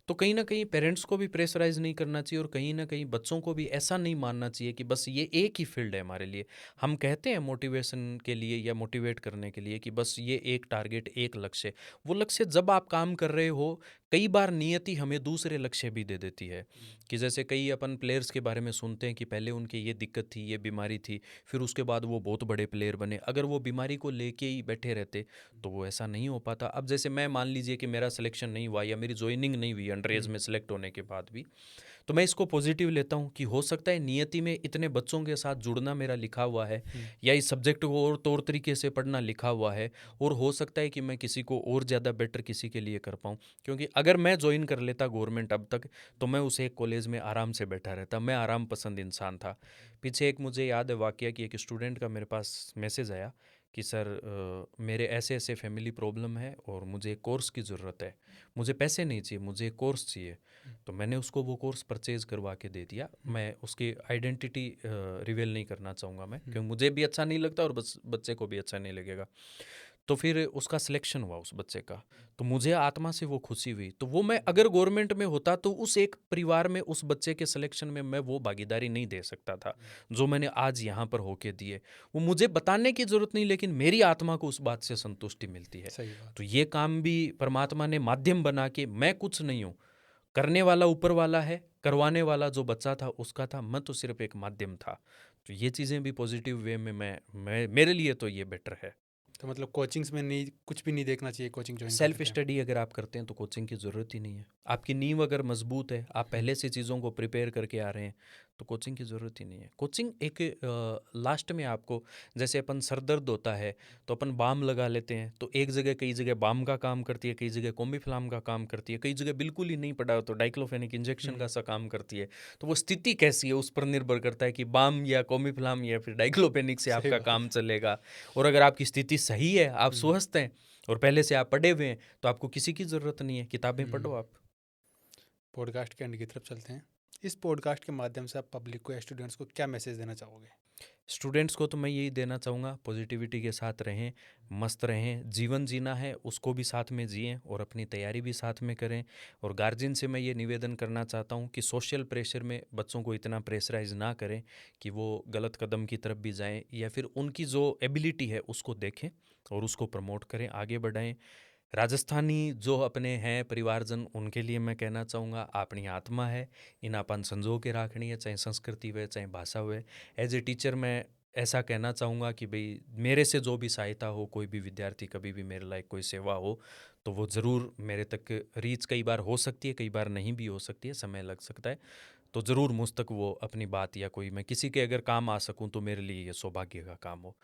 तो कहीं न कहीं पेरेंट्स को भी प्रेशराइज़ नहीं करना चाहिए, और कहीं न कहीं बच्चों को भी ऐसा नहीं मानना चाहिए कि बस ये एक ही फ़ील्ड है हमारे लिए। हम कहते हैं मोटिवेशन के लिए या मोटिवेट करने के लिए कि बस ये एक टारगेट, एक लक्ष्य। वो लक्ष्य जब आप काम कर रहे हो, कई बार नियति हमें दूसरे लक्ष्य भी दे देती है, कि जैसे कई अपन प्लेयर्स के बारे में सुनते हैं कि पहले उनकी ये दिक्कत थी, ये बीमारी थी, फिर उसके बाद वो बहुत बड़े प्लेयर बने। अगर वो बीमारी को लेके ही बैठे रहते, तो वो ऐसा नहीं हो पाता। अब जैसे मैं मान लीजिए कि मेरा सिलेक्शन नहीं हुआ या मेरी जॉइनिंग नहीं हुई अंडर एज में सिलेक्ट होने के बाद भी। तो मैं इसको पॉजिटिव लेता हूँ कि हो सकता है नियति में इतने बच्चों के साथ जुड़ना मेरा लिखा हुआ है, या इस सब्जेक्ट को और तौर तरीके से पढ़ना लिखा हुआ है, और हो सकता है कि मैं किसी को और ज़्यादा बेटर किसी के लिए कर पाऊँ। क्योंकि अगर मैं ज्वाइन कर लेता गवर्नमेंट अब तक, तो मैं उस एक कॉलेज में आराम से बैठा रहता। मैं आराम पसंद इंसान था। पीछे एक मुझे याद है वाकया कि एक स्टूडेंट का मेरे पास मैसेज आया कि सर मेरे ऐसे ऐसे फैमिली प्रॉब्लम है और मुझे एक कोर्स की ज़रूरत है, मुझे पैसे नहीं चाहिए, मुझे एक कोर्स चाहिए। तो मैंने उसको वो कोर्स परचेज करवा के दे दिया। मैं उसकी आइडेंटिटी रिवील नहीं करना चाहूँगा मैं, क्योंकि मुझे भी अच्छा नहीं लगता और बच्चे को भी अच्छा नहीं लगेगा। तो फिर उसका सिलेक्शन हुआ उस बच्चे का, तो मुझे आत्मा से वो खुशी हुई। तो वो मैं अगर गवर्नमेंट में होता तो उस एक परिवार में उस बच्चे के सिलेक्शन में मैं वो भागीदारी नहीं दे सकता था जो मैंने आज यहाँ पर होके दिए। वो मुझे बताने की ज़रूरत नहीं, लेकिन मेरी आत्मा को उस बात से संतुष्टि मिलती है। सही बात। तो ये काम भी परमात्मा ने माध्यम बना के, मैं कुछ नहीं हूँ, करने वाला ऊपर वाला है, करवाने वाला जो बच्चा था उसका था, मैं तो सिर्फ एक माध्यम था। तो ये चीज़ें भी पॉजिटिव वे में मैं मेरे लिए तो ये बेटर है। तो मतलब कोचिंग्स में नहीं, कुछ भी नहीं देखना चाहिए कोचिंग ज्वाइन करते सेल्फ टाइम। स्टडी अगर आप करते हैं तो कोचिंग की ज़रूरत ही नहीं है। आपकी नींव अगर मजबूत है, आप पहले से चीज़ों को प्रिपेयर करके आ रहे हैं, तो कोचिंग की ज़रूरत ही नहीं है। कोचिंग एक लास्ट में आपको, जैसे अपन सर दर्द होता है तो अपन बाम लगा लेते हैं, तो एक जगह कई जगह बाम का काम करती है, कई जगह कोम्बिफ्लाम का काम करती है, कई जगह बिल्कुल ही नहीं पड़ा तो डाइक्लोफेनिक इंजेक्शन का सा काम करती है। तो वो स्थिति कैसी है उस पर निर्भर करता है कि बाम या कोम्बिफ्लाम या फिर डाइक्लोफेनिक से सही आपका बात काम चलेगा। और अगर आपकी स्थिति सही है, आप स्वस्थ हैं और पहले से आप पढ़े हुए हैं, तो आपको किसी की ज़रूरत नहीं है, किताबें पढ़ो आप। पॉडकास्ट के एंड की तरफ चलते हैं। इस पॉडकास्ट के माध्यम से आप पब्लिक को या स्टूडेंट्स को क्या मैसेज देना चाहोगे? स्टूडेंट्स को तो मैं यही देना चाहूँगा, पॉजिटिविटी के साथ रहें, मस्त रहें, जीवन जीना है उसको भी साथ में जिएं और अपनी तैयारी भी साथ में करें। और गार्जियन से मैं ये निवेदन करना चाहता हूँ कि सोशल प्रेशर में बच्चों को इतना प्रेशराइज ना करें कि वो गलत कदम की तरफ भी जाएं, या फिर उनकी जो एबिलिटी है उसको देखें और उसको प्रमोट करें, आगे बढ़ाएं। राजस्थानी जो अपने हैं परिवारजन, उनके लिए मैं कहना चाहूँगा, अपनी आत्मा है, इन अपन संजो के राखनी है, चाहे संस्कृति हुए चाहे भाषा हुए। एज ए टीचर मैं ऐसा कहना चाहूँगा कि भाई मेरे से जो भी सहायता हो, कोई भी विद्यार्थी कभी भी मेरे लायक कोई सेवा हो, तो वो ज़रूर मेरे तक रीच कई बार हो सकती है, कई बार नहीं भी हो सकती है, समय लग सकता है। तो ज़रूर मुझ तक वो अपनी बात या कोई मैं किसी के अगर काम आ सकूँ तो मेरे लिए ये सौभाग्य का काम हो।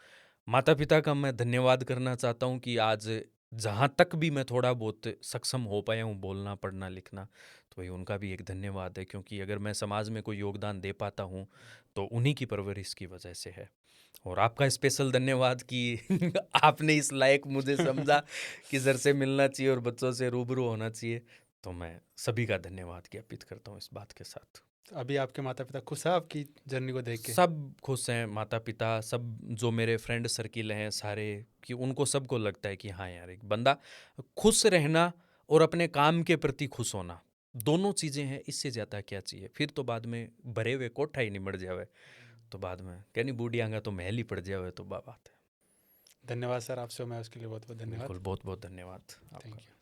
माता पिता का मैं धन्यवाद करना चाहता हूँ कि आज जहाँ तक भी मैं थोड़ा बहुत सक्षम हो पाया हूँ बोलना पढ़ना लिखना, तो भाई उनका भी एक धन्यवाद है, क्योंकि अगर मैं समाज में कोई योगदान दे पाता हूँ तो उन्हीं की परवरिश की वजह से है। और आपका स्पेशल धन्यवाद कि आपने इस लायक मुझे समझा कि सर से मिलना चाहिए और बच्चों से रूबरू होना चाहिए। तो मैं सभी का धन्यवाद ज्ञापित करता हूँ इस बात के साथ। तो अभी आपके माता पिता खुश है आपकी जर्नी को देख के? सब खुश हैं, माता पिता सब, जो मेरे फ्रेंड सर्किल हैं सारे, कि उनको सबको लगता है कि हाँ यार, एक बंदा खुश रहना और अपने काम के प्रति खुश होना, दोनों चीज़ें हैं, इससे ज़्यादा क्या चाहिए। फिर तो बाद में भरे हुए कोठा ही नहीं मर जावे, तो बाद में कहनी बूढ़ी आंगा तो महल ही पड़ जावे, तो बात है। धन्यवाद सर, आपसे मैं उसके लिए बहुत बहुत धन्यवाद। बिल्कुल, बहुत बहुत धन्यवाद थैंक आपका। यू।